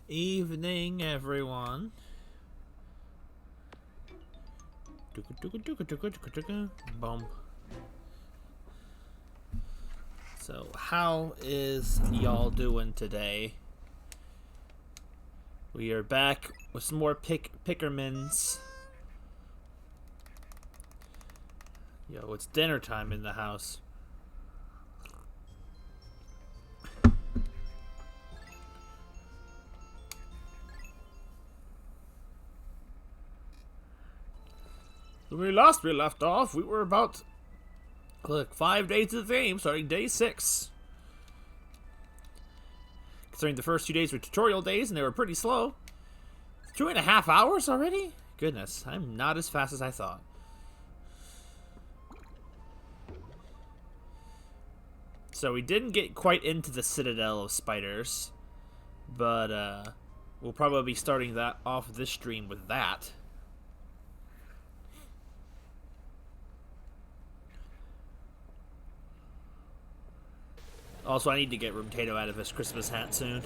Evening, everyone. Boom. So, how is y'all doing today? We are back with some more Pikmins. Yo, it's dinner time in the house. When we left off, we were about, 5 days of the game, starting day 6. Considering the first 2 days were tutorial days, and they were pretty slow. 2.5 hours already? Goodness, I'm not as fast as I thought. So we didn't get quite into the Citadel of Spiders, but we'll probably be starting that off this stream with that. Also, I need to get Room Tato out of his Christmas hat soon.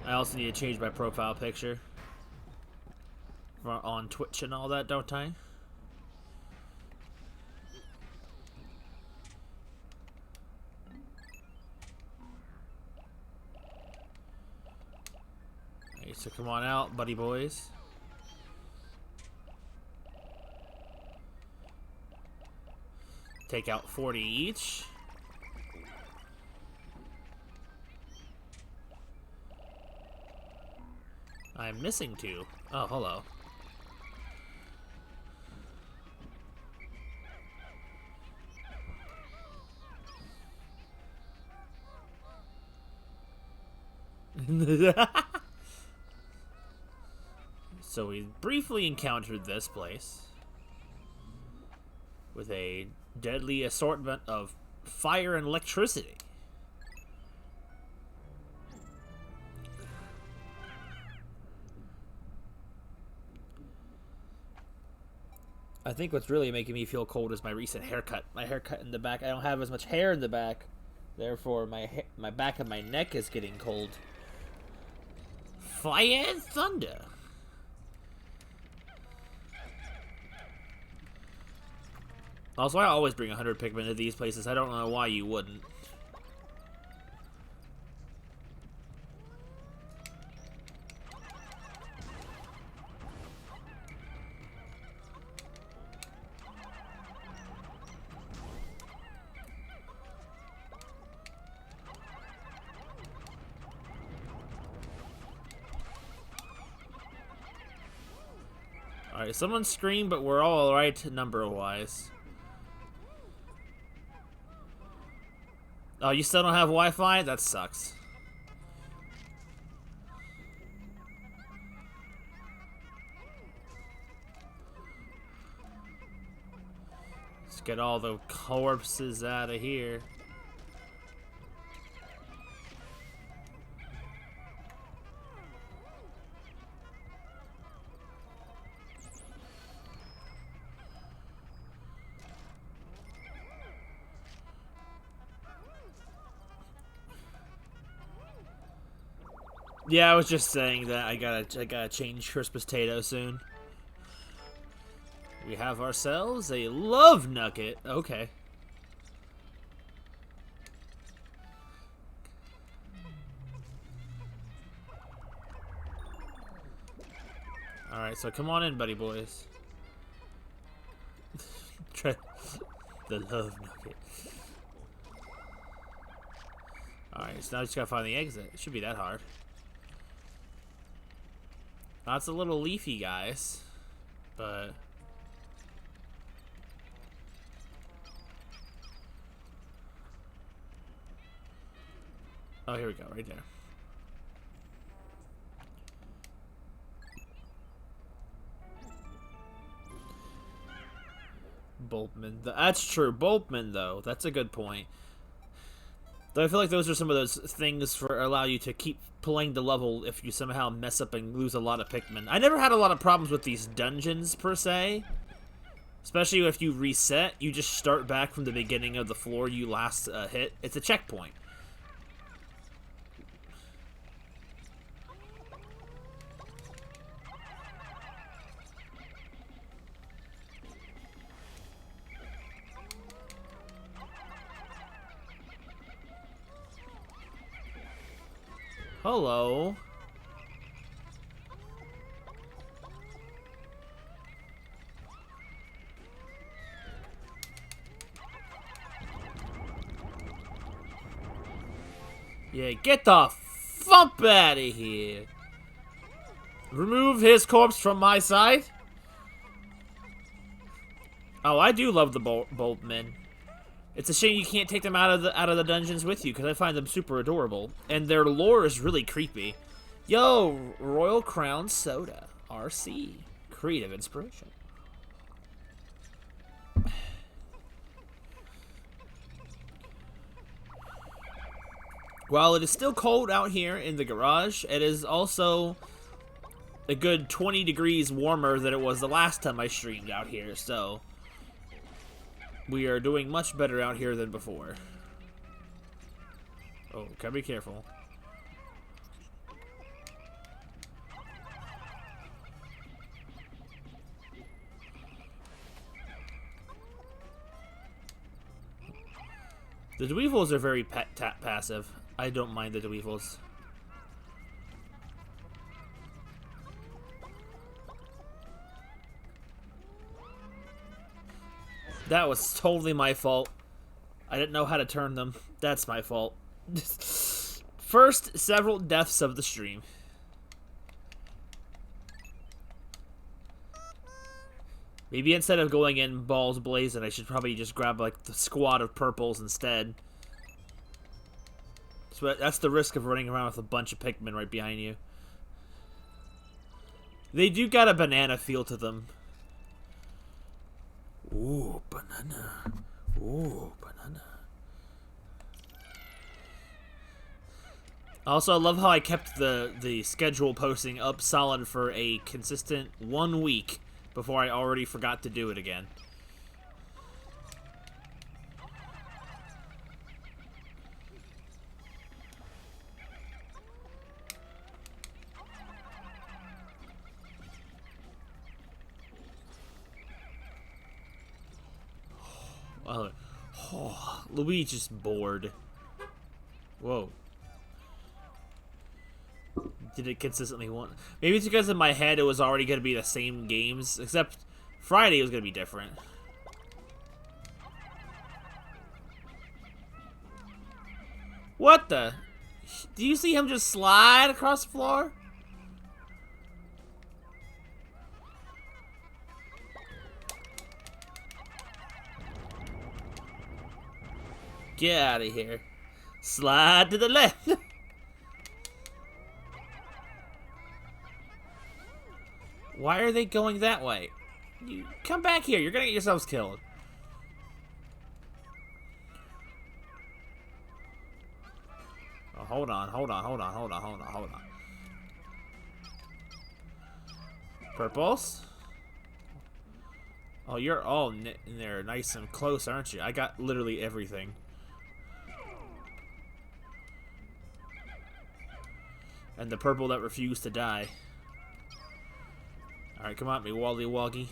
I also need to change my profile picture on Twitch and all that, don't I? Okay, so come on out, buddy boys. Take out 40 each. I'm missing 2. Oh, hello. So we briefly encountered this place with a deadly assortment of fire and electricity. I think what's really making me feel cold is my recent haircut. My haircut in the back. I don't have as much hair in the back. Therefore, my back of my neck is getting cold. Fire and thunder. Also, I always bring 100 Pikmin to these places. I don't know why you wouldn't. Alright, someone scream, but we're all alright number-wise. Oh, you still don't have Wi-Fi? That sucks. Let's get all the corpses out of here. Yeah, I was just saying that I gotta change Christmas Tato soon. We have ourselves a love nugget. Okay. Alright, so come on in, buddy boys. Try the love nugget. Alright, so now I just gotta find the exit. It should be that hard. That's a little leafy, guys, but oh, here we go, right there. Boltman, that's true. Boltman, though, that's a good point. Though I feel like those are some of those things for allow you to keep playing the level if you somehow mess up and lose a lot of Pikmin. I never had a lot of problems with these dungeons, per se. Especially if you reset, you just start back from the beginning of the floor you last hit. It's a checkpoint. Hello. Yeah, get the thump out of here. Remove his corpse from my sight. Oh, I do love the Boltmen. It's a shame you can't take them out of the dungeons with you, because I find them super adorable. And their lore is really creepy. Yo, Royal Crown Soda. RC. Creative inspiration. While it is still cold out here in the garage, it is also a good 20 degrees warmer than it was the last time I streamed out here, so we are doing much better out here than before. Oh, gotta be careful. The Dweevils are very passive. I don't mind the Dweevils. That was totally my fault. I didn't know how to turn them. That's my fault. First several deaths of the stream. Maybe instead of going in balls blazing, I should probably just grab like the squad of purples instead. So that's the risk of running around with a bunch of Pikmin right behind you. They do got a banana feel to them. Ooh, banana. Ooh, banana. Also, I love how I kept the schedule posting up solid for a consistent 1 week before I already forgot to do it again. Oh, Luigi's bored. Whoa. Did it consistently want? Maybe it's because in my head it was already going to be the same games, except Friday was going to be different. What the? Do you see him just slide across the floor? Get out of here. Slide to the left. Why are they going that way? You come back here. You're gonna get yourselves killed. Oh, hold on. Purples? Oh, you're all in there nice and close, aren't you? I got literally everything. And the purple that refused to die. Alright, come on, me Wally Woggy.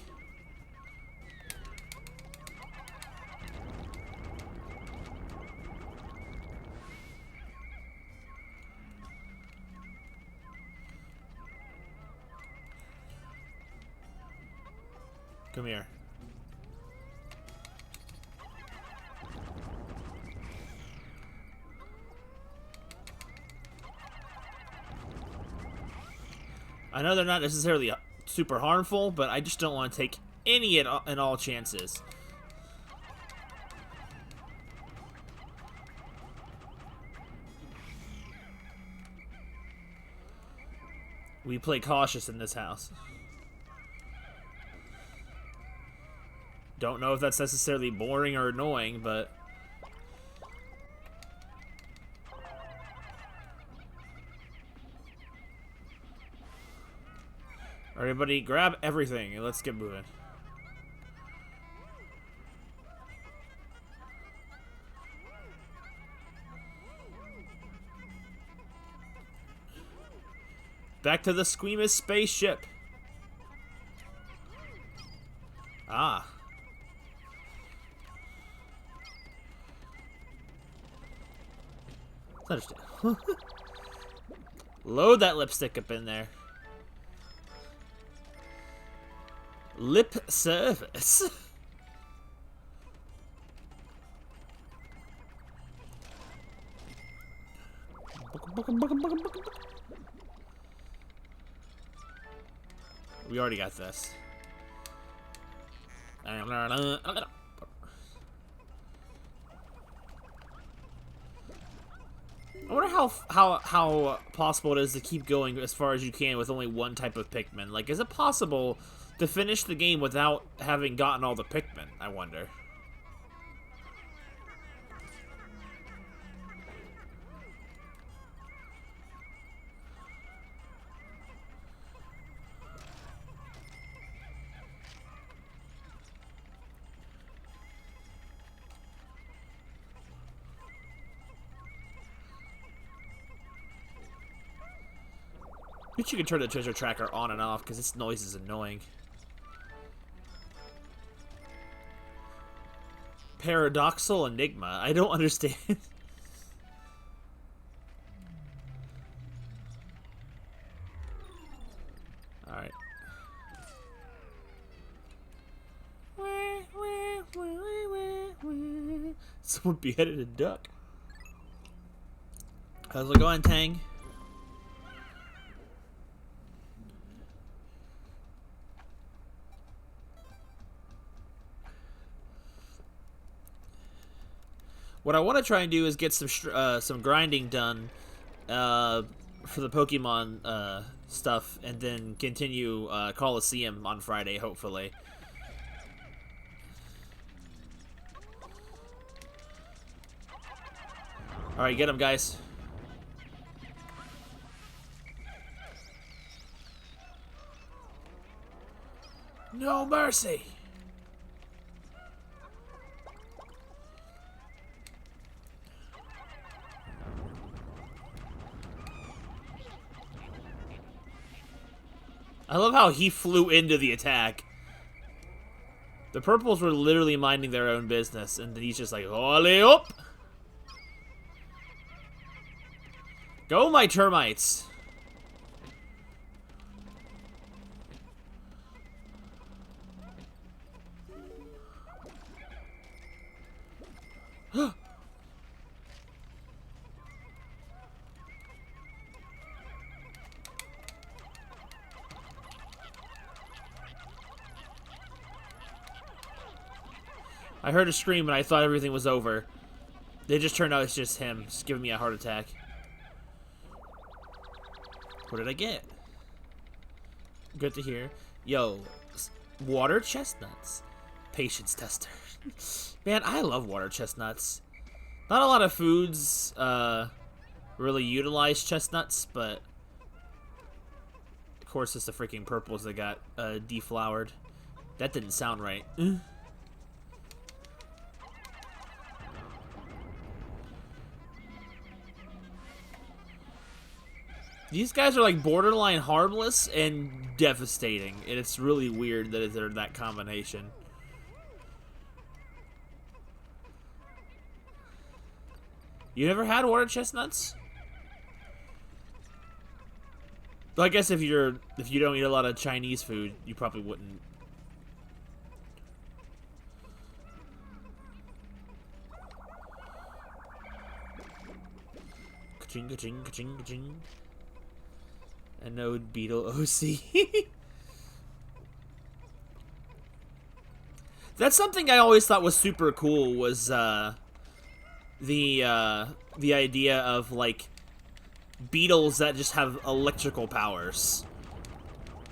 Come here. I know they're not necessarily super harmful, but I just don't want to take any and all chances. We play cautious in this house. Don't know if that's necessarily boring or annoying, but... Everybody, grab everything and let's get moving. Back to the squeamish spaceship. Ah. Understand. Load that lipstick up in there. Lip service. We already got this. I wonder how possible it is to keep going as far as you can with only one type of Pikmin. Like, is it possible to finish the game without having gotten all the Pikmin? I wonder. I bet you can turn the treasure tracker on and off because its noise is annoying. Paradoxal Enigma. I don't understand. Alright. Someone beheaded a duck. How's it going, Tang? What I want to try and do is get some grinding done for the Pokemon stuff, and then continue Coliseum on Friday, hopefully. Alright, get him, guys. No mercy! I love how he flew into the attack. The purples were literally minding their own business, and he's just like, "Holy up! Go, my termites!" I heard a scream and I thought everything was over. It just turned out it's just him, just giving me a heart attack. What did I get? Good to hear. Yo, water chestnuts. Patience tester. Man, I love water chestnuts. Not a lot of foods really utilize chestnuts, but of course it's the freaking purples that got deflowered. That didn't sound right. These guys are like borderline harmless and devastating, and it's really weird that they're that combination. You never had water chestnuts? Well, I guess if you don't eat a lot of Chinese food, you probably wouldn't. Ka-ching, ka-ching, ka-ching, ka-ching. Anode beetle OC. That's something I always thought was super cool, was the idea of like beetles that just have electrical powers.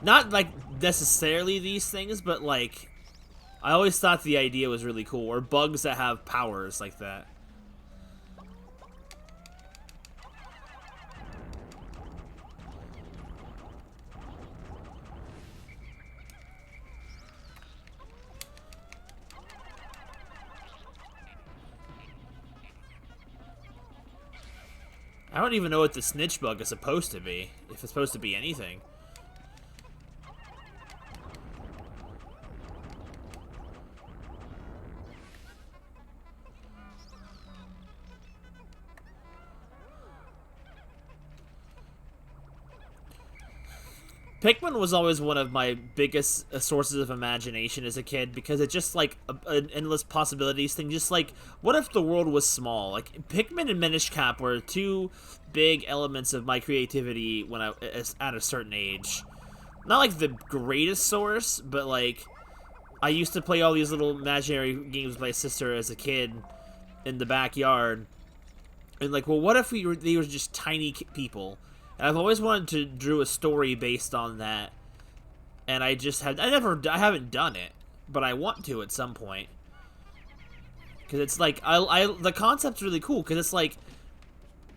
Not like necessarily these things, but like I always thought the idea was really cool, or bugs that have powers like that. I don't even know what the snitch bug is supposed to be, if it's supposed to be anything. Pikmin was always one of my biggest sources of imagination as a kid because it's just like an endless possibilities thing. Just like, what if the world was small? Like, Pikmin and Minish Cap were two big elements of my creativity when I was at a certain age. Not like the greatest source, but like, I used to play all these little imaginary games with my sister as a kid in the backyard. And like, well, what if they were just tiny people? And I've always wanted to draw a story based on that, and I haven't done it, but I want to at some point. Because it's like, the concept's really cool, because it's like,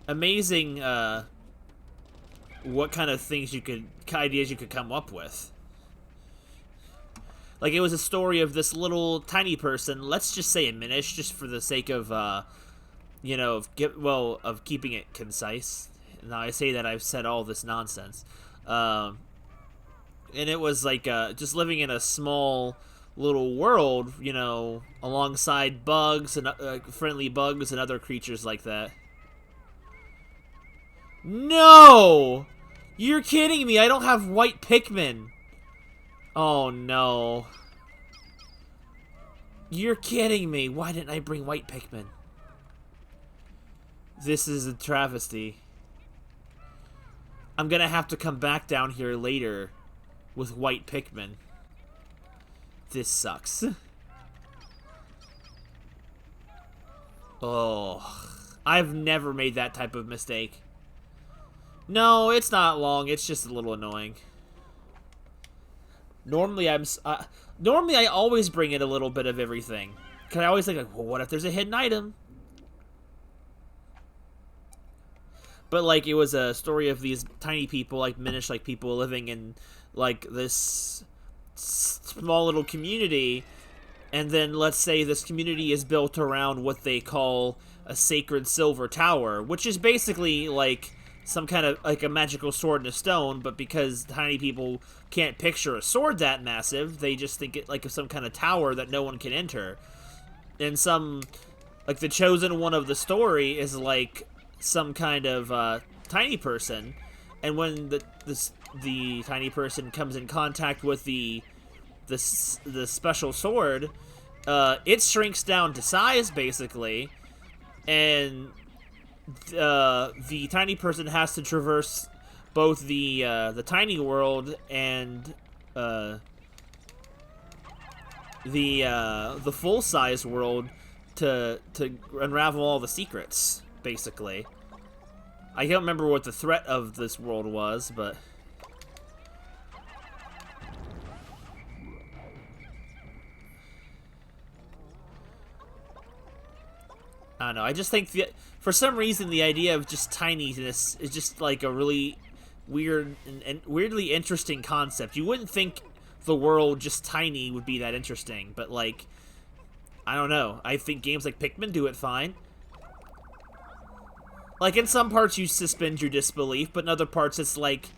amazing, what kind of ideas you could come up with. Like, it was a story of this little tiny person, let's just say a Minish, just for the sake of, you know, of keeping it concise. Now I say that I've said all this nonsense. And it was like, just living in a small little world, you know, alongside bugs and friendly bugs and other creatures like that. No! You're kidding me, I don't have white Pikmin. Oh no. You're kidding me, why didn't I bring white Pikmin? This is a travesty. I'm gonna have to come back down here later with white Pikmin. This sucks. Oh, I've never made that type of mistake. No, it's not long. It's just a little annoying. Normally, normally I always bring in a little bit of everything. Cause I always think like, well, what if there's a hidden item? But, like, it was a story of these tiny people, like, Minish, like, people living in, like, this small little community. And then, let's say this community is built around what they call a sacred silver tower. Which is basically, like, some kind of, like, a magical sword in a stone. But because tiny people can't picture a sword that massive, they just think it, like, of some kind of tower that no one can enter. And like, the chosen one of the story is, like, some kind of tiny person, and when the tiny person comes in contact with the special sword, it shrinks down to size basically, and the tiny person has to traverse both the tiny world and the full size world to unravel all the secrets. Basically. I don't remember what the threat of this world was, but... I don't know, I just think, for some reason, the idea of just tininess is just, like, a really weird and weirdly interesting concept. You wouldn't think the world just tiny would be that interesting, but, like, I don't know. I think games like Pikmin do it fine. Like, in some parts you suspend your disbelief, but in other parts it's like,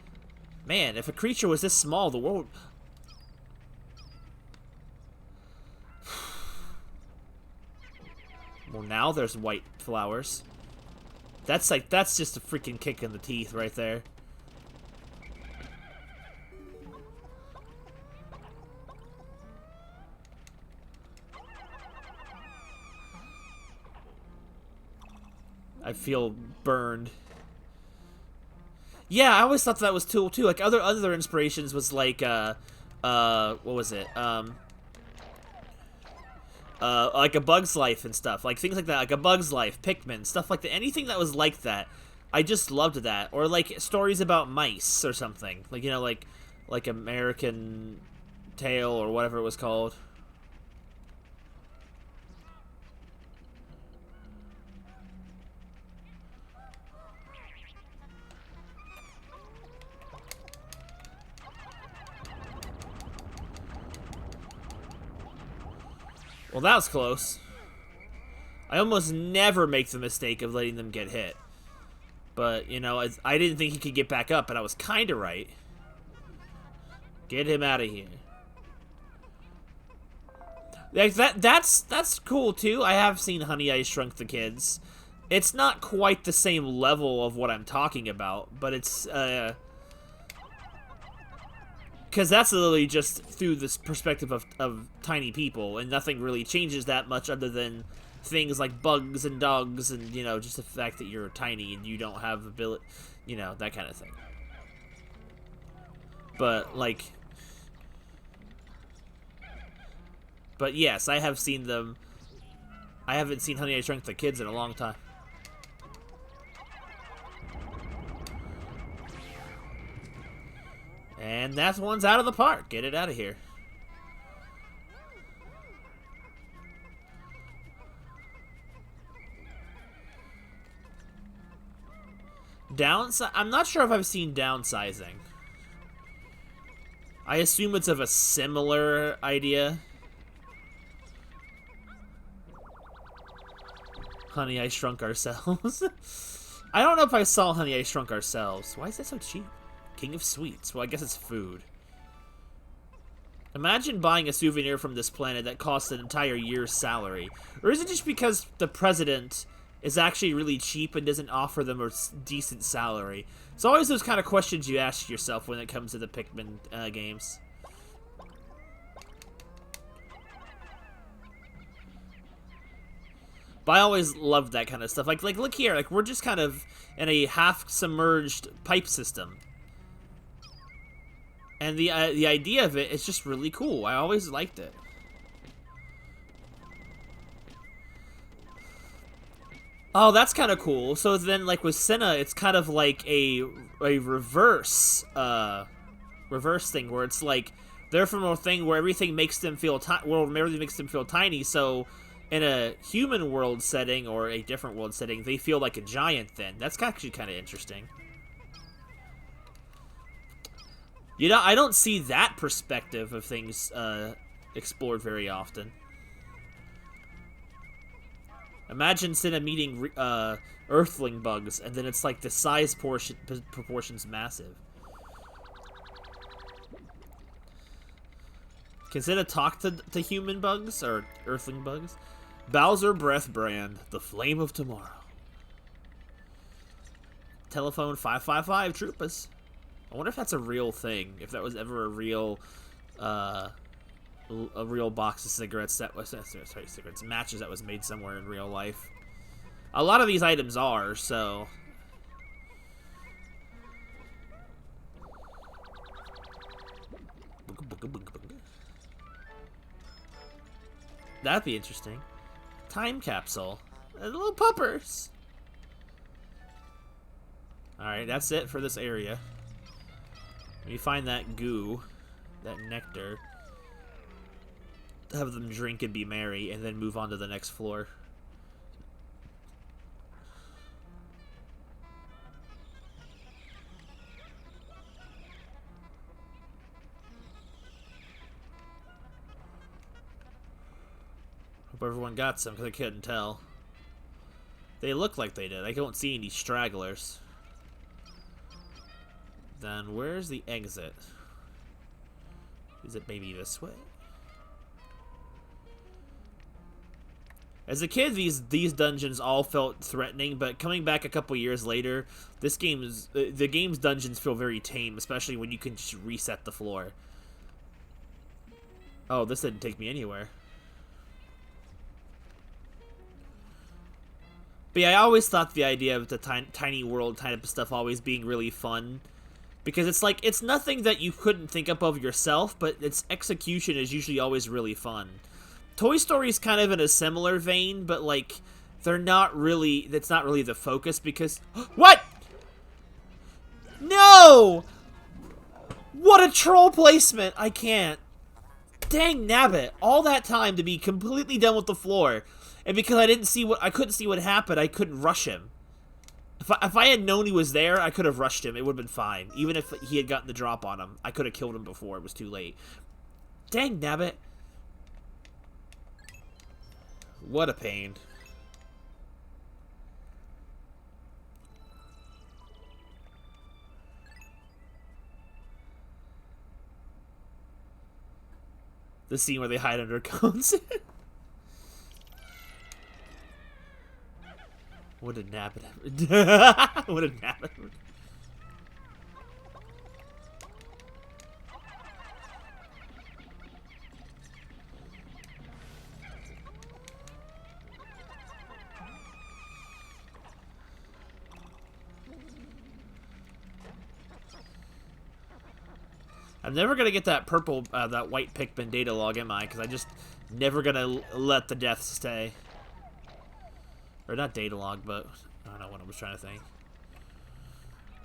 man, if a creature was this small, the world... Well, now there's white flowers. That's just a freaking kick in the teeth right there. I feel burned. Yeah, I always thought that was cool too. Like other inspirations was like what was it? Like A Bug's Life and stuff. Like things like that, like A Bug's Life, Pikmin, stuff like that. Anything that was like that. I just loved that. Or like stories about mice or something. Like, you know, like American Tail or whatever it was called. Well, that was close. I almost never make the mistake of letting them get hit. But, you know, I didn't think he could get back up, and I was kind of right. Get him out of here. Like, that's cool, too. I have seen Honey, I Shrunk the Kids. It's not quite the same level of what I'm talking about, but it's, because that's literally just through this perspective of tiny people, and nothing really changes that much other than things like bugs and dogs and, you know, just the fact that you're tiny and you don't have ability, you know, that kind of thing. But, like... But yes, I have seen them. I haven't seen Honey, I Shrunk the Kids in a long time. And that one's out of the park. Get it out of here. I'm not sure if I've seen downsizing. I assume it's of a similar idea. Honey, I Shrunk Ourselves. I don't know if I saw Honey, I Shrunk Ourselves. Why is that so cheap? King of Sweets. Well, I guess it's food. Imagine buying a souvenir from this planet that costs an entire year's salary. Or is it just because the president is actually really cheap and doesn't offer them a decent salary? It's always those kind of questions you ask yourself when it comes to the Pikmin games. But I always loved that kind of stuff. Like look here, like we're just kind of in a half-submerged pipe system. And the idea of it is just really cool. I always liked it. Oh, that's kind of cool. So then, like with Senna, it's kind of like a reverse thing where it's like they're from a thing where everything makes them feel everything makes them feel tiny. So in a human world setting or a different world setting, they feel like a giant. Then that's actually kind of interesting. You know, I don't see that perspective of things explored very often. Imagine Senna meeting Earthling bugs, and then it's like the size proportion's massive. Can Senna talk to human bugs or Earthling bugs? Bowser Breath Brand, the flame of tomorrow. Telephone 555 Troopers. I wonder if that's a real thing. If that was ever a real box of cigarettes that was cigarettes matches that was made somewhere in real life. A lot of these items are, so that'd be interesting. Time capsule. Little puppers. Alright, that's it for this area. When you find that goo, that nectar, have them drink and be merry, and then move on to the next floor. Hope everyone got some, because I couldn't tell. They look like they did. I don't see any stragglers. Then where's the exit? Is it maybe this way? As a kid, these dungeons all felt threatening, but coming back a couple years later, the game's dungeons feel very tame, especially when you can just reset the floor. Oh, this didn't take me anywhere. But yeah, I always thought the idea of the tiny world type of stuff always being really fun. Because it's like, it's nothing that you couldn't think up of yourself, but its execution is usually always really fun. Toy Story's kind of in a similar vein, but like, that's not really the focus because... What?! No! What a troll placement! I can't. Dang nabbit. All that time to be completely done with the floor. And because I couldn't see what happened, I couldn't rush him. If I had known he was there, I could have rushed him. It would have been fine. Even if he had gotten the drop on him, I could have killed him before it was too late. Dang nabbit. What a pain. The scene where they hide under cones. What a nabbit. What a nabbit. I'm never gonna get that purple, that white Pikmin data log, am I? Because I just never gonna let the death stay. Or not data log, but I don't know what I was trying to think.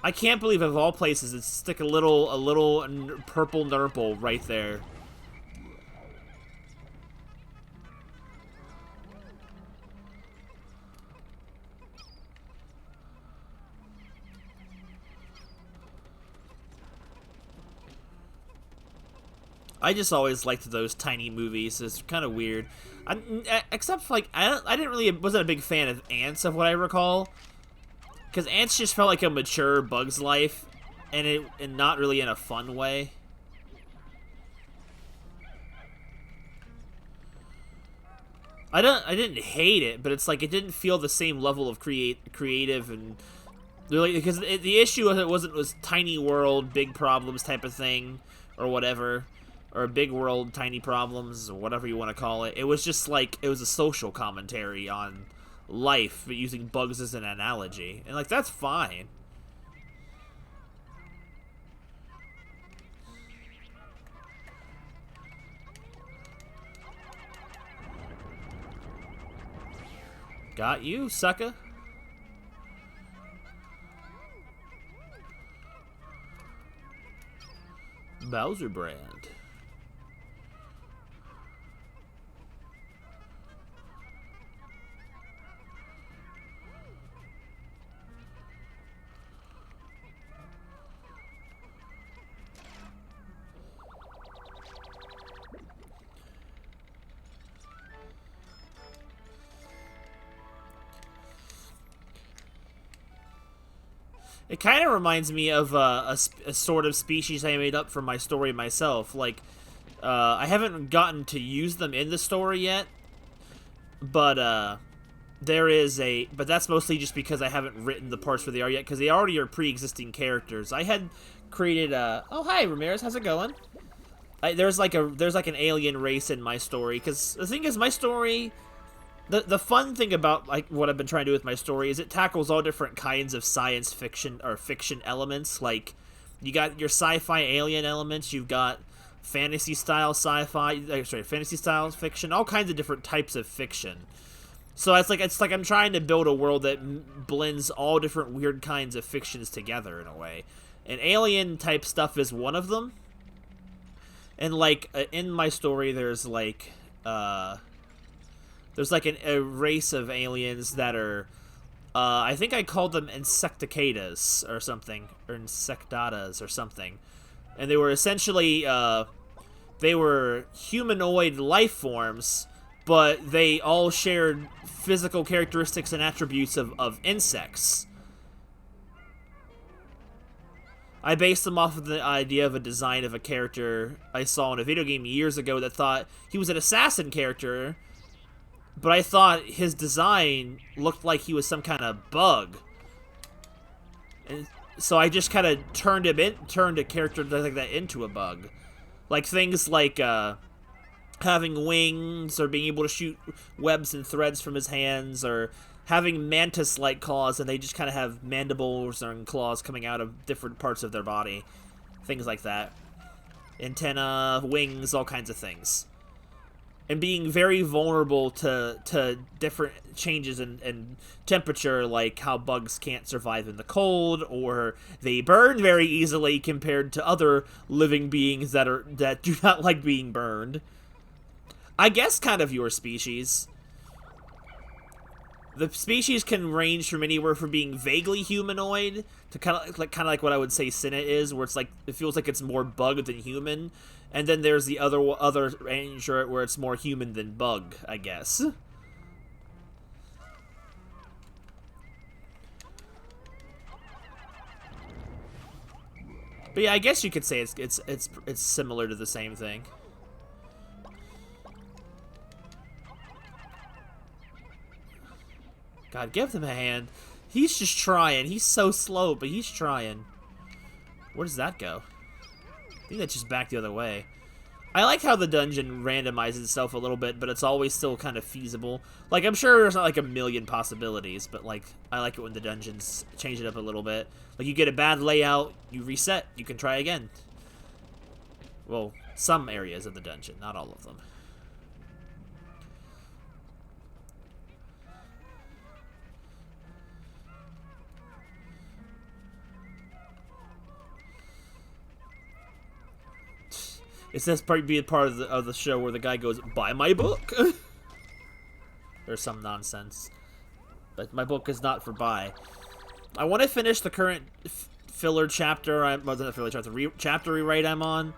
I can't believe of all places it's stick a little purple nurple right there. I just always liked those tiny movies. It's kind of weird. Except for, like, wasn't a big fan of Ants, of what I recall. Because Ants just felt like a mature Bug's Life, and not really in a fun way. I didn't hate it, but it's like it didn't feel the same level of creative and really, because the issue with it was tiny world, big problems type of thing, or whatever. Or big world, tiny problems, or whatever you want to call it. It was just like, it was a social commentary on life, but using bugs as an analogy. And, like, that's fine. Got you, sucker. Bowser brand. It kind of reminds me of a sort of species I made up for my story myself. Like, I haven't gotten to use them in the story yet, but there is but that's mostly just because I haven't written the parts where they are yet, because they already are pre-existing characters. I had created oh, hi, Ramirez, how's it going? There's like an alien race in my story, because the thing is, my story... The fun thing about, like, what I've been trying to do with my story is it tackles all different kinds of science fiction or fiction elements. Like, you got your sci-fi alien elements, you've got fantasy-style fantasy-style fiction, all kinds of different types of fiction. So it's like I'm trying to build a world that blends all different weird kinds of fictions together in a way. And alien-type stuff is one of them. And, like, in my story, there's, like, a race of aliens that are, I think I called them insecticadas or something, or insectadas or something. And they were essentially, they were humanoid life forms, but they all shared physical characteristics and attributes of insects. I based them off of the idea of a design of a character I saw in a video game years ago that thought he was an assassin character, but I thought his design looked like he was some kind of bug. And so I just kind of turned a character like that into a bug. Like things like having wings, or being able to shoot webs and threads from his hands, or having mantis-like claws, and they just kind of have mandibles and claws coming out of different parts of their body. Things like that. Antenna, wings, all kinds of things. And being very vulnerable to different changes in temperature, like how bugs can't survive in the cold, or they burn very easily compared to other living beings that do not like being burned. I guess kind of your species. The species can range from anywhere from being vaguely humanoid to kind of like what I would say Sinna is, where it's like it feels like it's more bug than human. And then there's the other range where it's more human than bug, I guess. But yeah, I guess you could say it's similar to the same thing. God, give them a hand. He's just trying. He's so slow, but he's trying. Where does that go? I think that's just back the other way. I like how the dungeon randomizes itself a little bit, but it's always still kind of feasible. Like, I'm sure there's not like a million possibilities, but like, I like it when the dungeons change it up a little bit. Like, you get a bad layout, you reset, you can try again. Well, some areas of the dungeon, not all of them. It says probably be a part of the show where the guy goes, "Buy my book," or some nonsense. But my book is not for buy. I want to finish the current filler chapter. Chapter rewrite I'm on,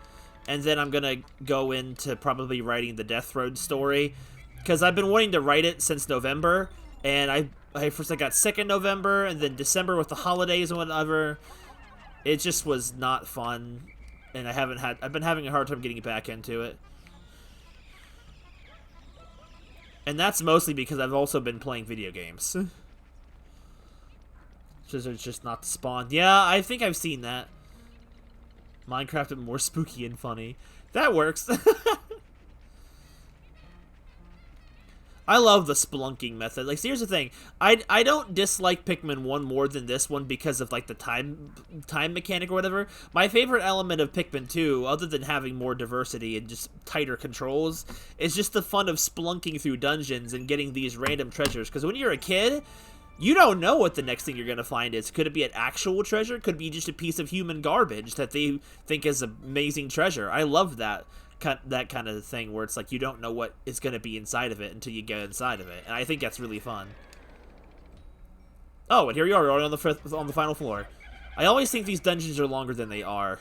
and then I'm gonna go into probably writing the Death Road story, because I've been wanting to write it since November, and I first got sick in November, and then December with the holidays and whatever. It just was not fun. And I've been having a hard time getting back into it. And that's mostly because I've also been playing video games. It's just not the spawn. Yeah, I think I've seen that. Minecraft is more spooky and funny. That works. I love the spelunking method. Like, see, here's the thing. I don't dislike Pikmin 1 more than this one because of, like, the time mechanic or whatever. My favorite element of Pikmin 2, other than having more diversity and just tighter controls, is just the fun of spelunking through dungeons and getting these random treasures. Because when you're a kid, you don't know what the next thing you're going to find is. Could it be an actual treasure? Could it be just a piece of human garbage that they think is amazing treasure? I love that kind of thing where it's like you don't know what is going to be inside of it until you get inside of it, and I think that's really fun. Oh, and here you are, on the final floor. I always think these dungeons are longer than they are.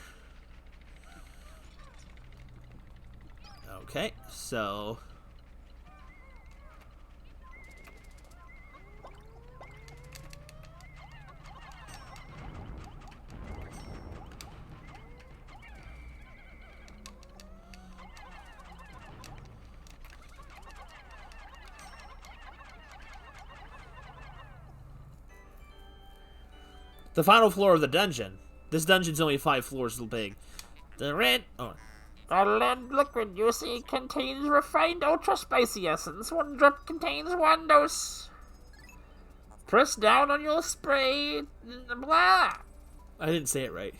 Okay, so the final floor of the dungeon. This dungeon's only 5 floors big. The red liquid you see contains refined ultra spicy essence. 1 drop contains 1 dose. Press down on your spray. Blah. I didn't say it right.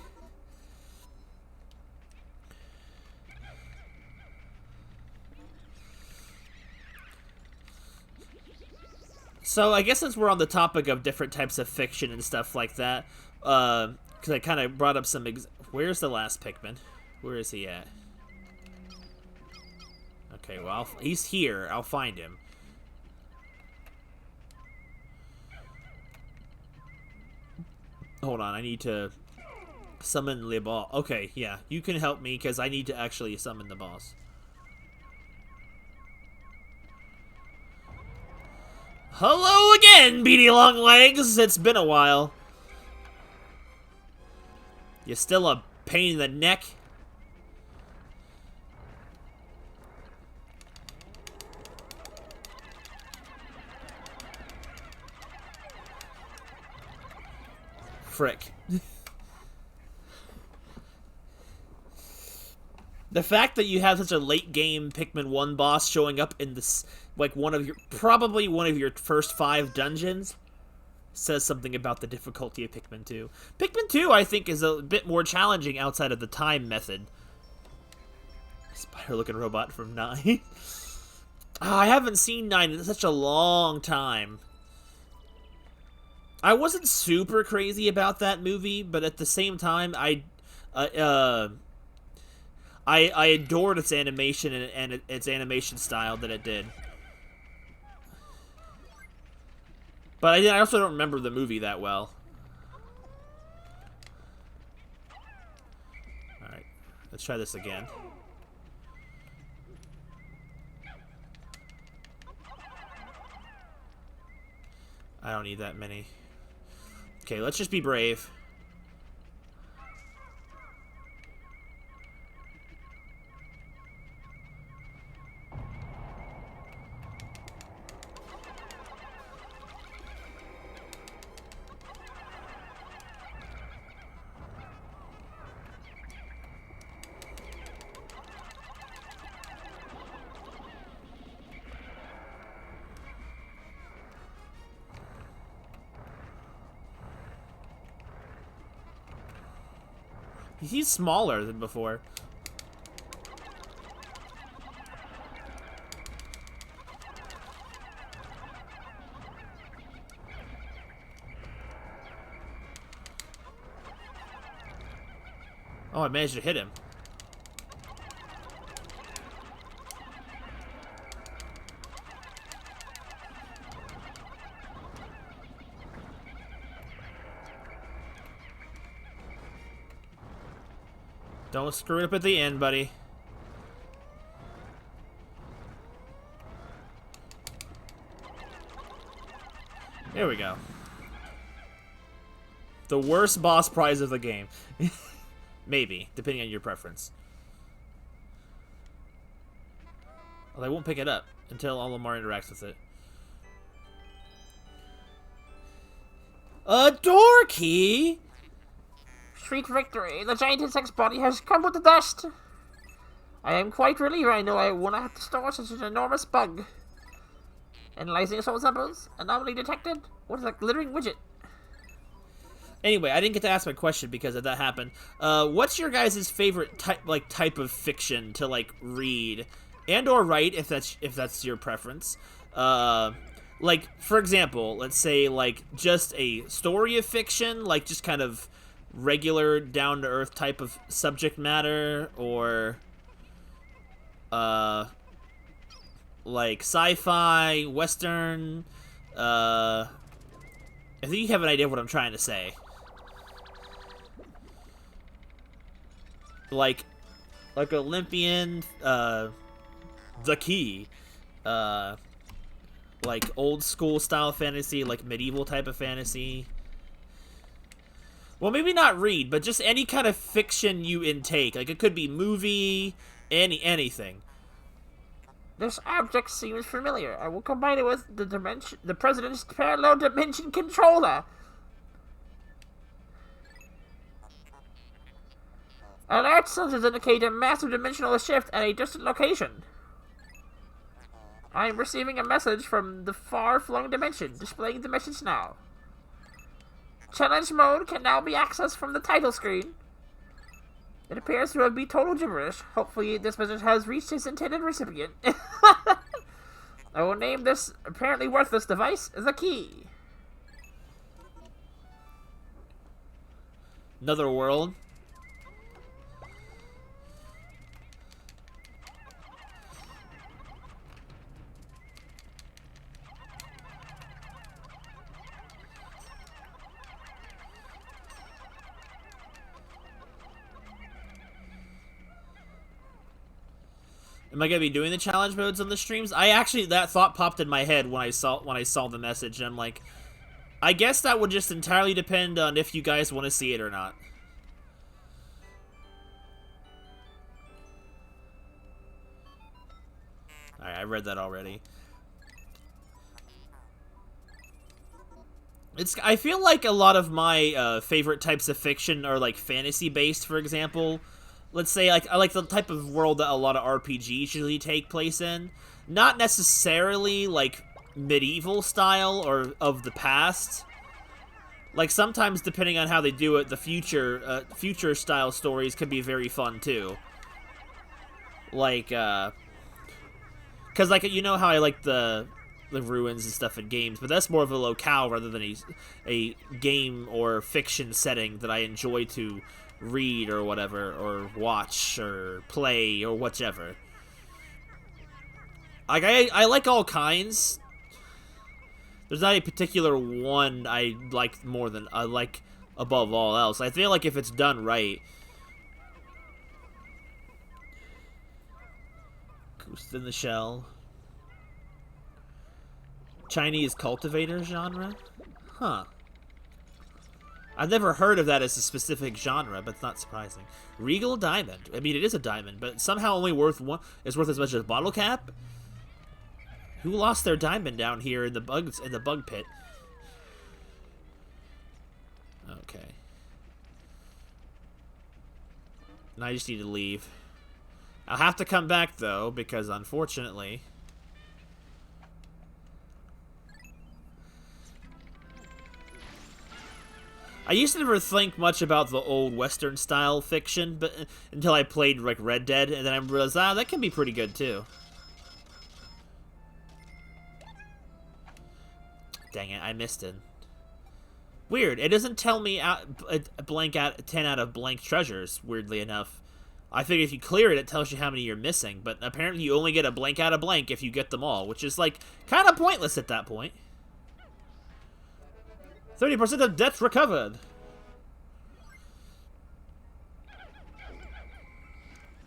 So, I guess since we're on the topic of different types of fiction and stuff like that, because I kind of brought up some... Where's the last Pikmin? Where is he at? Okay, well, he's here. I'll find him. Hold on, I need to summon the boss. Okay, yeah, you can help me, because I need to actually summon the boss. Hello again, beady long legs! It's been a while. You still a pain in the neck? Frick. The fact that you have such a late game Pikmin 1 boss showing up in this, like, probably one of your first 5 dungeons says something about the difficulty of Pikmin 2. Pikmin 2, I think, is a bit more challenging outside of the time method. Spider-looking robot from 9. I haven't seen 9 in such a long time. I wasn't super crazy about that movie, but at the same time, I adored its animation and its animation style that it did. But I also don't remember the movie that well. Alright, let's try this again. I don't need that many. Okay, let's just be brave. He's smaller than before. Oh, I managed to hit him. Don't screw it up at the end, buddy. There we go. The worst boss prize of the game. Maybe, depending on your preference. Well, I won't pick it up until Olimar interacts with it. A door key? Sweet victory! The giant insect's body has crumbled to dust! I am quite relieved I know I won't have to store such an enormous bug. Analyzing soul samples. Anomaly detected. What is that glittering widget? Anyway, I didn't get to ask my question because of that happened. What's your guys' favorite type of fiction to read and or write if that's your preference? Like, for example, let's say just a story of fiction, just kind of regular down to earth type of subject matter, or like sci-fi, western. I think you have an idea of what I'm trying to say. Like Olympian, The Key, like old school style fantasy, like medieval type of fantasy. Well, maybe not read, but just any kind of fiction you intake. Like, it could be movie, anything. This object seems familiar. I will combine it with the President's parallel dimension controller. Alert sensors indicate a massive dimensional shift at a distant location. I am receiving a message from the far-flung dimension, displaying the message now. Challenge mode can now be accessed from the title screen. It appears to be total gibberish. Hopefully this message has reached its intended recipient. I will name this apparently worthless device The Key. Another world. Am I gonna be doing the challenge modes on the streams? That thought popped in my head when I saw the message, and I'm like, I guess that would just entirely depend on if you guys want to see it or not. Alright, I read that already. I feel like a lot of my favorite types of fiction are fantasy based, for example. Let's say, I like the type of world that a lot of RPGs usually take place in. Not necessarily, medieval style or of the past. Sometimes, depending on how they do it, the future-style stories can be very fun, too. Because, you know how I like the ruins and stuff in games, but that's more of a locale rather than a game or fiction setting that I enjoy to read or whatever, or watch or play or whichever. I like all kinds. There's not a particular one I like more than I like above all else. I feel like if it's done right. Ghost in the Shell. Chinese cultivator genre? Huh. I've never heard of that as a specific genre, but it's not surprising. Regal Diamond. I mean, it is a diamond, but somehow only worth as much as a bottle cap? Who lost their diamond down here in the bug pit? Okay. Now I just need to leave. I'll have to come back, though, because unfortunately... I used to never think much about the old Western style fiction, but until I played Red Dead, and then I realized, that can be pretty good too. Dang it, I missed it. Weird. It doesn't tell me a blank out 10 out of blank treasures, weirdly enough. I figure if you clear it, it tells you how many you're missing, but apparently you only get a blank out of blank if you get them all, which is, like, kind of pointless at that point. 30% of debts recovered.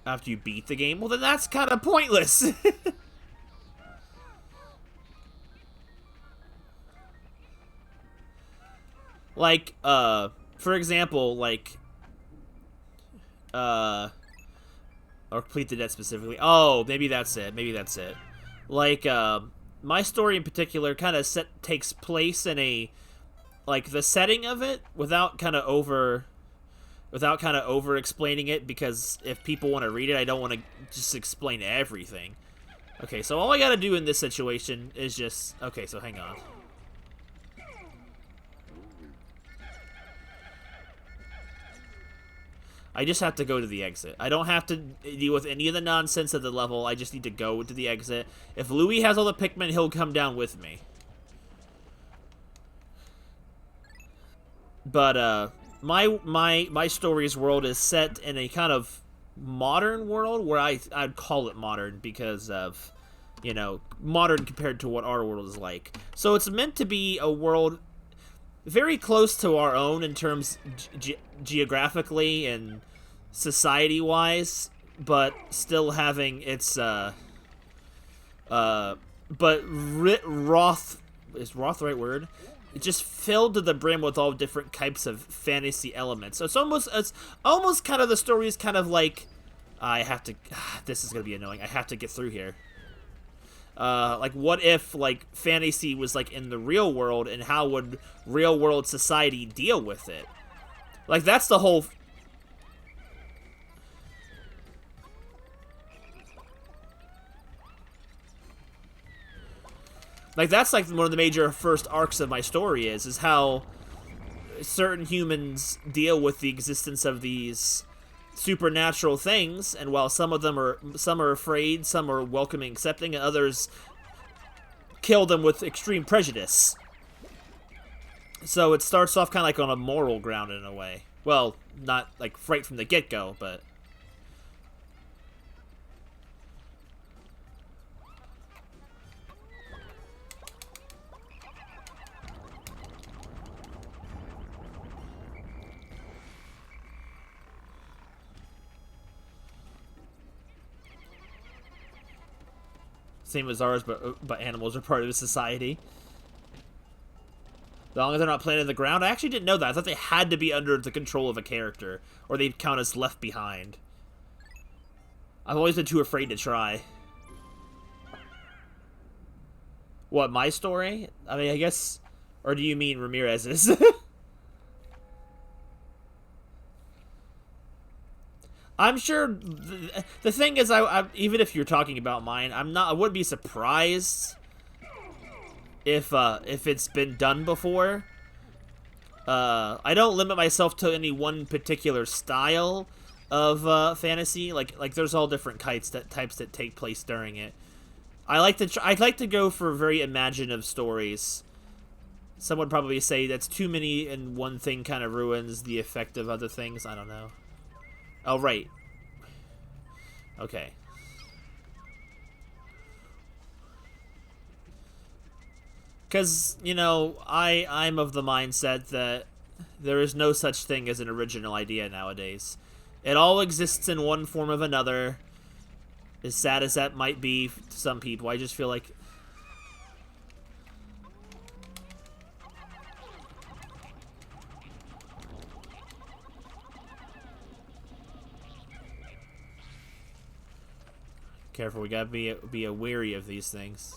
After you beat the game? Well, then that's kind of pointless. Like, for example, like, or complete the debt specifically. Oh, maybe that's it. Maybe that's it. Like, my story in particular kind of takes place in a, like, the setting of it without kind of over explaining it, because if people want to read it, I don't want to just explain everything. Okay, so all I gotta do in this situation is just, okay, so hang on. I just have to go to the exit. I don't have to deal with any of the nonsense of the level. I just need to go to the exit. If Louis has all the Pikmin, he'll come down with me. But, my story's world is set in a kind of modern world, where I'd call it modern because of, you know, modern compared to what our world is like. So it's meant to be a world very close to our own in terms geographically and society-wise, but still having its, Roth, is Roth the right word? It's just filled to the brim with all different types of fantasy elements. So it's almost kind of, the story is kind of like, I have to, this is going to be annoying, I have to get through here. Like, what if, like, fantasy was, like, in the real world, and how would real world society deal with it? Like, that's the whole... Like, that's, like, one of the major first arcs of my story is how certain humans deal with the existence of these supernatural things, and while some are afraid, some are welcoming, accepting, and others kill them with extreme prejudice. So it starts off kind of like on a moral ground in a way. Well, not like right from the get-go, but... Same as ours, but animals are part of society. As long as they're not planted in the ground. I actually didn't know that. I thought they had to be under the control of a character, or they'd count as left behind. I've always been too afraid to try. What, my story? I mean, I guess... Or do you mean Ramirez's? I'm sure the thing is, even if you're talking about mine, I wouldn't be surprised if it's been done before. I don't limit myself to any one particular style of fantasy. Like there's all different types that take place during it. I like to go for very imaginative stories. Some would probably say that's too many, and one thing kind of ruins the effect of other things. I don't know. Oh, right. Okay. Because, you know, I'm of the mindset that there is no such thing as an original idea nowadays. It all exists in one form or another. As sad as that might be to some people, I just feel like... Careful, we gotta be wary of these things.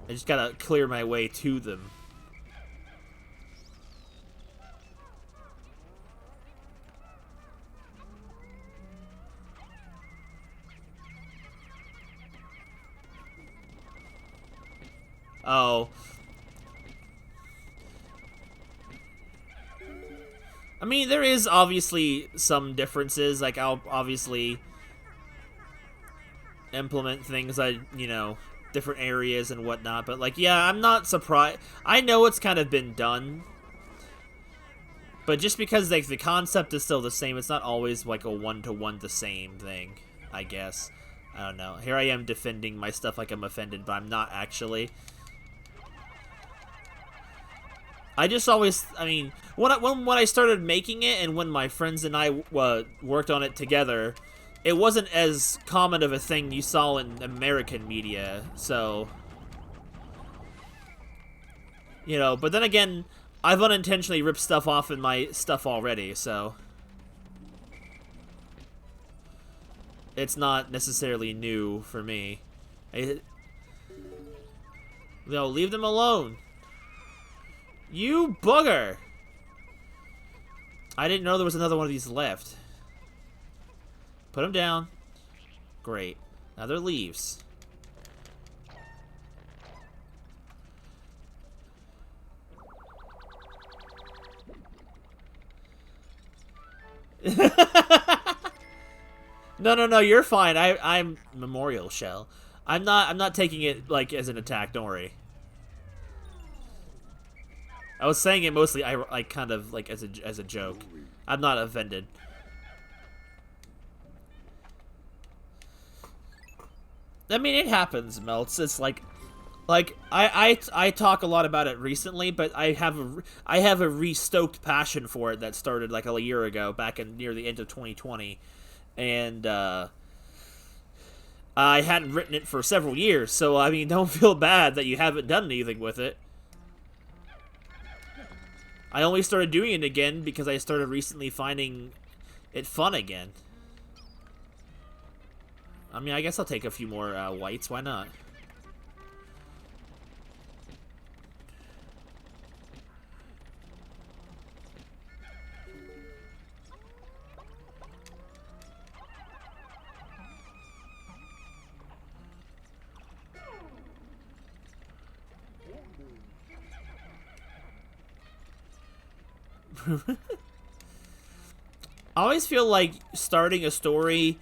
I just gotta clear my way to them. Oh. I mean, there is obviously some differences. Like, I'll obviously... implement things different areas and whatnot. But like, yeah, I'm not surprised. I know it's kind of been done, but just because like the concept is still the same, it's not always like a one-to-one the same thing, I guess. I don't know. Here I am defending my stuff like I'm offended, but I'm not actually. I just always, I mean, when I started making it and when my friends and I worked on it together, it wasn't as common of a thing you saw in American media, so... but then again, I've unintentionally ripped stuff off in my stuff already, so... It's not necessarily new for me. Leave them alone! You bugger! I didn't know there was another one of these left. Put them down. Great. Now they're leaves. No, you're fine. I'm Memorial Shell. I'm not taking it like as an attack, don't worry. I was saying it mostly I kind of like as a joke. I'm not offended. I mean, it happens, Melts. It's like I talk a lot about it recently, but I have a re-stoked passion for it that started like a year ago, back in near the end of 2020, and I hadn't written it for several years. So I mean, don't feel bad that you haven't done anything with it. I only started doing it again because I started recently finding it fun again. I mean, I guess I'll take a few more whites. Why not? I always feel like starting a story,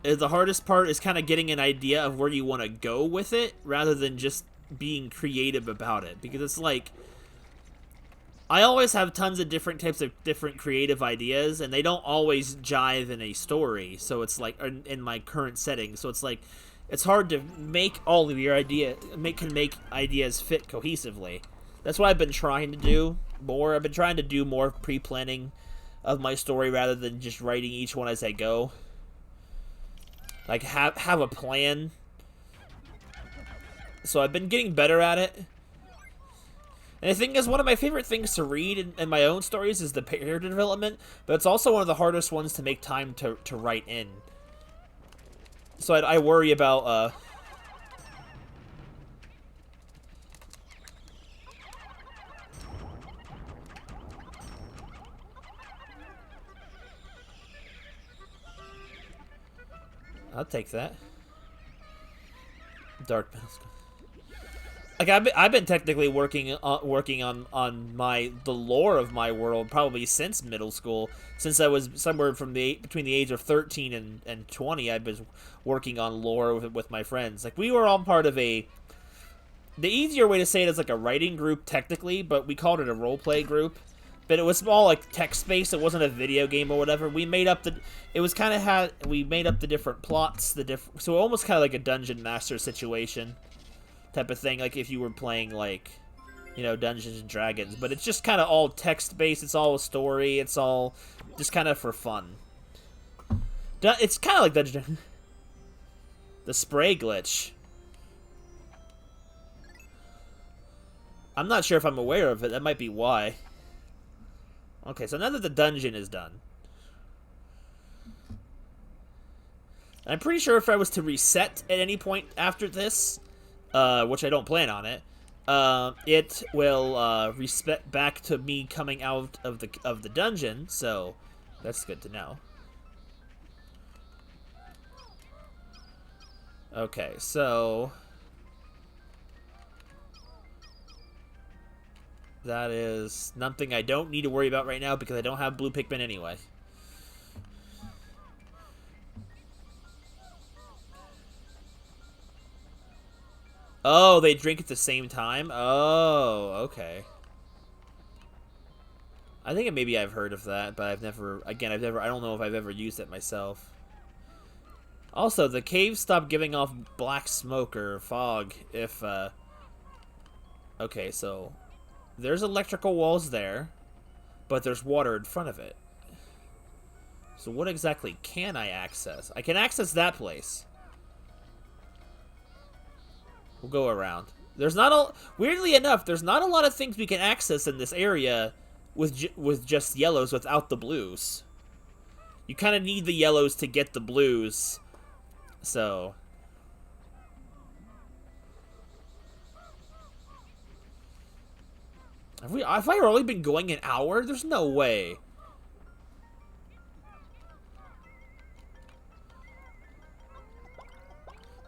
the hardest part is kind of getting an idea of where you want to go with it, rather than just being creative about it. Because it's like, I always have tons of different types of different creative ideas, and they don't always jive in a story. So it's like, in my current setting, so it's like, it's hard to make all of your make ideas fit cohesively. That's what I've been trying to do more. I've been trying to do more pre-planning of my story rather than just writing each one as I go. Like, have a plan. So I've been getting better at it. And the thing is, one of my favorite things to read in my own stories is the character development, but it's also one of the hardest ones to make time to write in. So I worry about, I'll take that. Dark Metals. Like, I've been technically working on the lore of my world probably since middle school. Since I was somewhere between the age of 13 and 20, I've been working on lore with my friends. Like, we were all part of the easier way to say it is like a writing group technically, but we called it a roleplay group. But it was all like text-based. It wasn't a video game or whatever. We made up we made up the different plots, so almost kind of like a dungeon master situation type of thing. Like if you were playing like, Dungeons and Dragons, but it's just kind of all text-based. It's all a story. It's all just kind of for fun. It's kind of like the spray glitch. I'm not sure if I'm aware of it. That might be why. Okay, so now that the dungeon is done, I'm pretty sure if I was to reset at any point after this, which I don't plan on it will reset back to me coming out of the dungeon. So that's good to know. Okay, so that is nothing I don't need to worry about right now because I don't have blue Pikmin anyway. Oh, they drink at the same time? Oh, okay. I think maybe I've heard of that, but I've never... Again, I don't know if I've ever used it myself. Also, the caves stop giving off black smoke or fog if, Okay, so... There's electrical walls there, but there's water in front of it. So what exactly can I access? I can access that place. We'll go around. There's not a... Weirdly enough, there's not a lot of things we can access in this area with just yellows without the blues. You kind of need the yellows to get the blues. So... Have I really been going an hour? There's no way.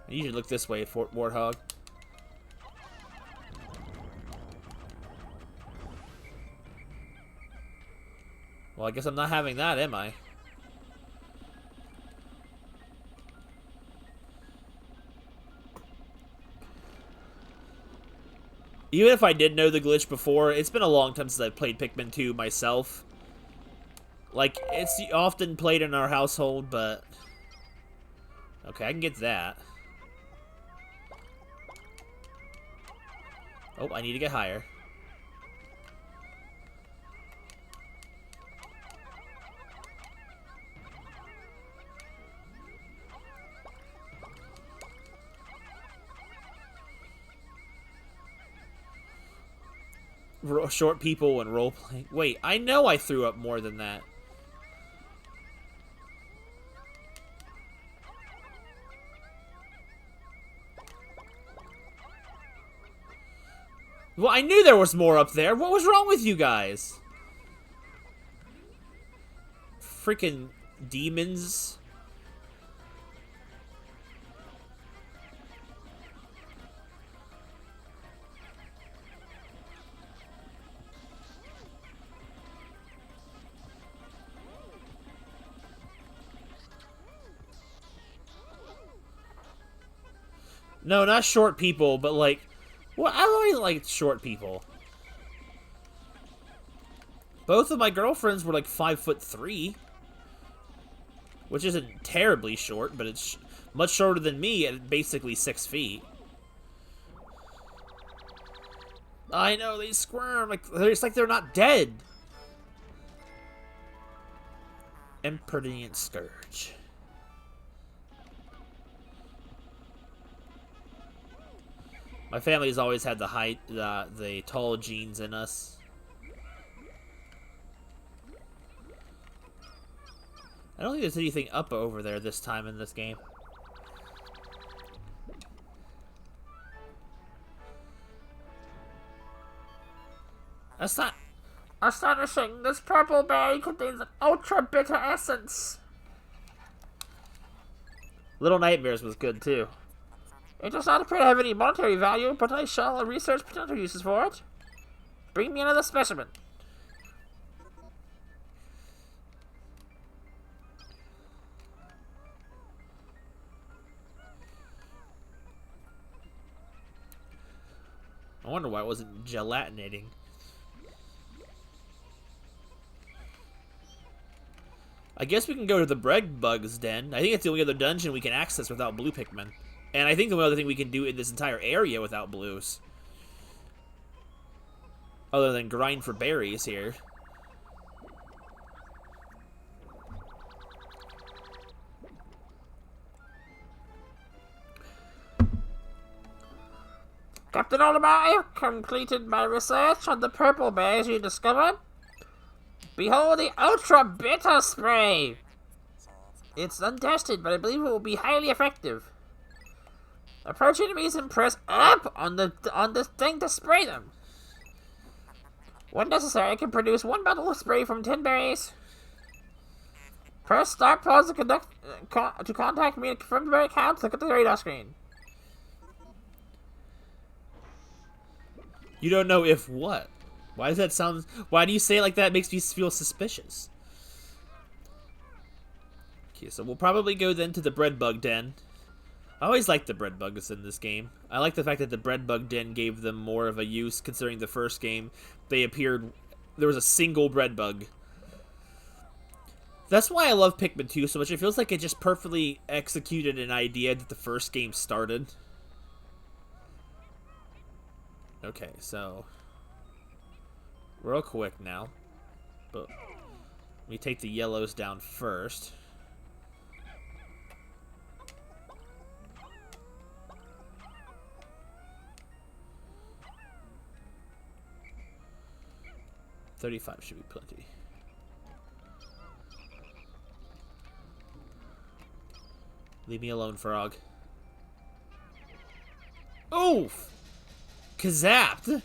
You should look this way, Warthog. Well, I guess I'm not having that, am I? Even if I did know the glitch before, it's been a long time since I've played Pikmin 2 myself. Like, it's often played in our household, but... Okay, I can get that. Oh, I need to get higher. Short people and role-playing. Wait, I know I threw up more than that. Well, I knew there was more up there. What was wrong with you guys? Freaking demons. No, not short people, but like... Well, I always liked short people. Both of my girlfriends were like 5'3", which isn't terribly short, but it's much shorter than me at basically 6 feet. I know, they squirm. Like, it's like they're not dead. Impertinent Scourge. My family's always had the tall genes in us. I don't think there's anything up over there this time in this game. That's not... Astonishing! This purple berry contains an ultra-bitter essence. Little Nightmares was good, too. It does not appear to have any monetary value, but I shall research potential uses for it. Bring me another specimen. I wonder why it wasn't gelatinating. I guess we can go to the bread bug's den. I think it's the only other dungeon we can access without blue Pikmin. And I think the only other thing we can do in this entire area without blues. Other than grind for berries here. Captain Oliver, I have completed my research on the purple berries you discovered. Behold the Ultra Bitter Spray! It's untested, but I believe it will be highly effective. Approach enemies and press up on the thing to spray them. When necessary, I can produce 1 bottle of spray from 10 berries. Press start pause to contact me and confirm the berry count. Look at the radar screen. You don't know if what? Why does that sound... Why do you say it like that? It makes me feel suspicious. Okay, so we'll probably go then to the bread bug den. I always liked the bread bugs in this game. I like the fact that the bread bug den gave them more of a use, considering the first game they appeared. There was a single bread bug. That's why I love Pikmin 2 so much. It feels like it just perfectly executed an idea that the first game started. Okay, so real quick now, but we take the yellows down first. $35 should be plenty. Leave me alone, frog. Oof! Kazapped!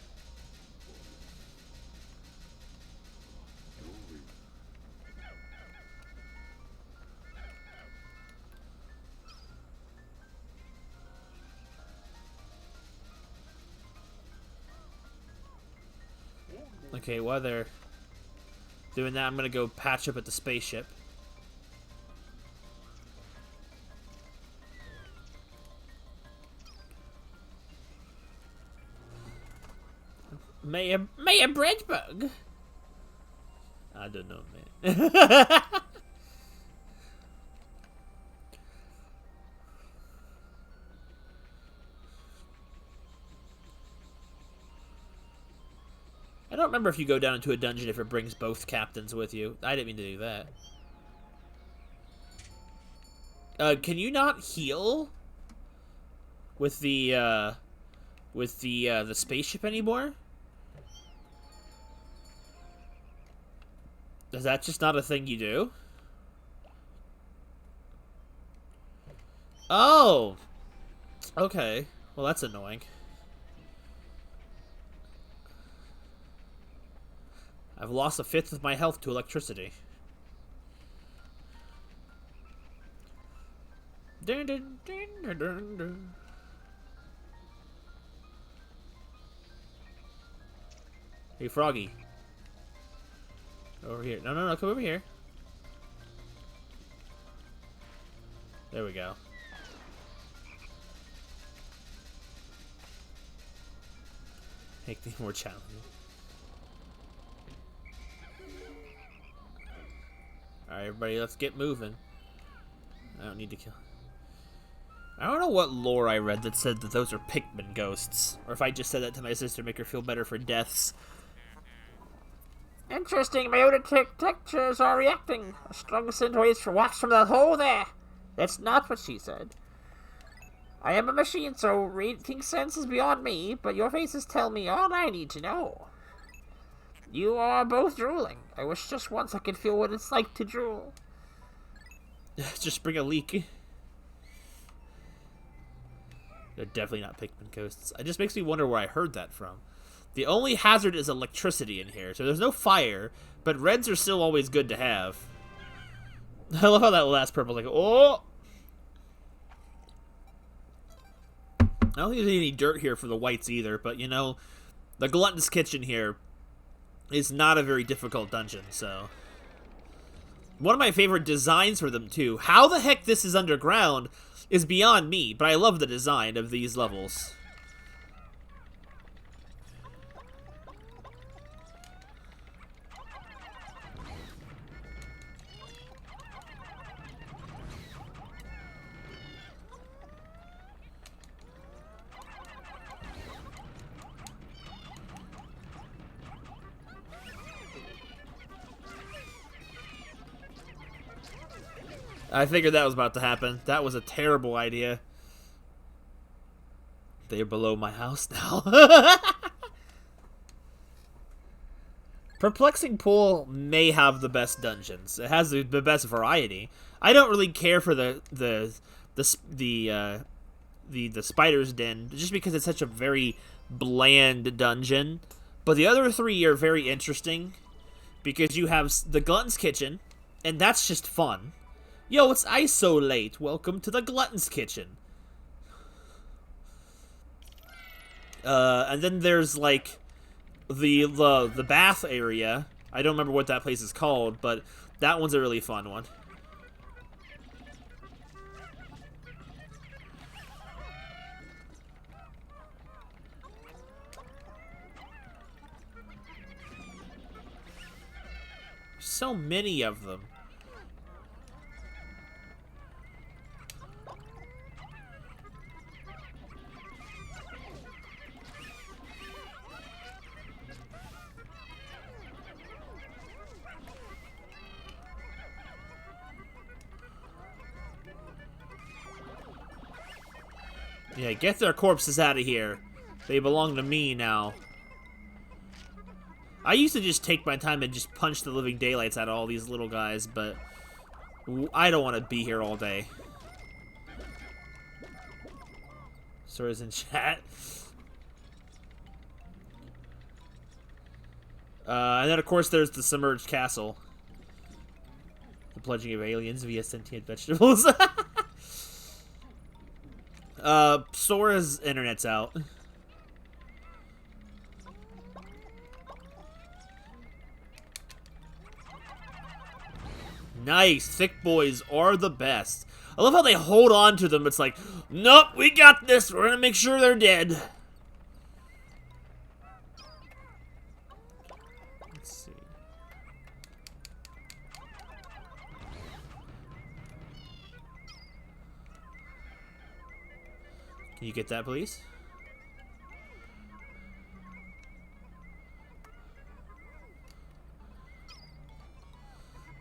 Okay, while they're doing that, I'm gonna go patch up at the spaceship. May a bread bug? I don't know, man. I don't remember if you go down into a dungeon if it brings both captains with you. I didn't mean to do that. Can you not heal with the spaceship anymore? Is that just not a thing you do? Oh! Okay. Well, that's annoying. I've lost 1/5 of my health to electricity. Dun, dun, dun, dun, dun, dun. Hey, Froggy. Over here. No, no, no, come over here. There we go. Make things more challenging. Alright, everybody, let's get moving. I don't need to kill. I don't know what lore I read that said that those are Pikmin ghosts. Or if I just said that to my sister to make her feel better for deaths. Interesting, my own textures are reacting. A strong scent waves for watch from that hole there. That's not what she said. I am a machine, so reading sense is beyond me, but your faces tell me all I need to know. You are both drooling. I wish just once I could feel what it's like to drool. Just bring a leak. They're definitely not Pikmin ghosts. It just makes me wonder where I heard that from. The only hazard is electricity in here, so there's no fire, but reds are still always good to have. I love how that last purple's like, oh! I don't think there's any dirt here for the whites either, but you know, the Glutton's Kitchen here is not a very difficult dungeon, so. One of my favorite designs for them, too. How the heck this is underground is beyond me, but I love the design of these levels. I figured that was about to happen. That was a terrible idea. They're below my house now. Perplexing Pool may have the best dungeons. It has the best variety. I don't really care for the Spider's Den just because it's such a very bland dungeon. But the other three are very interesting because you have the Glutton's Kitchen, and that's just fun. Yo, it's ISO late. Welcome to the Glutton's Kitchen. And then there's like the bath area. I don't remember what that place is called, but that one's a really fun one. so many of them. Yeah, get their corpses out of here. They belong to me now. I used to just take my time and just punch the living daylights out of all these little guys, but I don't want to be here all day. Sora's in chat. And then, of course, there's the Submerged Castle. The pledging of aliens via sentient vegetables. Sora's internet's out. Nice. Thick boys are the best. I love how they hold on to them. It's like, nope, we got this. We're gonna make sure they're dead. Let's see. Can you get that, please?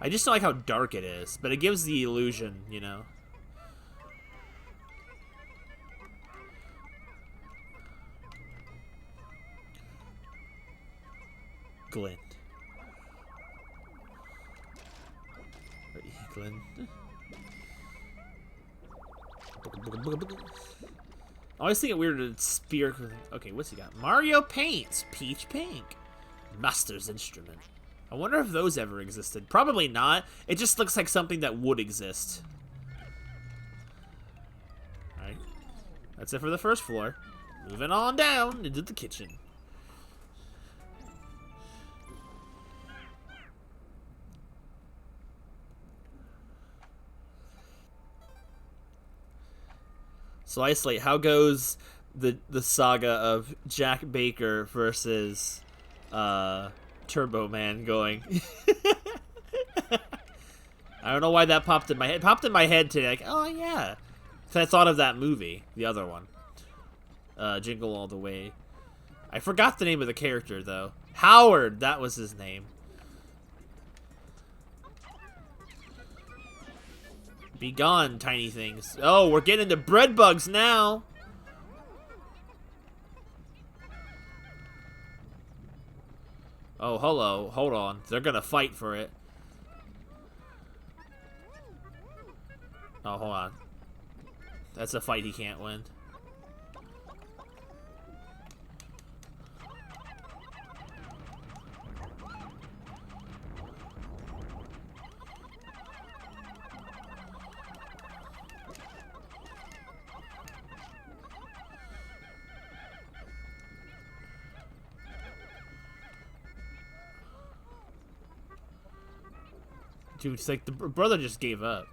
I just don't like how dark it is, but it gives the illusion, you know. Glint. Glint. I always think it weird to spear. Okay, what's he got? Mario paints. Peach pink. Master's instrument. I wonder if those ever existed. Probably not. It just looks like something that would exist. Alright. That's it for the first floor. Moving on down into the kitchen. So Isolate, how goes the saga of Jack Baker versus Turbo Man going? I don't know why that popped in my head. It popped in my head today, like, oh yeah. So I thought of that movie, the other one. Jingle All the Way. I forgot the name of the character though. Howard, that was his name. Be gone, tiny things. Oh, we're getting into bread bugs now. Oh, hello. Hold on. They're gonna fight for it. Oh, hold on. That's a fight he can't win. Dude, it's like the brother just gave up.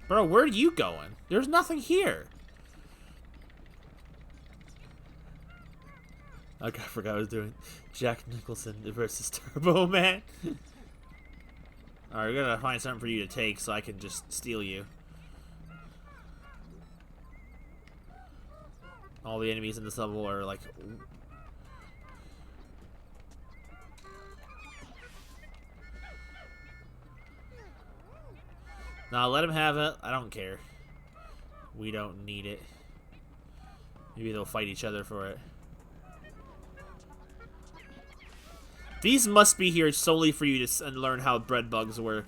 Bro, where are you going? There's nothing here. Okay, I forgot what I was doing. Jack Nicholson versus Turbo Man. Alright, we're gonna find something for you to take so I can just steal you. All the enemies in this level are like... Nah, let him have it. I don't care. We don't need it. Maybe they'll fight each other for it. These must be here solely for you to learn how bread bugs work.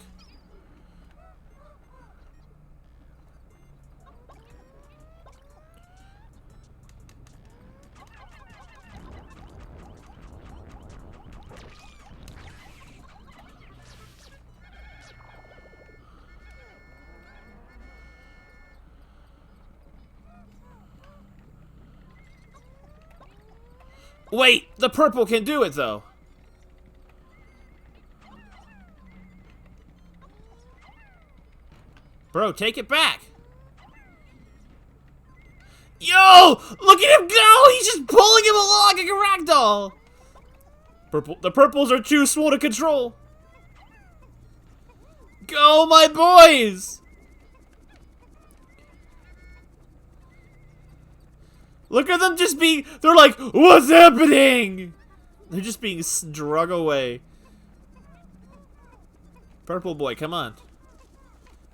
Wait, the purple can do it, though. Bro, take it back. Yo! Look at him go! He's just pulling him along like a ragdoll! The purples are too small to control. Go, my boys! Look at them just being... They're like, what's happening? They're just being drug away. Purple boy, come on.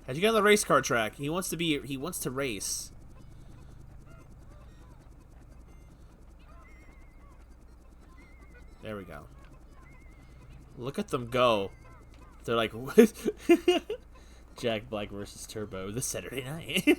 How'd you get on the race car track? He wants to race. There we go. Look at them go. They're like, what? Jack Black versus Turbo this Saturday night.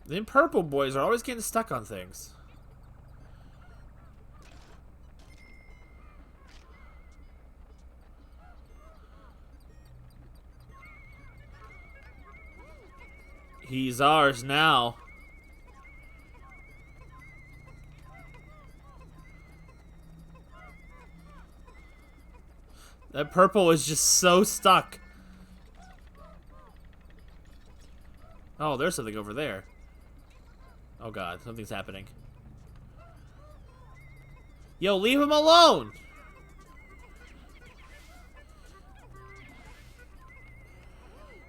Them purple boys are always getting stuck on things. He's ours now. That purple is just so stuck. Oh, there's something over there. Oh god, something's happening. Yo, leave him alone!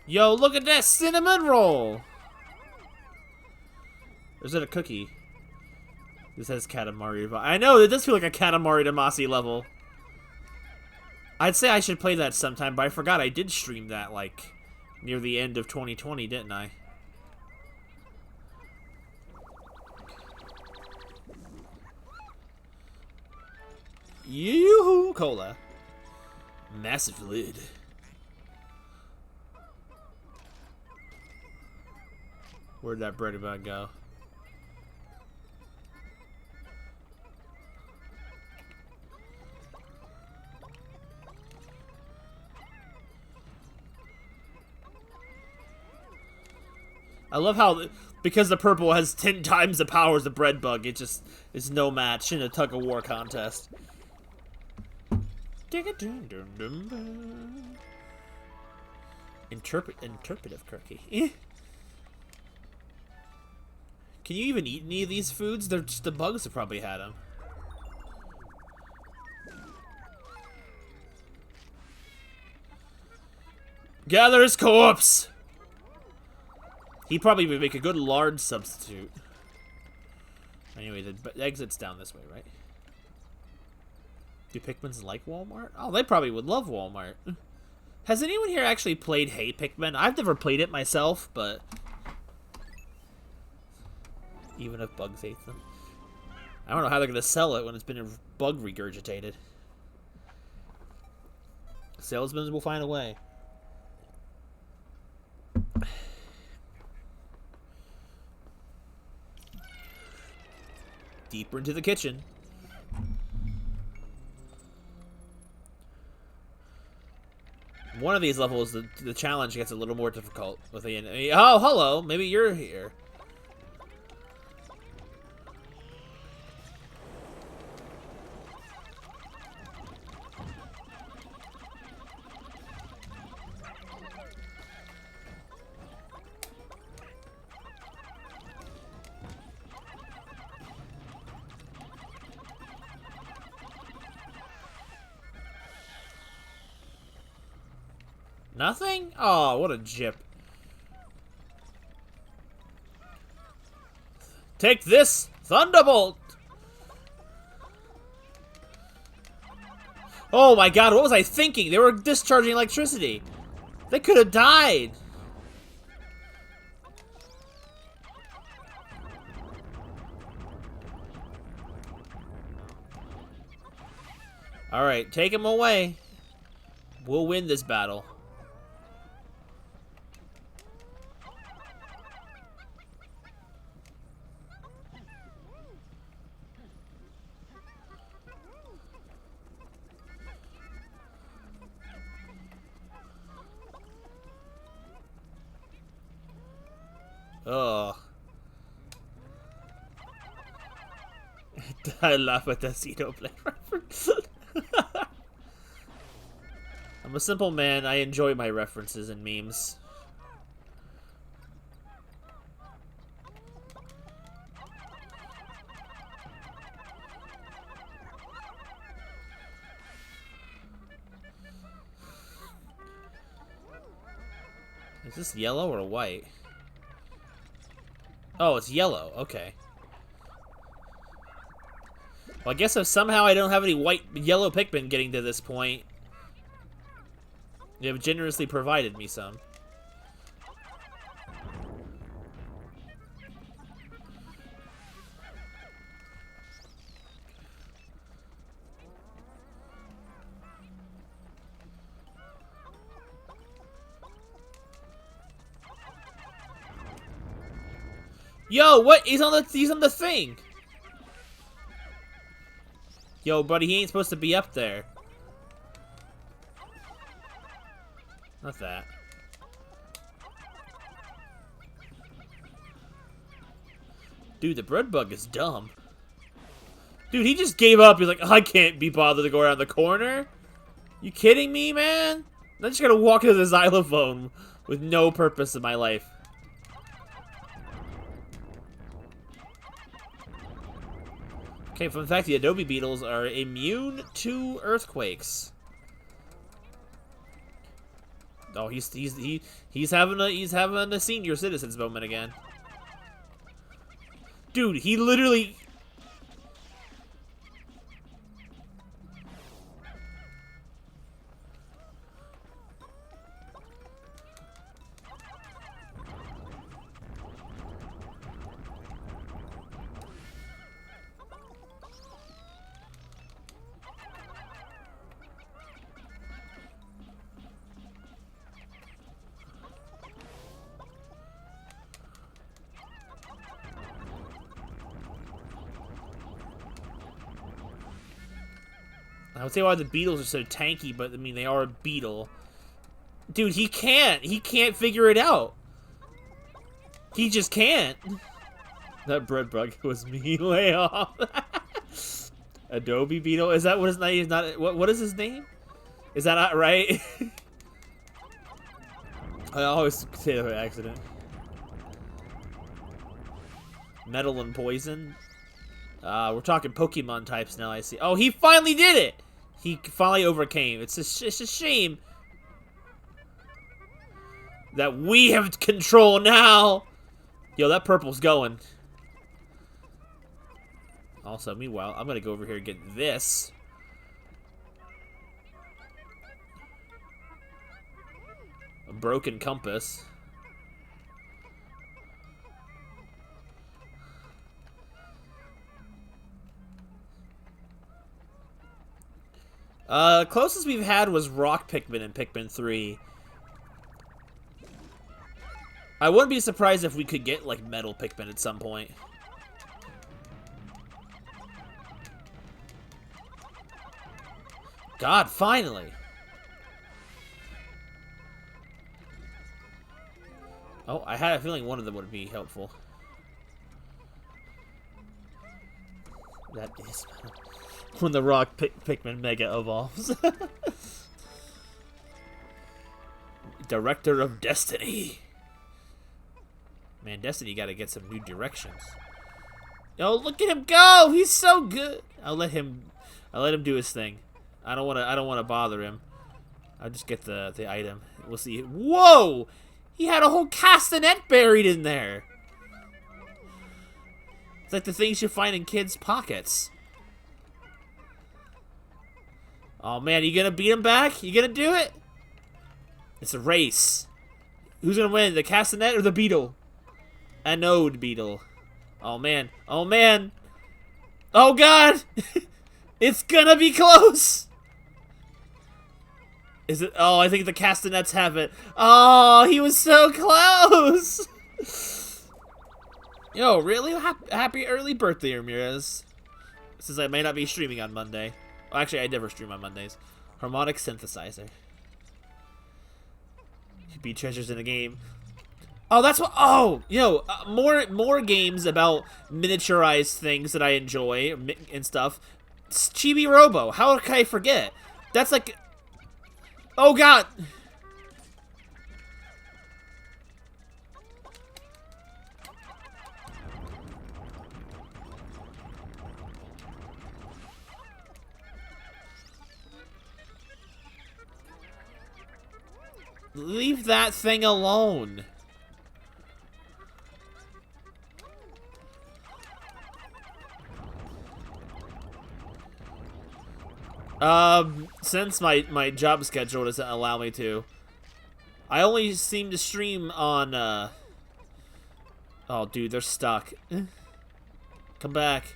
Yo, look at that cinnamon roll! Or is it a cookie? This has Katamari. I know, it does feel like a Katamari Damacy level. I'd say I should play that sometime, but I forgot I did stream that, like, near the end of 2020, didn't I? Yoo-hoo! Cola. Massive lid. Where'd that bread bug go? I love how, because the purple has 10 times the power as the bread bug, it just is no match in a tug-of-war contest. Interpretive cookie. Can you even eat any of these foods? They're just the bugs have probably had them. Gather his corpse! He probably would make a good lard substitute. Anyway, the exit's down this way, right? Do Pikmins like Walmart? Oh, they probably would love Walmart. Has anyone here actually played Hey Pikmin? I've never played it myself, but... even if bugs hate them. I don't know how they're going to sell it when it's been bug regurgitated. Salesmen will find a way. Deeper into the kitchen. One of these levels, the challenge gets a little more difficult with the enemy. Oh, hello. Maybe you're here. Nothing? Oh, what a jip. Take this, Thunderbolt! Oh my god, what was I thinking? They were discharging electricity. They could have died. Alright, take him away. We'll win this battle. Ugh. I laugh at the Xenoblade reference. I'm a simple man. I enjoy my references and memes. Is this yellow or white? Oh, it's yellow. Okay. Well, I guess if somehow I don't have any yellow Pikmin getting to this point, you have generously provided me some. Yo, what? He's on the thing. Yo, buddy, he ain't supposed to be up there. Not that. Dude, the bread bug is dumb. Dude, he just gave up. He's like, I can't be bothered to go around the corner. You kidding me, man? I'm just gonna walk into the xylophone with no purpose in my life. Okay, fun fact, the Adobe beetles are immune to earthquakes. Oh, he's having a senior citizens moment again. Dude, he literally... I would say why the beetles are so tanky, but I mean they are a beetle. Dude, he can't figure it out. He just can't. That bread bug was me. Lay off. Adobe beetle? Is that what his name is? Not what is his name? Is that not right? I always say that by accident. Metal and poison. We're talking Pokemon types now, I see. Oh, he finally did it! He finally overcame. It's a shame that we have control now. Yo, that purple's going. Also, meanwhile, I'm gonna go over here and get this. A broken compass. Closest we've had was Rock Pikmin in Pikmin 3. I wouldn't be surprised if we could get, like, Metal Pikmin at some point. God, finally! Oh, I had a feeling one of them would be helpful. That is... when the Rock Pikmin Mega evolves. Director of Destiny. Man, Destiny gotta get some new directions. Yo, look at him go! He's so good! I'll let him do his thing. I don't wanna bother him. I'll just get the item. We'll see. Whoa! He had a whole castanet buried in there! It's like the things you find in kids' pockets. Oh man, you gonna beat him back? You gonna do it? It's a race. Who's gonna win, the castanet or the beetle? Anode beetle. Oh man. Oh man. Oh god! It's gonna be close! Is it? Oh, I think the castanets have it. Oh, he was so close! Yo, really? Happy early birthday, Ramirez. Since I may not be streaming on Monday. Well, actually, I never stream on Mondays. Harmonic synthesizer. You beat treasures in a game. Oh, that's what. Oh, more games about miniaturized things that I enjoy and stuff. Chibi Robo. How can I forget? That's like. Oh God. Leave that thing alone. Since my job schedule doesn't allow me to, I only seem to stream on, oh, dude, they're stuck. Come back.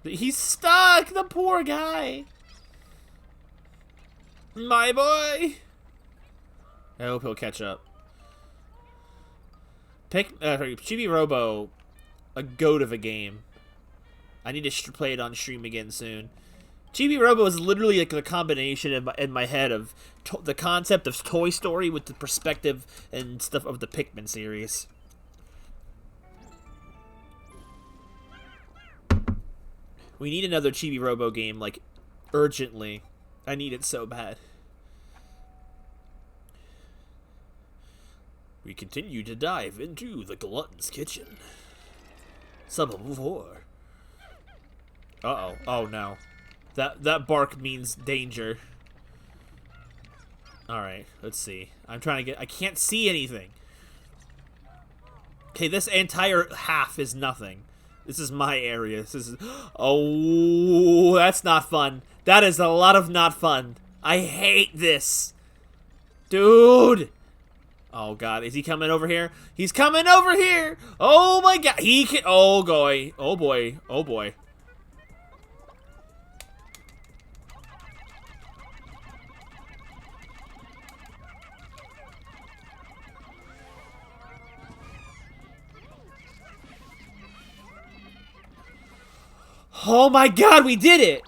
He's stuck, the poor guy. My boy. I hope he'll catch up. Chibi Robo, a goat of a game. I need to play it on stream again soon. Chibi Robo is literally like the combination in my head of the concept of Toy Story with the perspective and stuff of the Pikmin series. We need another Chibi Robo game, like, urgently. I need it so bad. We continue to dive into the glutton's kitchen. Sub 4. Uh-oh. Oh, no. That bark means danger. Alright, let's see. I'm trying to get... I can't see anything. Okay, this entire half is nothing. This is my area. This is... Oh, that's not fun. That is a lot of not fun. I hate this. Dude! Oh, God. Is he coming over here? He's coming over here! Oh, my God. He can... Oh, boy. Oh, boy. Oh, boy. Oh my God, we did it!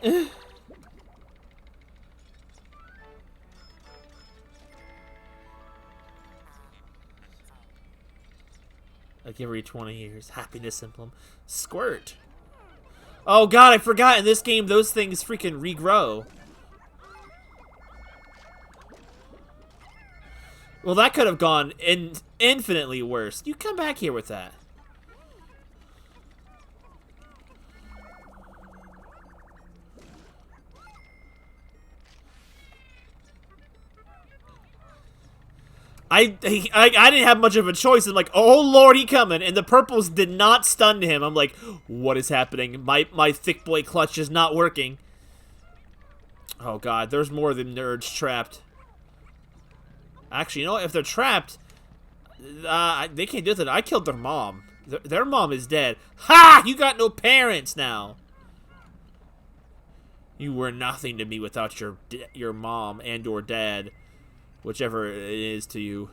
Like every 20 years. Happiness emblem. Squirt. Oh God, I forgot in this game those things freaking regrow. Well, that could have gone infinitely worse. You come back here with that. I didn't have much of a choice. I'm like, oh Lord, he coming, and the purples did not stun him. I'm like, what is happening? My thick boy clutch is not working. Oh God, there's more than nerds trapped. Actually, you know what? If they're trapped, they can't do that. I killed their mom. Their mom is dead. Ha! You got no parents now. You were nothing to me without your mom and or dad. Whichever it is to you.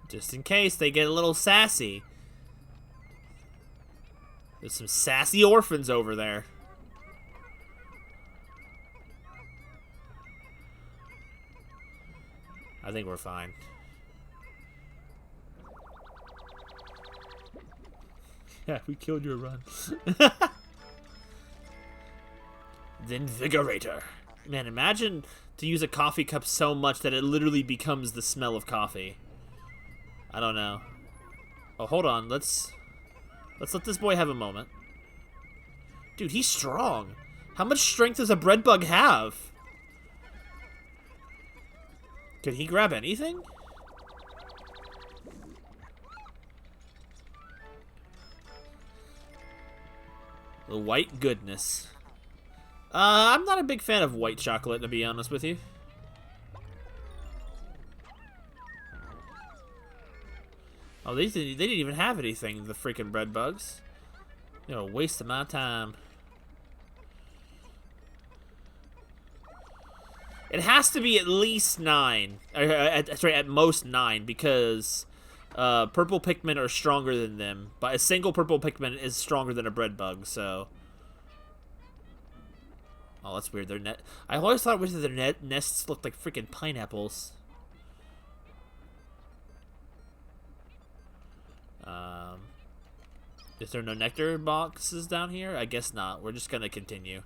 Just in case they get a little sassy. There's some sassy orphans over there. I think we're fine. Yeah, we killed your run. The Invigorator. Man, imagine to use a coffee cup so much that it literally becomes the smell of coffee. I don't know. Oh, hold on. Let's let this boy have a moment. Dude, he's strong. How much strength does a bread bug have? Can he grab anything? The white goodness. I'm not a big fan of white chocolate, to be honest with you. Oh, they didn't even have anything, the freaking bread bugs. You know, waste of my time. It has to be at least 9. Sorry, at most 9, because purple Pikmin are stronger than them. But a single purple Pikmin is stronger than a bread bug, so... Oh, that's weird. I always thought their nests looked like freaking pineapples. Is there no nectar boxes down here? I guess not. We're just gonna continue.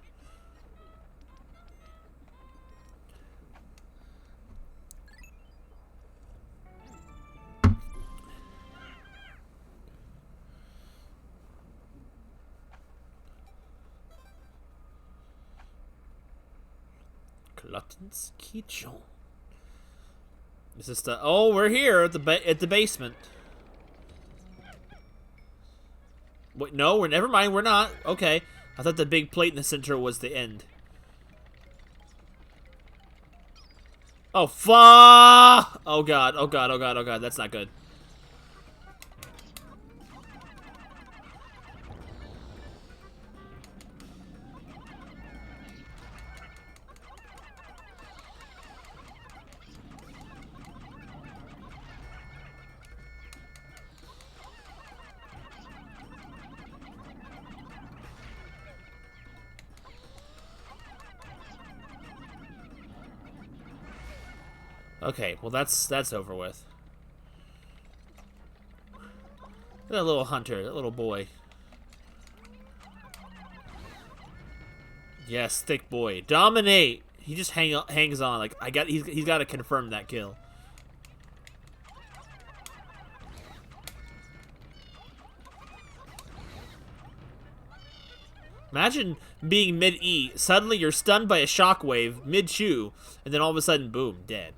Glutton's Kitchen. Is this the... Oh, we're here at the basement. Wait, no, never mind, we're not. Okay. I thought the big plate in the center was the end. Oh, fuck! Oh god, oh god, oh god, oh god, that's not good. Okay, well that's over with. That little hunter, that little boy. Yes, thick boy. Dominate! He just hangs on, like, he's got to confirm that kill. Imagine being mid-E, suddenly you're stunned by a shockwave, mid-chew, and then all of a sudden, boom, dead.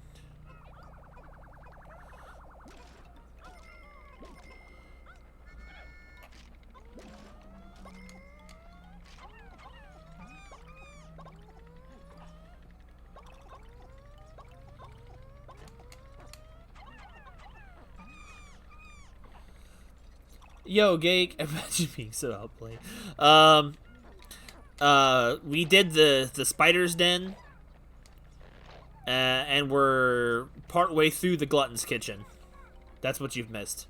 Yo, Gake, imagine being so outplayed. We did the spider's den, and we're partway through the glutton's kitchen. That's what you've missed.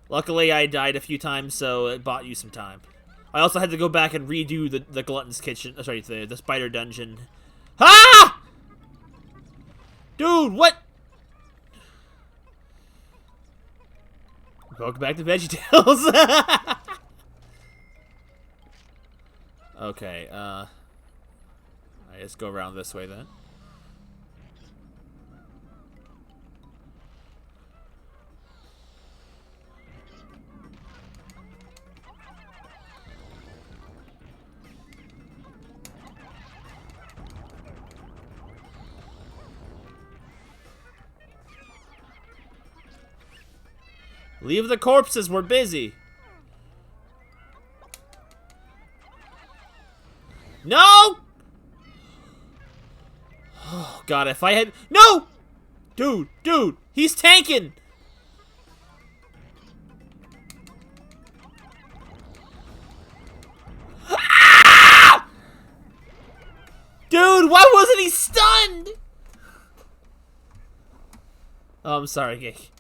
Luckily, I died a few times, so it bought you some time. I also had to go back and redo the glutton's kitchen. Sorry, the spider dungeon. Ah! Dude, what? Welcome back to VeggieTales. Okay, I just go around this way then. Leave the corpses, we're busy. No! Oh, God, if I had... No! Dude, he's tanking! Ah! Dude, why wasn't he stunned? Oh, I'm sorry, Gake.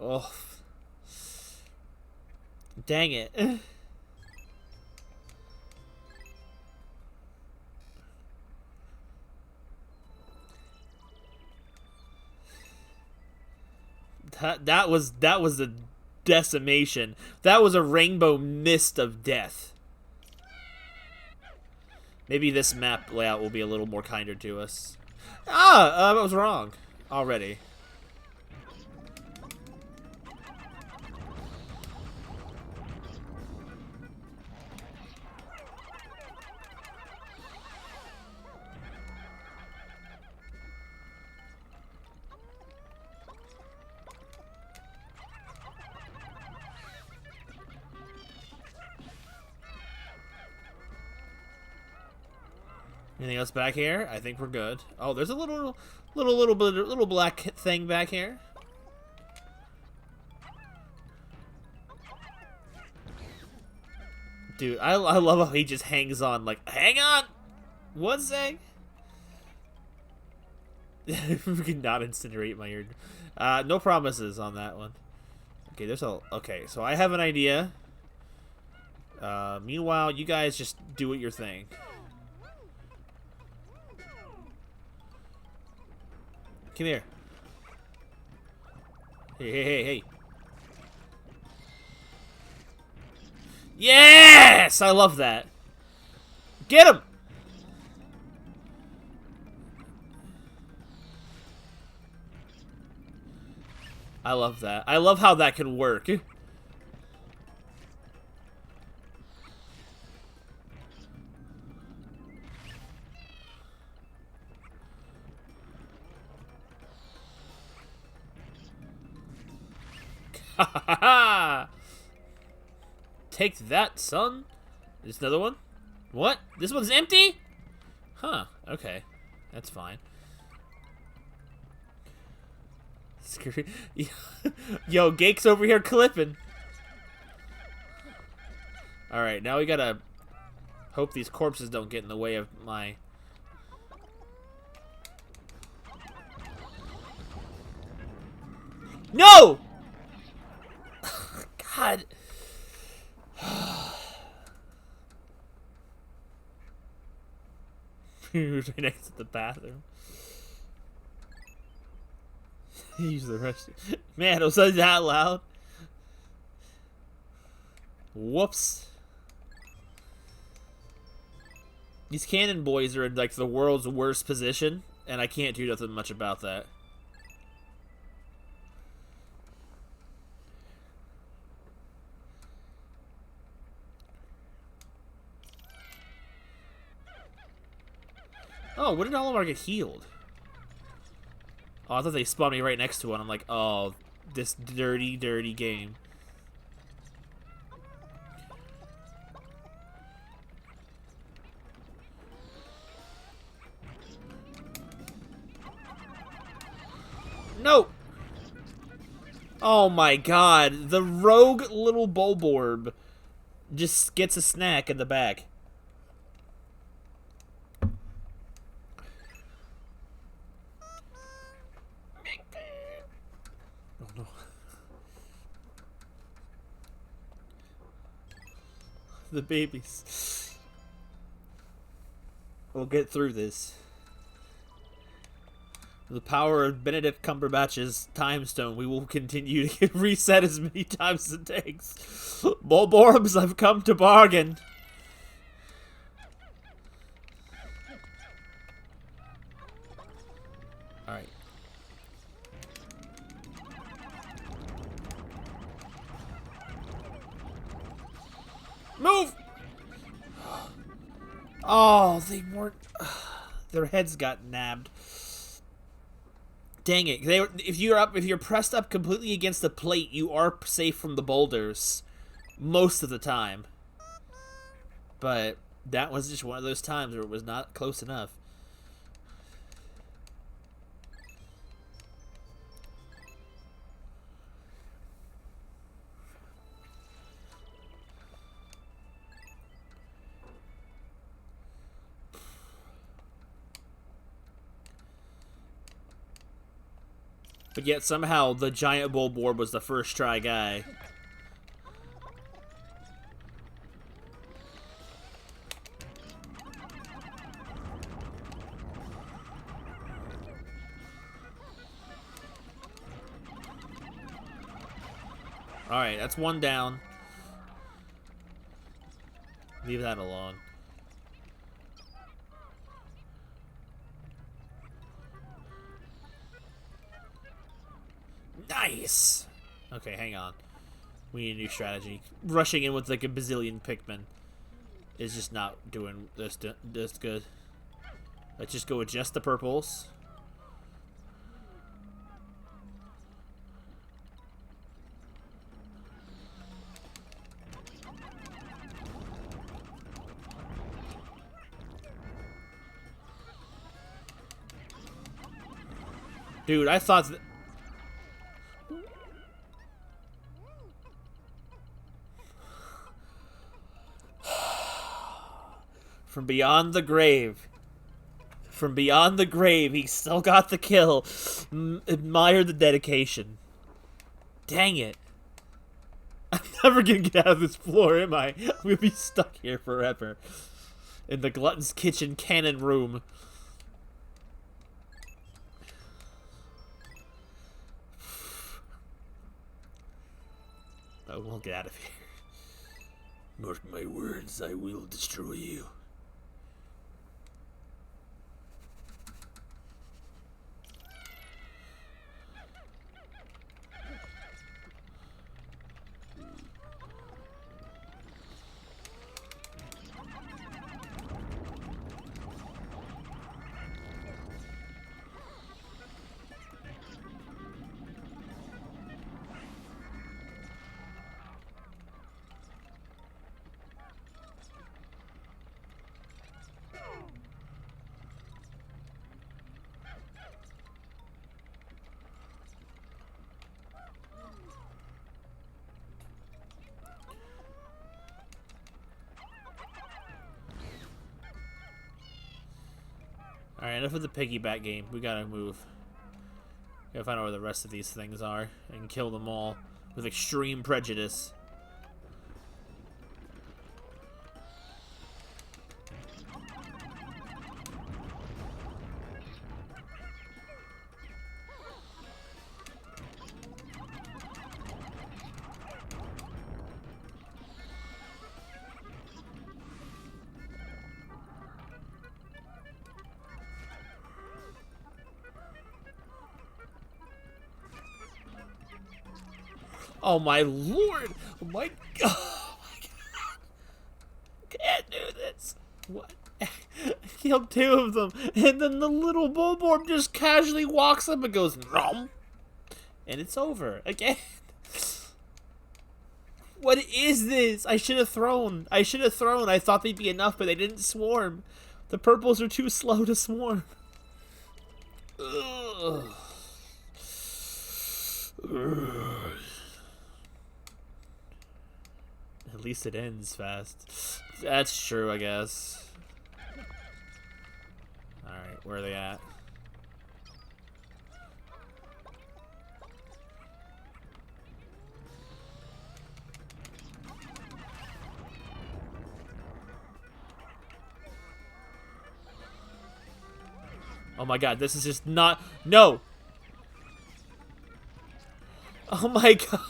Oh. Dang it. That was a decimation. That was a rainbow mist of death. Maybe this map layout will be a little more kinder to us. I was wrong already. Anything else back here? I think we're good. Oh, there's a little black thing back Dude, I love how he just hangs on. Like, hang on! One sec! We can not incinerate my ear. No promises on that one. Okay, there's a... Okay, so I have an idea. Meanwhile, you guys just do your thing. Come here. Hey. Yes! I love that. Get him! I love that. I love how that can work. Take that, son. There's another one. What? This one's empty? Huh. Okay. That's fine. Yo, Gake's over here clipping. Alright, now we gotta hope these corpses don't get in the way of my... No! God. Right next to the bathroom. Use the restroom. Man, was that loud? Whoops. These cannon boys are in like the world's worst position, and I can't do nothing much about that. Oh, when did Olimar get healed? Oh, I thought they spawned me right next to it. I'm like, oh, this dirty, dirty game. No! Oh my god, the rogue little Bulborb just gets a snack in the back. Oh no. The babies. We'll get through this. The power of Benedict Cumberbatch's time stone, we will continue to get reset as many times as it takes. Bulborbs, I've come to bargain. Alright. Move! Oh, they weren't... Their heads got nabbed. Dang it! If you're pressed up completely against the plate, you are safe from the boulders most of the time. But that was just one of those times where it was not close enough. But yet somehow the giant Bulborb was the first try guy. Alright, that's one down. Leave that alone. Nice! Okay, hang on. We need a new strategy. Rushing in with like a bazillion Pikmin is just not doing this good. Let's just go with just the purples. Dude, I thought that... From beyond the grave. From beyond the grave, he still got the kill. Admire the dedication. Dang it. I'm never gonna get out of this floor, am I? I'm gonna be stuck here forever. In the Glutton's Kitchen cannon room. I won't get out of here. Mark my words, I will destroy you. Alright, enough of the piggyback game. We gotta move. Gotta find out where the rest of these things are and kill them all with extreme prejudice. Oh my lord! Oh my god! Oh my god! Can't do this! What? I killed two of them, and then the little Bulborb just casually walks up and goes, "Nom," and it's over again. What is this? I should have thrown. I should have thrown. I thought they'd be enough, but they didn't swarm. The purples are too slow to swarm. Ugh. Ugh. At least it ends fast. That's true, I guess. Alright, where are they at? Oh my god, this is just not... No! Oh my god.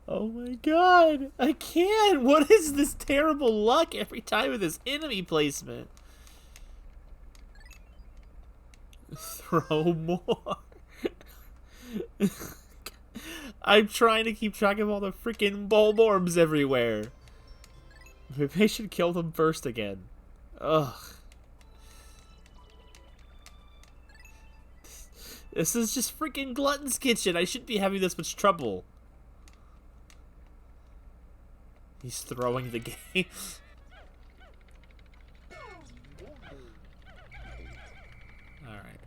Oh my god. I can't. What is this terrible luck every time with this enemy placement? Throw more. I'm trying to keep track of all the freaking Bulborbs everywhere. Maybe I should kill them first again. Ugh. This is just freaking Glutton's Kitchen. I shouldn't be having this much trouble. He's throwing the game. Alright.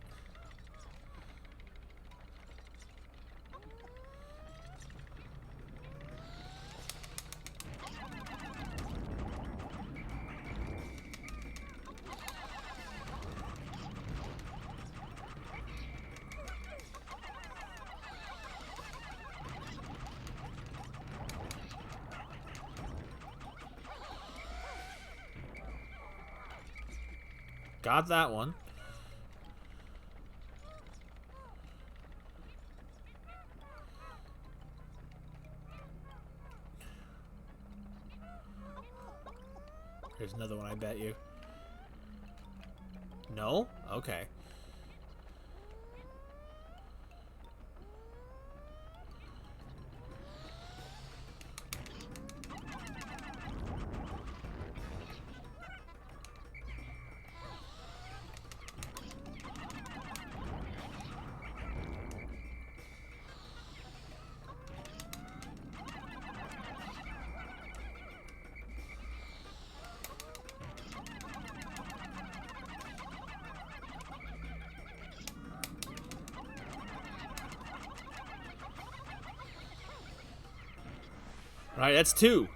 Got that one. Here's another one, I bet you. No? Okay. Alright, that's two.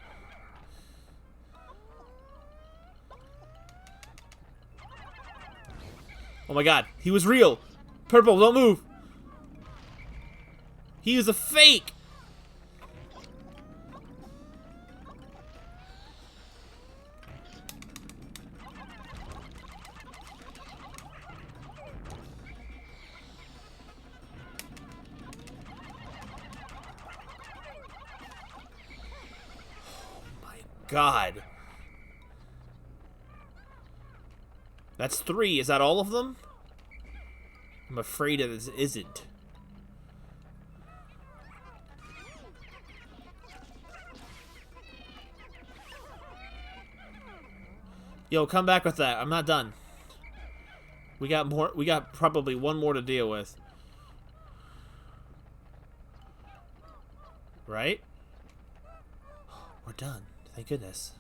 Oh my god, he was real! Purple, don't move! He was a fake! God. That's 3. Is that all of them? I'm afraid it isn't. Yo, come back with that. I'm not done. We got more. We got probably one more to deal with. Right? We're done. Thank goodness.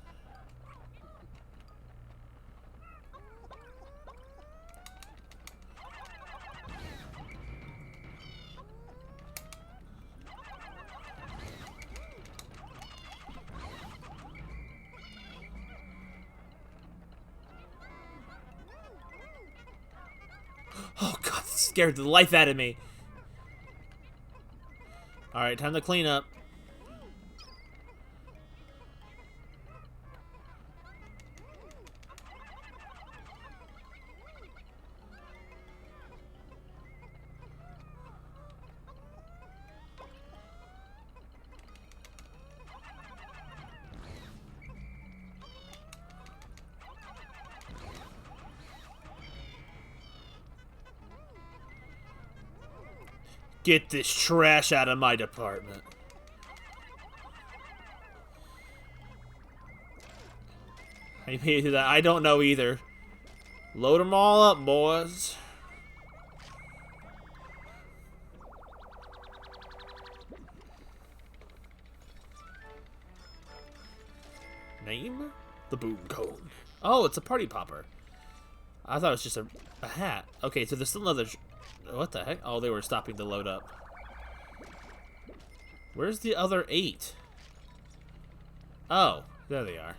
Oh god, this scared the life out of me. Alright, time to clean up. Get this trash out of my department. How you pay to that? I don't know either. Load them all up, boys. Name? The boom cone. Oh, it's a party popper. I thought it was just a hat. Okay, so there's still another... What the heck? Oh, they were stopping to load up. Where's the other 8? Oh, there they are.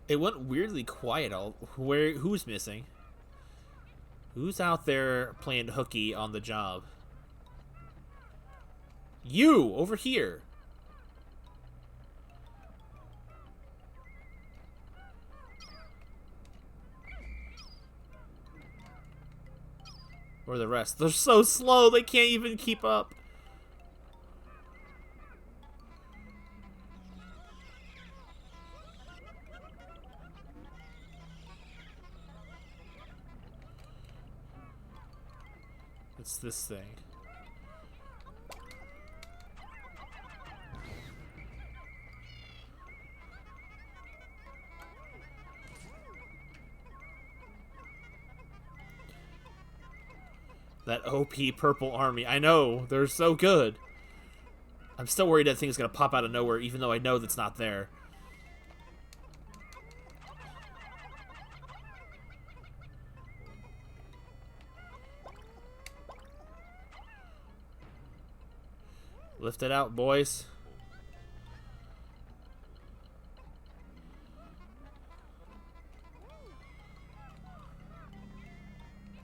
It went weirdly quiet. Who's missing? Who's out there playing hooky on the job? You over here. Where are the rest? They're so slow, they can't even keep up. It's this thing. That OP purple army. I know, they're so good. I'm still worried that thing's gonna pop out of nowhere, even though I know that's not there. Lift it out, boys.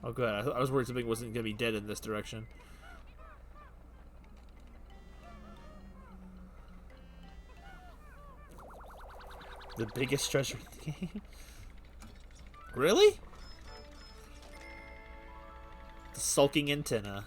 Oh, good. I was worried something wasn't going to be dead in this direction. The biggest treasure in the game? Really? The sulking antenna.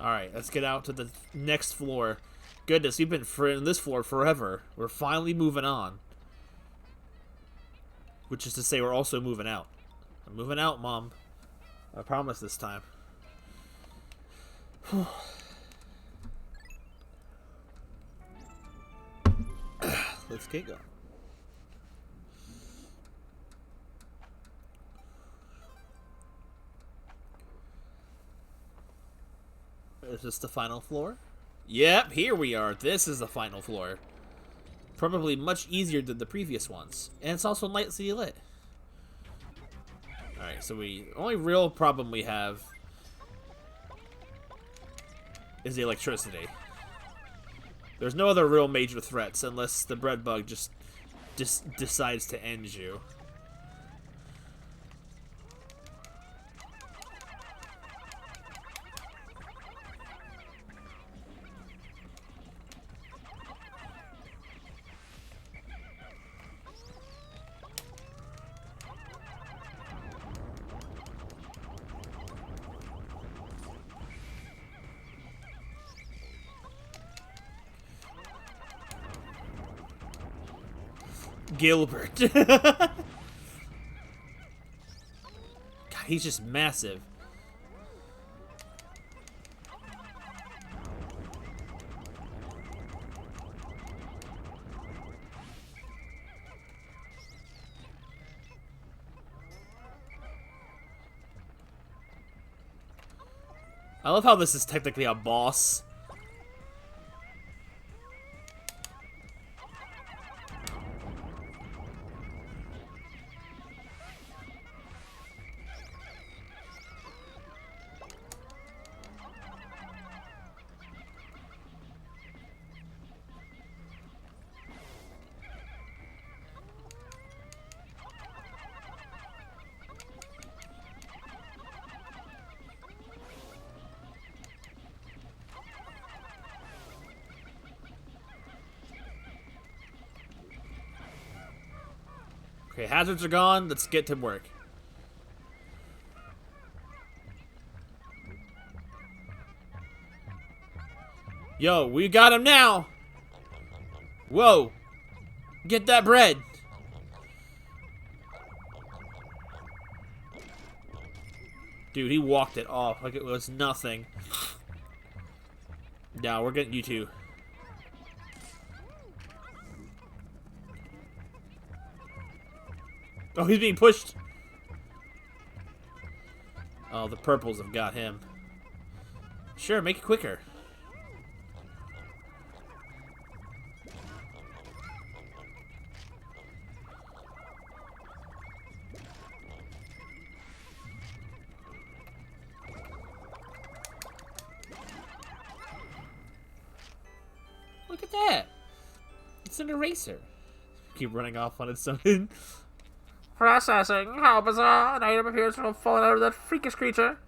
Alright, let's get out to the next floor. Goodness, we've been in this floor forever. We're finally moving on. Which is to say, we're also moving out. I'm moving out, Mom. I promise this time. Let's get going. Is this the final floor? Yep, here we are. This is the final floor. Probably much easier than the previous ones. And it's also lightly lit. Alright, so only real problem we have is the electricity. There's no other real major threats unless the bread bug just decides to end you. Gilbert. God, he's just massive. I love how this is technically a boss. Okay, hazards are gone. Let's get to work. Yo, we got him now! Whoa! Get that bread! Dude, he walked it off like it was nothing. Now, we're getting you two. Oh, he's being pushed. Oh, the purples have got him. Sure, make it quicker. Look at that. It's an eraser. Keep running off on its own. Processing. How bizarre. An item appears to have fallen out of that freakish creature.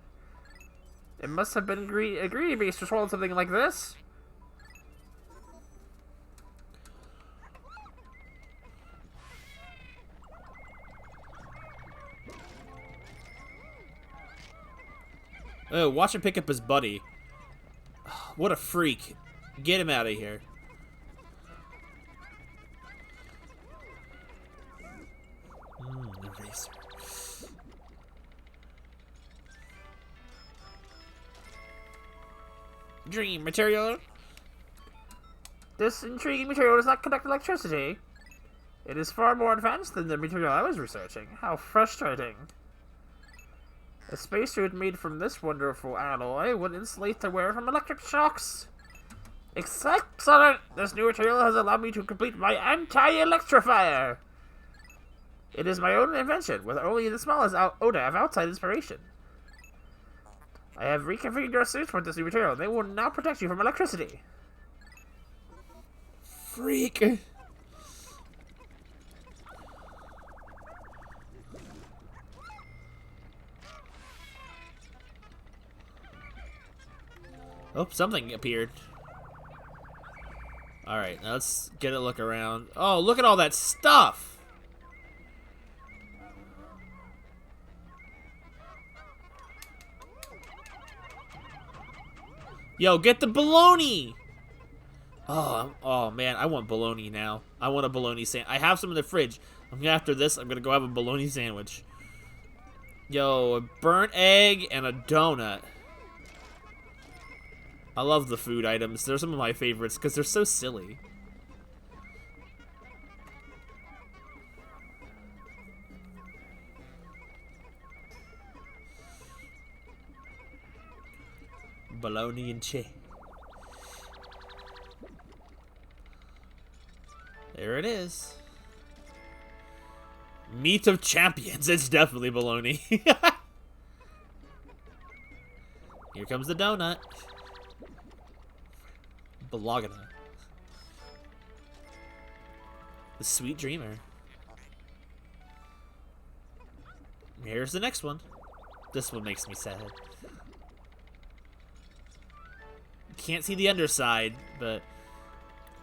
It must have been a greedy beast to swallow something like this. Oh, watch him pick up his buddy. What a freak. Get him out of here. Eraser. Dream material. This intriguing material does not conduct electricity. It is far more advanced than the material I was researching. How frustrating. A spacesuit made from this wonderful alloy would insulate the wearer from electric shocks. Excellent! This new material has allowed me to complete my anti-electrifier. It is my own invention, with only the smallest iota of outside inspiration. I have reconfigured your suits with this new material. They will now protect you from electricity. Freak. Oh, something appeared. Alright, now let's get a look around. Oh, look at all that stuff! Yo, get the bologna! Oh man, I want bologna now. I want a bologna sandwich. I have some in the fridge. After this, I'm gonna go have a bologna sandwich. Yo, a burnt egg and a donut. I love the food items. They're some of my favorites because they're so silly. Bologna and cheese. There it is. Meat of champions. It's definitely bologna. Here comes the donut. Bologna. The sweet dreamer. Here's the next one. This one makes me sad. Can't see the underside, but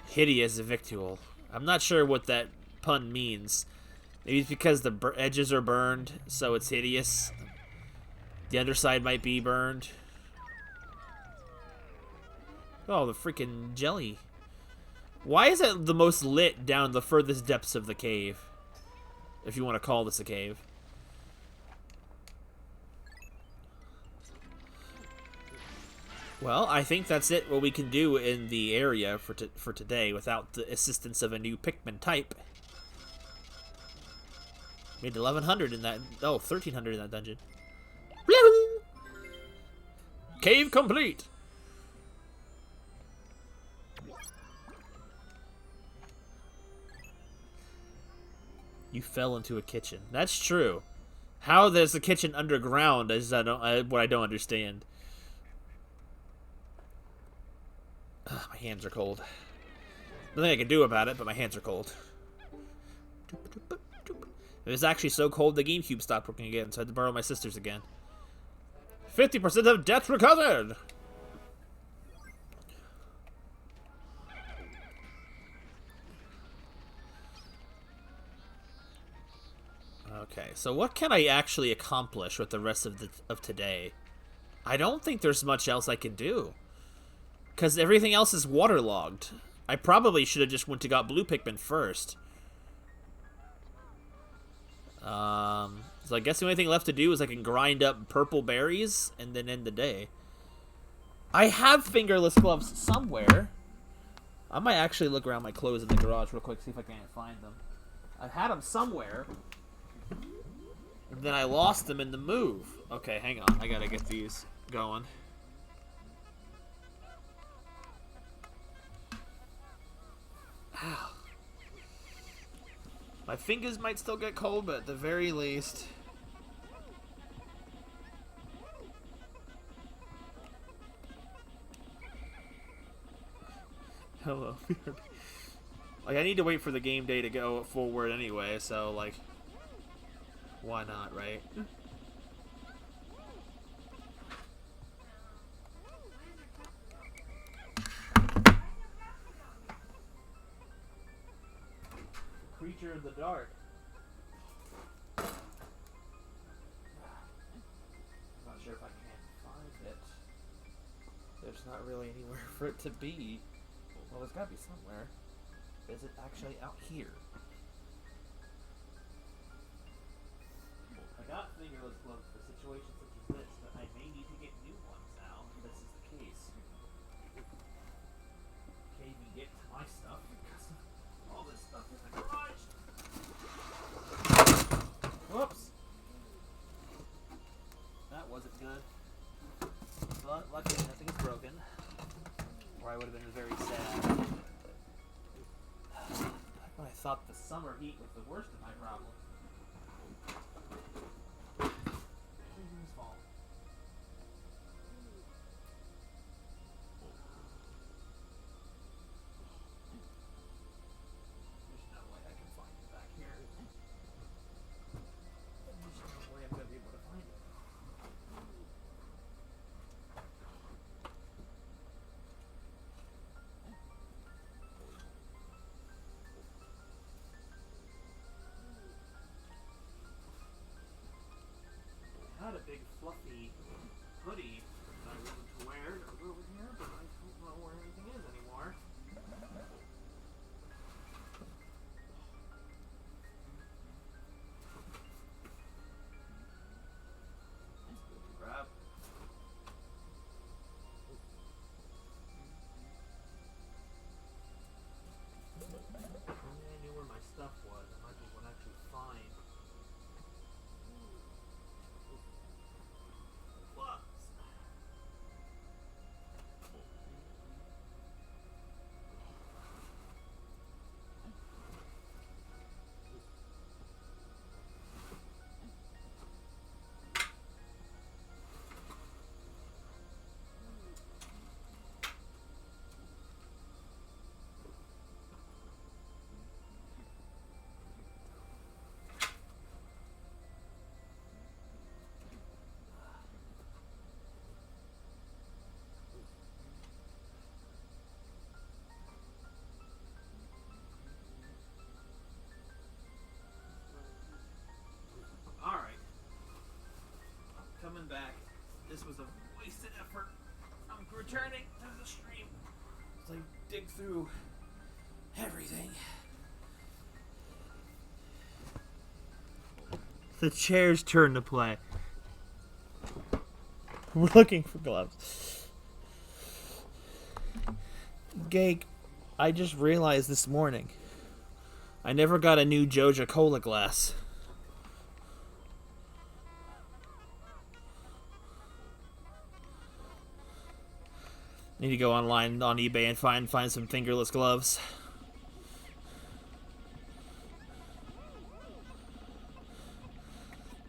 hideous victual. I'm not sure what that pun means. Maybe it's because the edges are burned, so it's hideous. The underside might be burned. Oh, the freaking jelly. Why is it the most lit down the furthest depths of the cave? If you want to call this a cave. Well, I think that's it. What we can do in the area for today without the assistance of a new Pikmin type. Made 1100 in that. Oh, 1300 in that dungeon. Cave complete. You fell into a kitchen. That's true. How there's a kitchen underground is what I don't understand. Ugh, my hands are cold. Nothing I can do about it, but my hands are cold. It was actually so cold the GameCube stopped working again, so I had to borrow my sister's again. 50% of debt recovered! Okay, so what can I actually accomplish with the rest of today? I don't think there's much else I can do. Because everything else is waterlogged. I probably should have just went to got blue Pikmin first. So I guess the only thing left to do is I can grind up purple berries and then end the day. I have fingerless gloves somewhere. I might actually look around my clothes in the garage real quick, see if I can't find them. I've had them somewhere. And then I lost them in the move. Okay, hang on. I gotta get these going. Ow. My fingers might still get cold, but at the very least... Hello. Like, I need to wait for the game day to go forward anyway, so, like... Why not, right? Creature of the dark. I'm not sure if I can find it. There's not really anywhere for it to be. Well, there's gotta be somewhere. Is it actually out here? I got fingerless gloves for situations such as this, but I may need to get new ones now if this is the case. Can't even get to my stuff because of all this stuff in the garage. Whoops. That wasn't good. But luckily nothing's broken. Or I would have been very sad. I thought the summer heat was the worst of my problems. through everything. The chair's turn to play. We're looking for gloves. Gake, I just realized this morning I never got a new Joja Cola glass. Need to go online on eBay and find some fingerless gloves.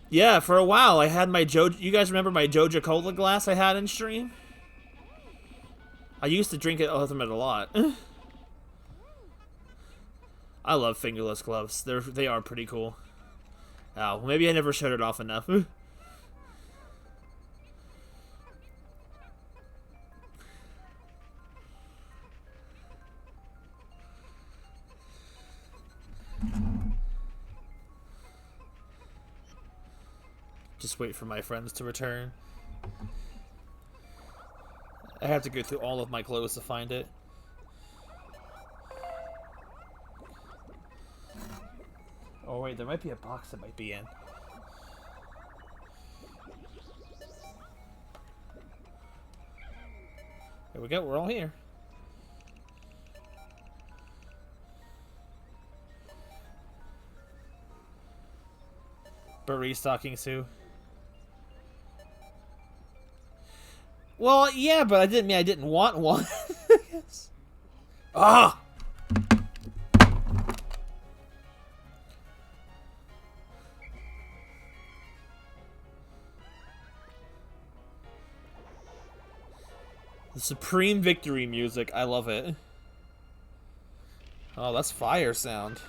Yeah, for a while I had my you guys remember my Joja Cola glass I had in stream? I used to drink it a lot. I love fingerless gloves. They are pretty cool. Oh, maybe I never showed it off enough. Just wait for my friends to return. I have to go through all of my clothes to find it. Oh wait, there might be a box that might be in. Here we go, we're all here. But restocking, Sue. Well, yeah, but I didn't mean I didn't want one. Yes. Ah! The supreme victory music. I love it. Oh, that's fire sound.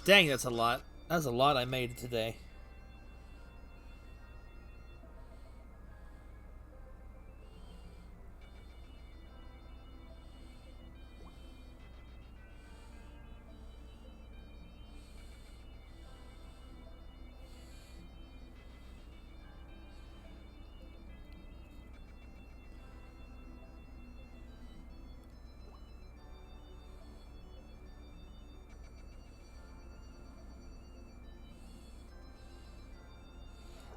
Dang, that's a lot. That's a lot I made today.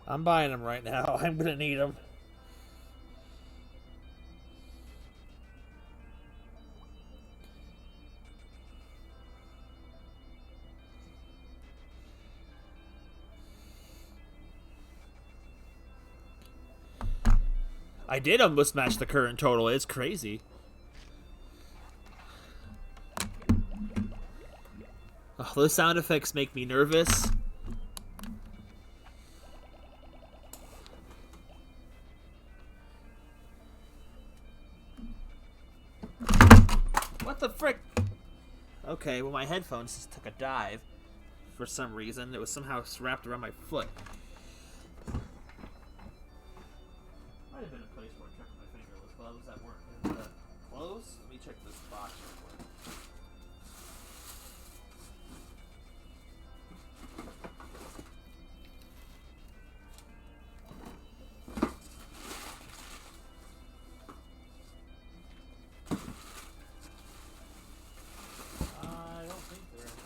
I'm buying them right now. I'm gonna need them. I did almost match the current total. It's crazy. Oh, those sound effects make me nervous. What the frick? Okay, well my headphones just took a dive for some reason. It was somehow wrapped around my foot. Might have been a place where I checked my fingerless gloves that weren't in the clothes. Let me check this box real quick. I don't think they're in here.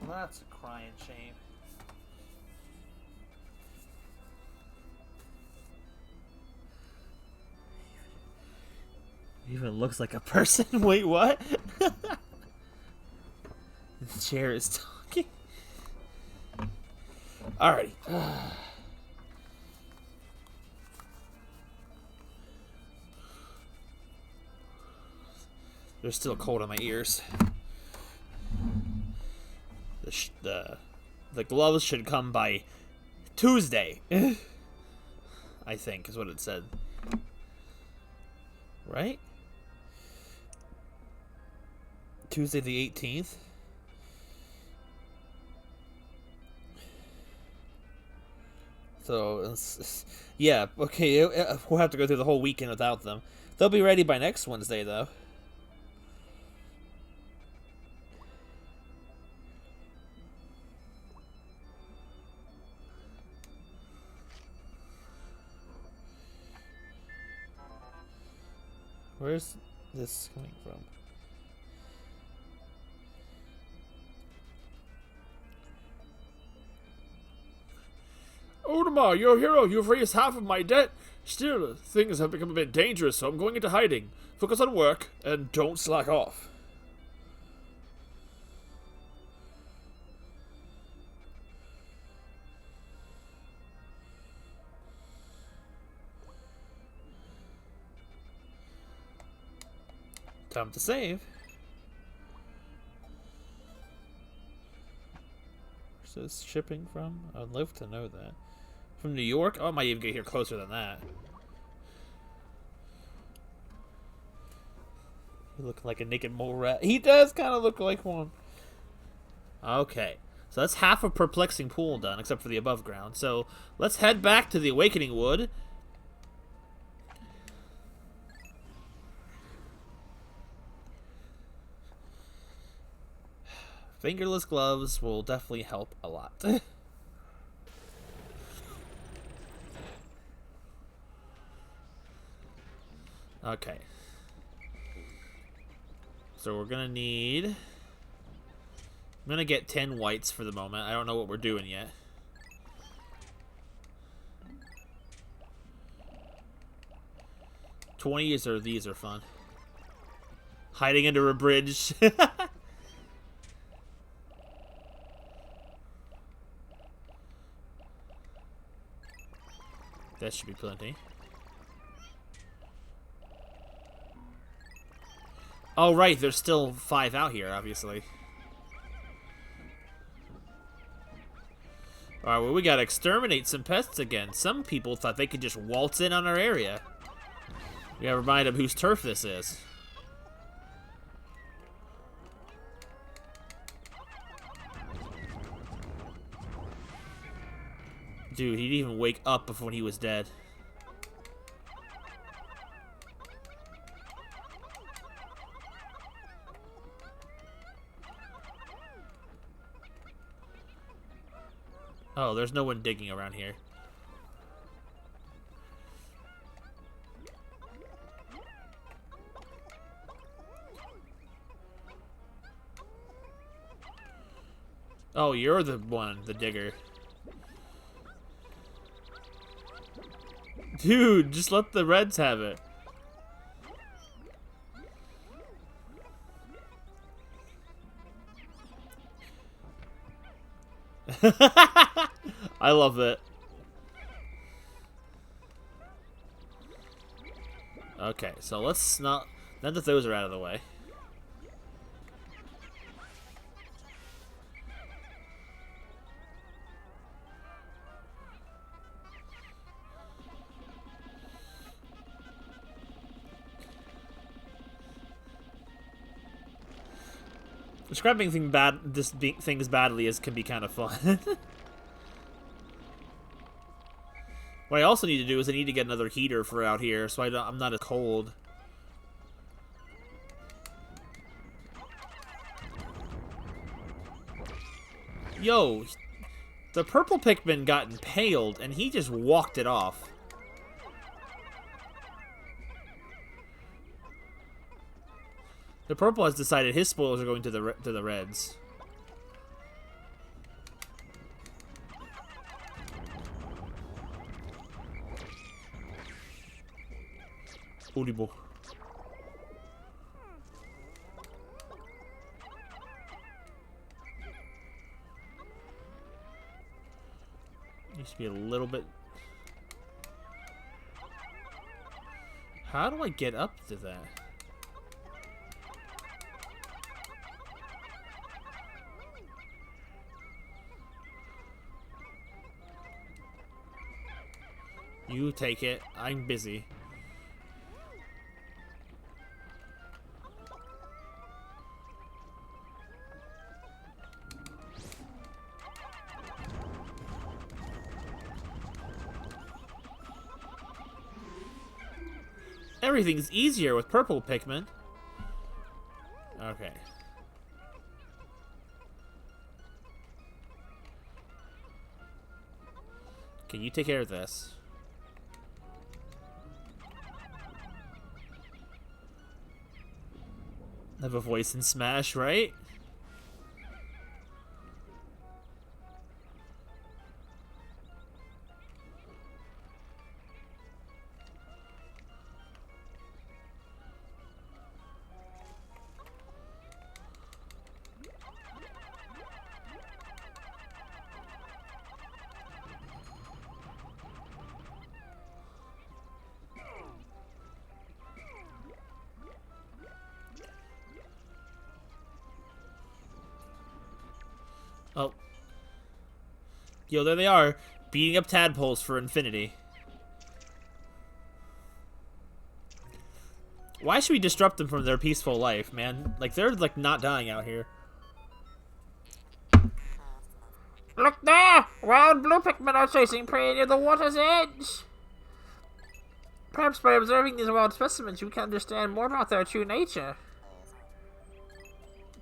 Well, that's a crying shame. Even looks like a person. Wait, what? The chair is talking. Alrighty. They're still cold in my ears. The gloves should come by Tuesday. I think is what it said. Right? Tuesday the 18th. So, yeah, okay, we'll have to go through the whole weekend without them. They'll be ready by next Wednesday, though. Where's this coming from? Audemars, you're a hero. You've raised half of my debt. Still, things have become a bit dangerous, so I'm going into hiding. Focus on work, and don't slack off. Time to save. Where's this shipping from? I'd love to know that. From New York? Oh, I might even get here closer than that. You look like a naked mole rat. He does kind of look like one. Okay. So that's half a perplexing pool done, except for the above ground. So let's head back to the Awakening Wood. Fingerless gloves will definitely help a lot. Okay. So we're gonna need... I'm gonna get 10 whites for the moment. I don't know what we're doing yet. $20 or these are fun. Hiding under a bridge. That should be plenty. Oh, right, there's still 5 out here, obviously. Alright, well, we gotta exterminate some pests again. Some people thought they could just waltz in on our area. We gotta remind them whose turf this is. Dude, he didn't even wake up before he was dead. Oh, there's no one digging around here. Oh, you're the one, the digger. Dude, just let the reds have it. I love it. Okay, so let's not... Now that those are out of the way. Describing things badly can be kind of fun. What I also need to do is I need to get another heater for out here, so I'm not as cold. Yo, the purple Pikmin got impaled, and he just walked it off. The purple has decided his spoils are going to the reds. Audible. Needs to be a little bit... How do I get up to that? You take it. I'm busy. Everything's easier with purple Pikmin. Okay. Can you take care of this? Have a voice in Smash, right? Oh. Yo, there they are, beating up tadpoles for infinity. Why should we disrupt them from their peaceful life, man? Like, they're, like, not dying out here. Look there! Wild blue Pikmin are chasing prey near the water's edge. Perhaps by observing these wild specimens, you can understand more about their true nature.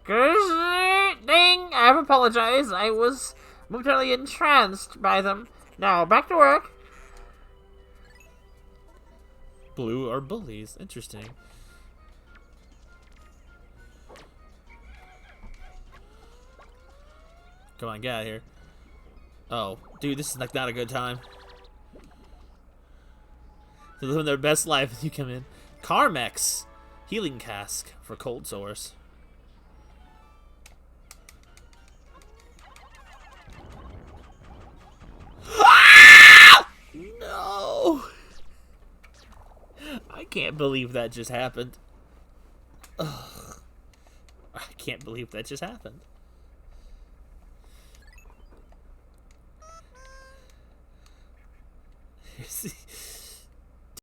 Ding! I have apologized. I was momentarily entranced by them. Now, back to work. Blue are bullies. Interesting. Come on, get out of here. Oh, dude, this is like not a good time. They're living their best life as you come in. Carmex. Healing cask for cold sores. No! I can't believe that just happened. Ugh. I can't believe that just happened.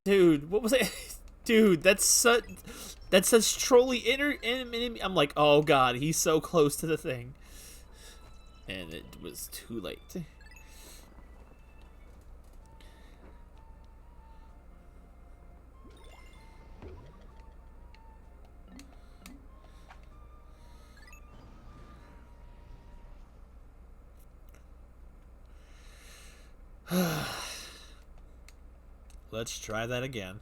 Dude, what was it? Dude, that's such trolly I'm like, oh god, he's so close to the thing. And it was too late. Let's try that again.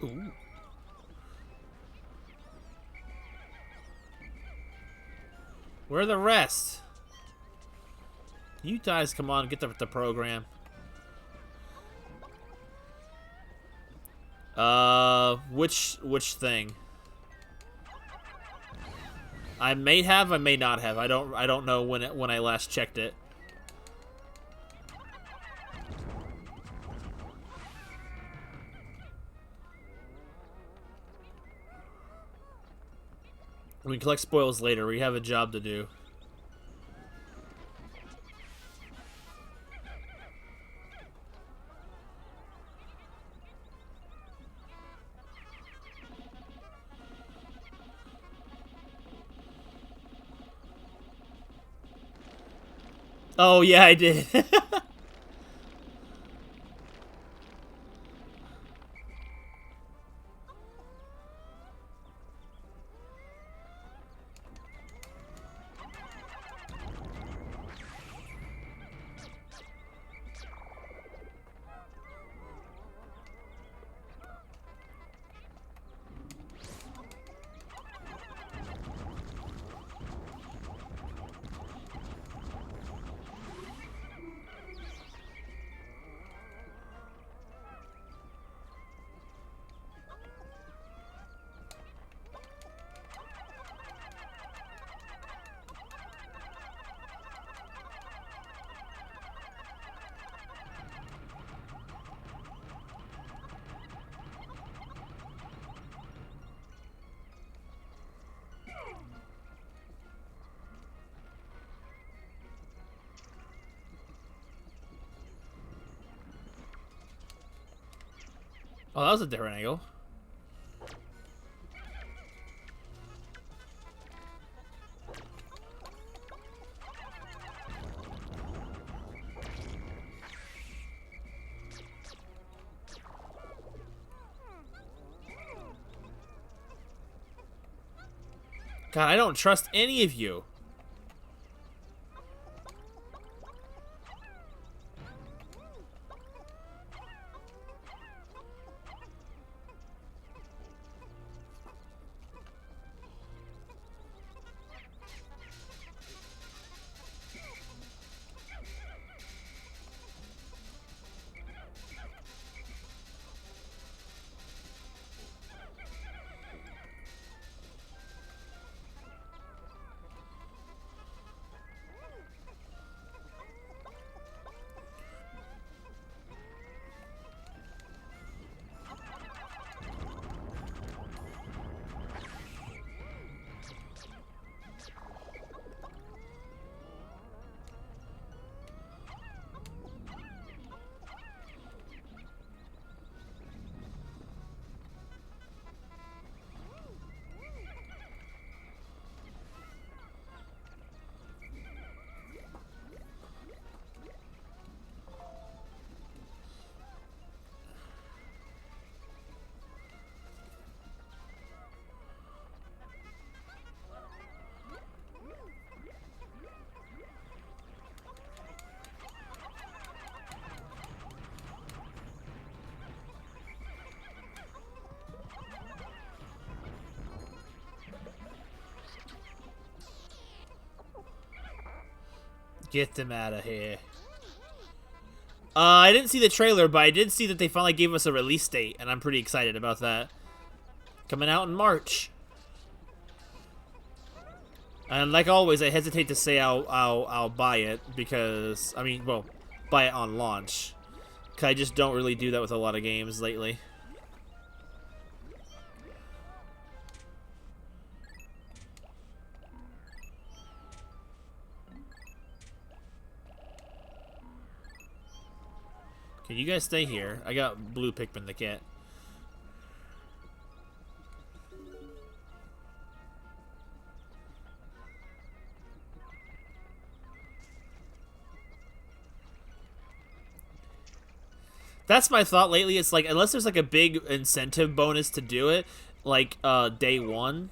Ooh. Where are the rest? You guys, come on, get the program. Which thing? I may have, I may not have. I don't know when I last checked it. We can collect spoils later. We have a job to do. Oh, yeah, I did. Oh, that was a different angle. God, I don't trust any of you. Get them out of here. I didn't see the trailer, but I did see that they finally gave us a release date, and I'm pretty excited about that. Coming out in March. And like always, I hesitate to say I'll buy it because, I mean, well, buy it on launch. 'Cause I just don't really do that with a lot of games lately. Can you guys stay here? I got blue Pikmin the cat. That's my thought lately. It's like, unless there's like a big incentive bonus to do it, like day one.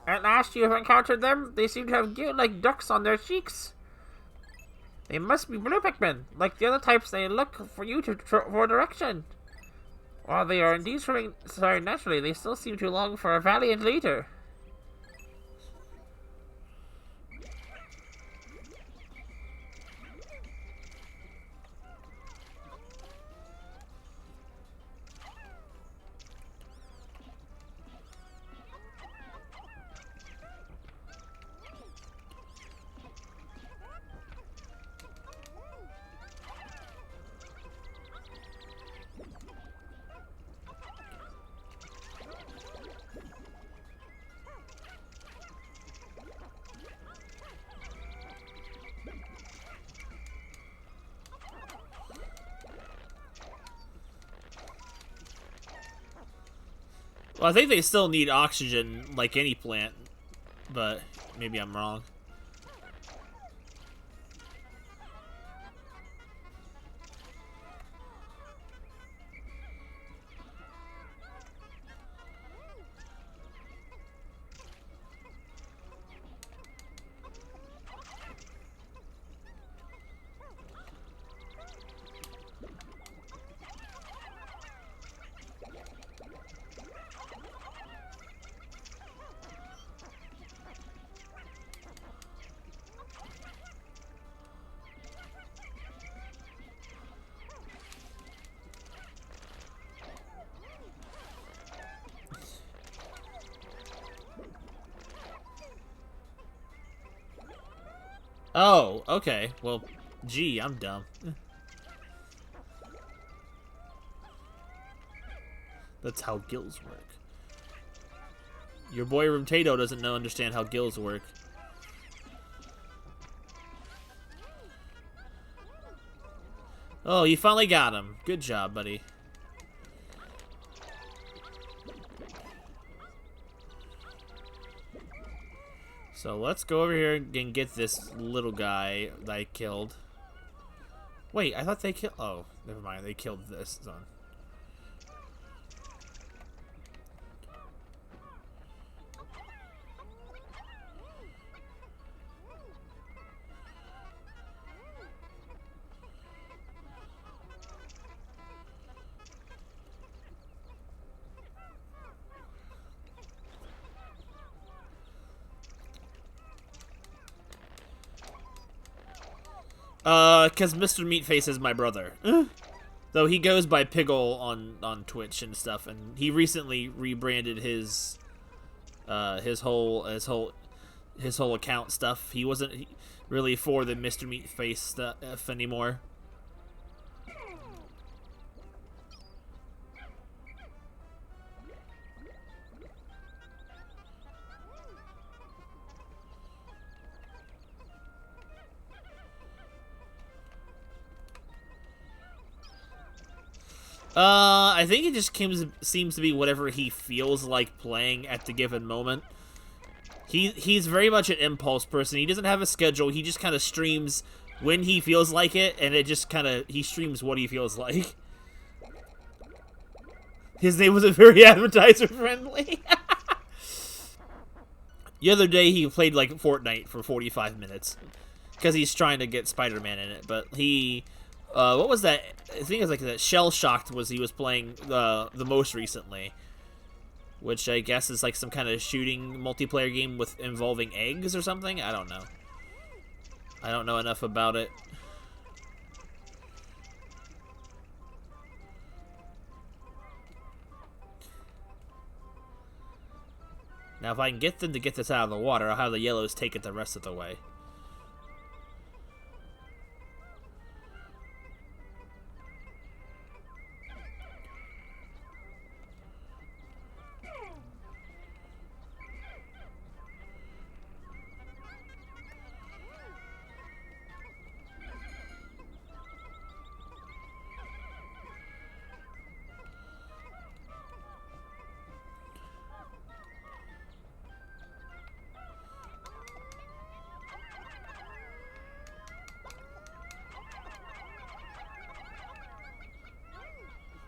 At last you have encountered them. They seem to have gilt like ducks on their cheeks. They must be blue Pikmin. Like the other types, they look for you for direction. While they are indeed swimming naturally, they still seem to long for a valiant leader. Well, I think they still need oxygen like any plant, but maybe I'm wrong. Oh, okay. Well, gee, I'm dumb. That's how gills work. Your boy Rumtato doesn't understand how gills work. Oh, you finally got him. Good job, buddy. So let's go over here and get this little guy that I killed. Wait, I thought they killed... Oh, never mind. They killed this one. Because Mr. Meatface is my brother. Though he goes by Piggle on Twitch and stuff, and he recently rebranded his whole account stuff. He wasn't really for the Mr. Meatface stuff anymore. I think it just seems to be whatever he feels like playing at the given moment. He's very much an impulse person. He doesn't have a schedule. He just kind of streams when he feels like it, and it just kind of, he streams what he feels like. His name wasn't very advertiser friendly. The other day he played like Fortnite for 45 minutes because he's trying to get Spider-Man in it, but he... what was that? I think it was like that Shell Shocked he was playing the most recently, which I guess is like some kind of shooting multiplayer game with involving eggs or something. I don't know. I don't know enough about it. Now, if I can get them to get this out of the water, I'll have the yellows take it the rest of the way.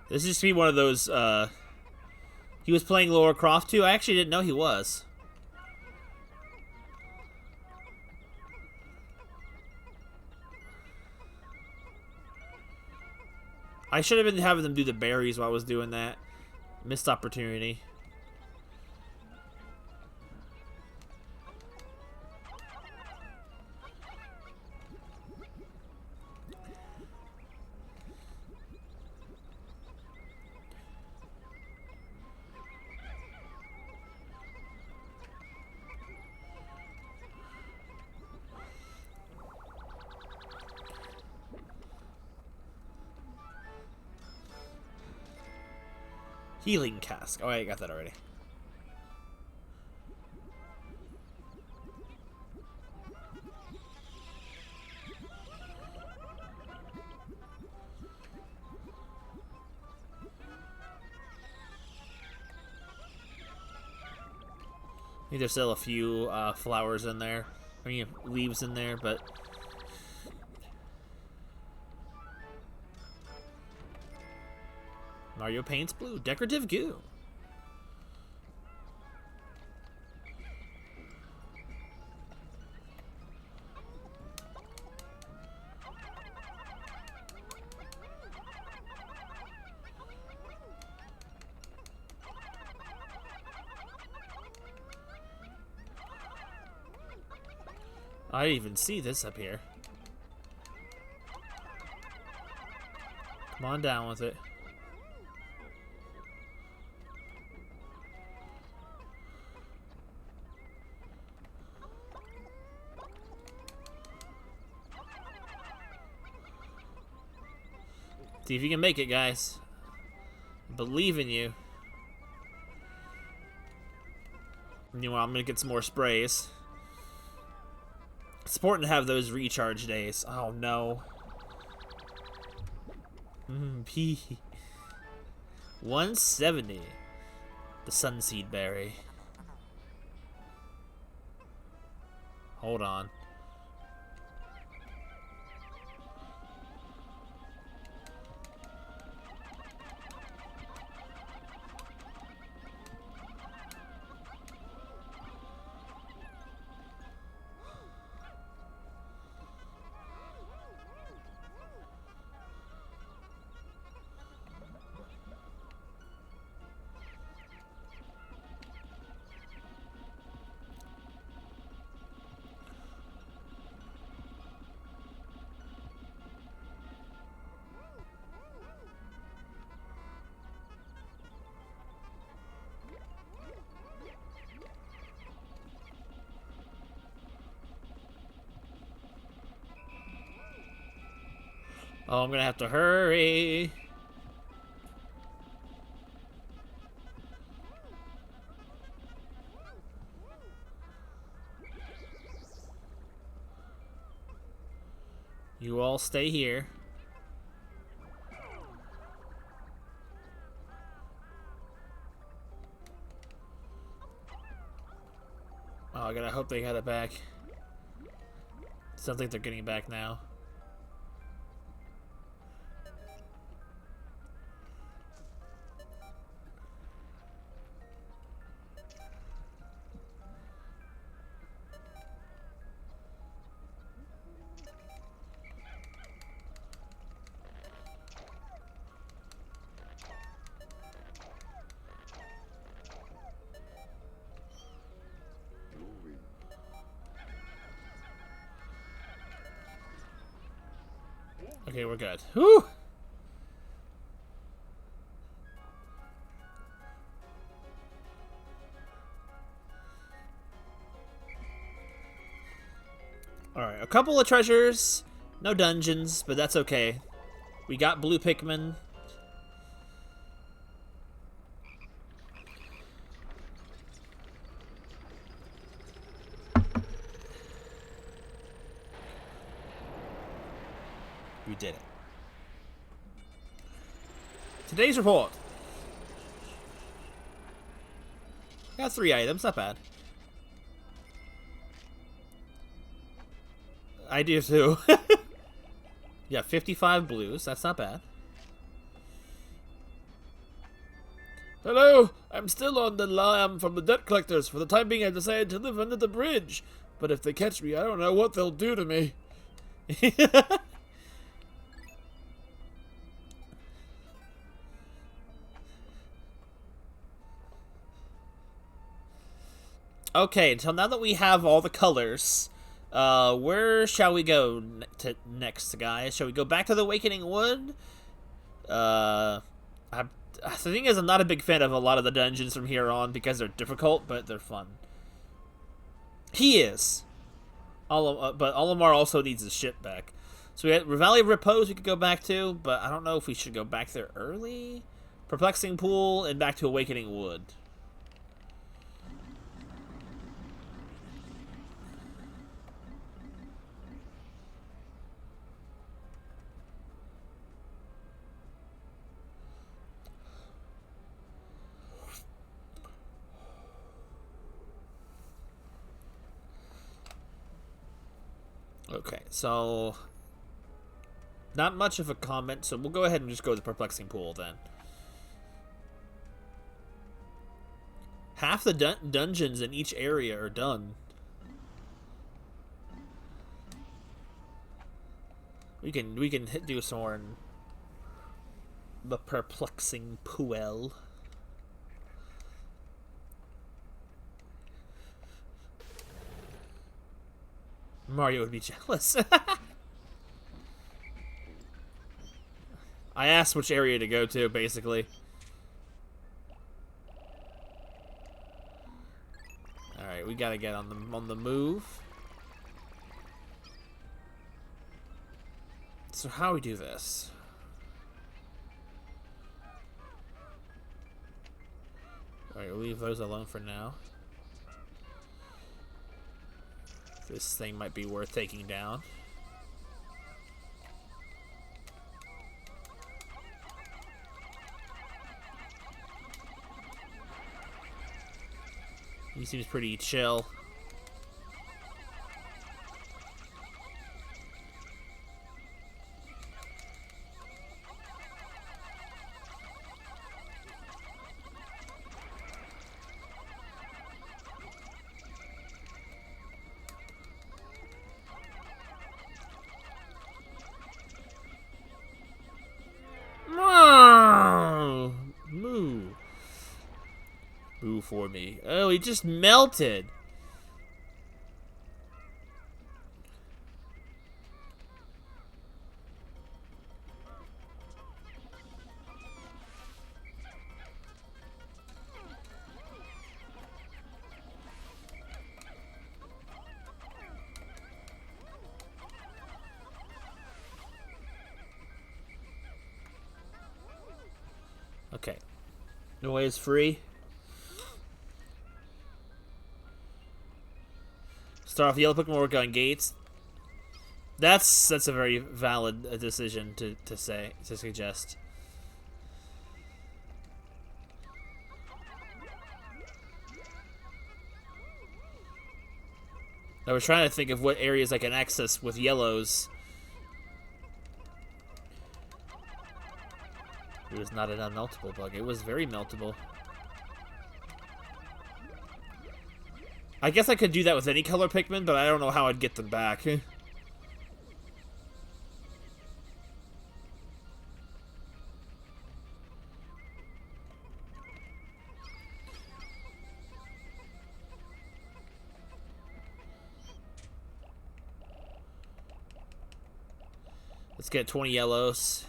This used to be one of those, he was playing Lara Croft too? I actually didn't know he was. I should have been having them do the berries while I was doing that. Missed opportunity. Healing cask. Oh, I got that already. I think there's still a few flowers in there. I mean, leaves in there, but... Mario paints blue. Decorative goo. I didn't even see this up here. Come on down with it. See if you can make it, guys. Believe in you. You know, I'm gonna get some more sprays. It's important to have those recharge days. Oh no. P. 170. The Sunseed Berry. Hold on. Oh, I'm gonna have to hurry. You all stay here. Oh, I gotta hope they got it back. Sounds like they're getting it back now. Okay, we're good. Whew! Alright, a couple of treasures. No dungeons, but that's okay. We got blue Pikmin. We did it. Today's report. Got 3 items, not bad. I do too. Yeah, 55 blues, that's not bad. Hello, I'm still on the lam from the debt collectors. For the time being, I've decided to live under the bridge. But if they catch me, I don't know what they'll do to me. Okay, so now that we have all the colors, where shall we go next, guys? Shall we go back to the Awakening Wood? The thing is, I'm not a big fan of a lot of the dungeons from here on because they're difficult, but they're fun. He is. But Olimar also needs his ship back. So we had Valley of Repose we could go back to, but I don't know if we should go back there early. Perplexing Pool and back to Awakening Wood. Okay, so not much of a comment, so we'll go ahead and just go to the Perplexing Pool then. Half the dungeons in each area are done. We can do some more in the Perplexing Pool. Mario would be jealous. I asked which area to go to, basically. Alright, we gotta get on the move. So how do we do this? Alright, we'll leave those alone for now. This thing might be worth taking down. He seems pretty chill. Moo. Moo for me. Oh, he just melted. Okay. No way is free. Start off the yellow Pokemon work on gates. That's a very valid decision to suggest. I was trying to think of what areas I can access with yellows. It was not an unmeltable bug. It was very meltable. I guess I could do that with any color Pikmin, but I don't know how I'd get them back. Let's get 20 yellows.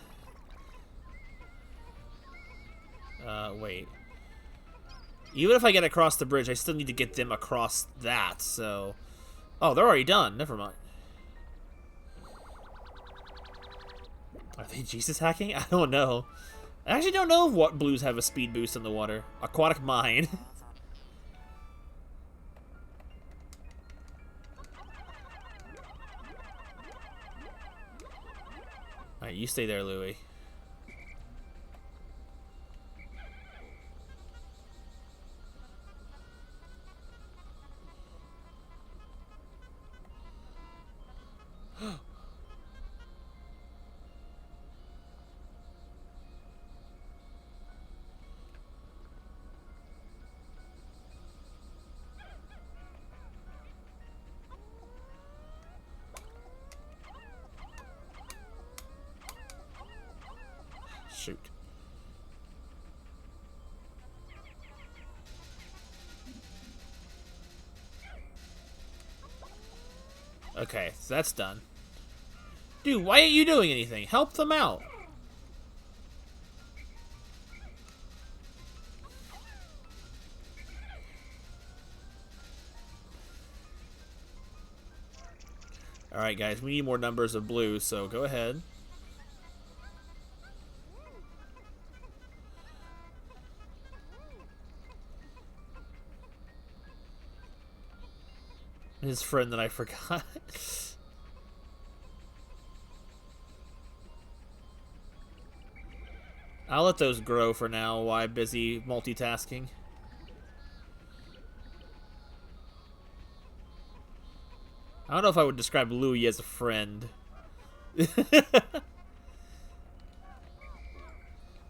Wait. Even if I get across the bridge, I still need to get them across that, so... Oh, they're already done. Never mind. Are they Jesus hacking? I don't know. I actually don't know what blues have a speed boost in the water. Aquatic Mine. Alright, you stay there, Louie. Shoot. Okay, so that's done. Dude, why ain't you doing anything? Help them out. Alright, guys, we need more numbers of blue, so go ahead. His friend that I forgot. I'll let those grow for now while I'm busy multitasking. I don't know if I would describe Louie as a friend.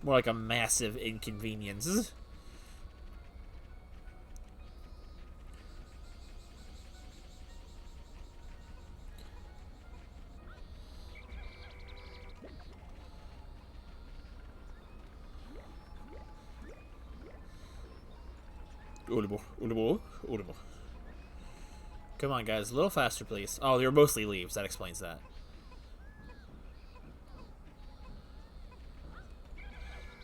More like a massive inconvenience. Come on, guys. A little faster, please. Oh, they're mostly leaves. That explains that.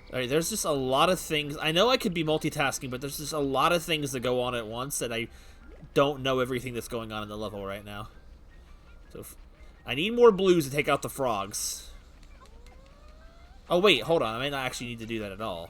Alright, there's just a lot of things. I know I could be multitasking, but there's just a lot of things that go on at once that I don't know everything that's going on in the level right now. So, I need more blues to take out the frogs. Oh, wait. Hold on. I might not actually need to do that at all.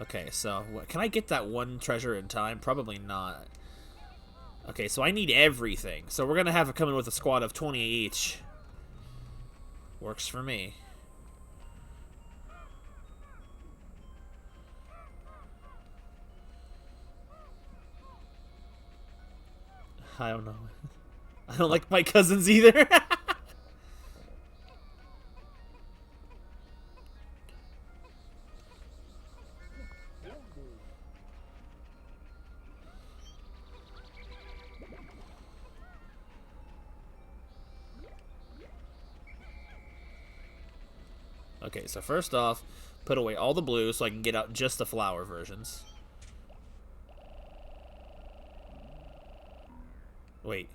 Okay, so can I get that one treasure in time? Probably not. Okay, so I need everything. So we're gonna have to come in with a squad of 20 each. Works for me. I don't know. I don't like my cousins either. Okay, so first off, put away all the blue so I can get out just the flower versions. Wait.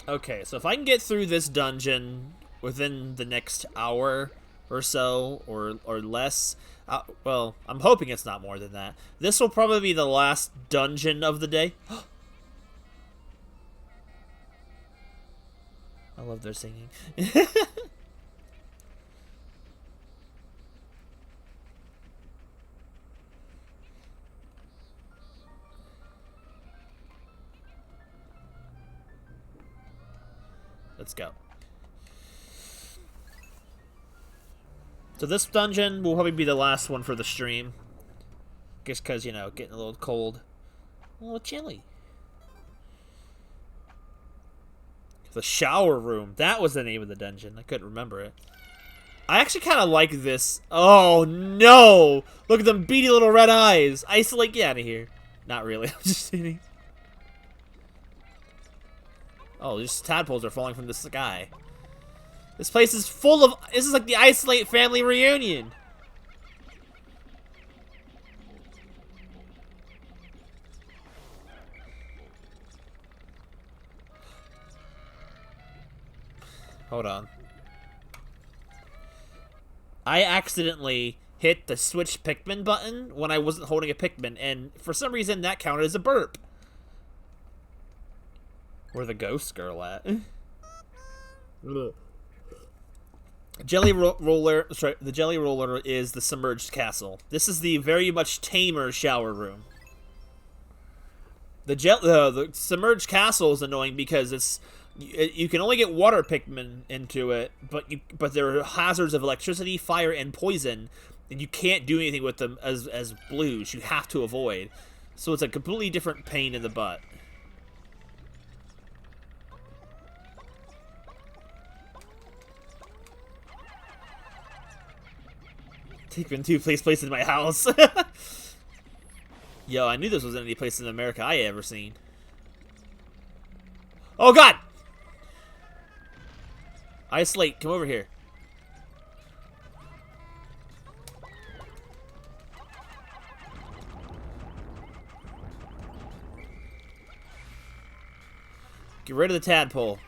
Okay, so if I can get through this dungeon within the next hour or so, or less, well, I'm hoping it's not more than that. This will probably be the last dungeon of the day. I love their singing. Let's go. So this dungeon will probably be the last one for the stream. Just because, you know, getting a little cold. A little chilly. The shower room. That was the name of the dungeon. I couldn't remember it. I actually kind of like this. Oh, no! Look at them beady little red eyes. Isolate, get out of here. Not really. I'm just kidding. Oh, these tadpoles are falling from the sky. This place is full of... This is like the Isolate family reunion. Hold on. I accidentally hit the switch Pikmin button when I wasn't holding a Pikmin, and for some reason that counted as a burp. Where the ghost girl at? Jelly roller. Sorry, the jelly roller is the Submerged Castle. This is the very much tamer shower room. The Submerged Castle is annoying because it's you can only get water Pikmin into it, but there are hazards of electricity, fire, and poison, and you can't do anything with them as blues. You have to avoid. So it's a completely different pain in the butt. Pikmin 2 place in my house. Yo, I knew this wasn't any place in America I ever seen. Oh god! Isolate, come over here. Get rid of the tadpole.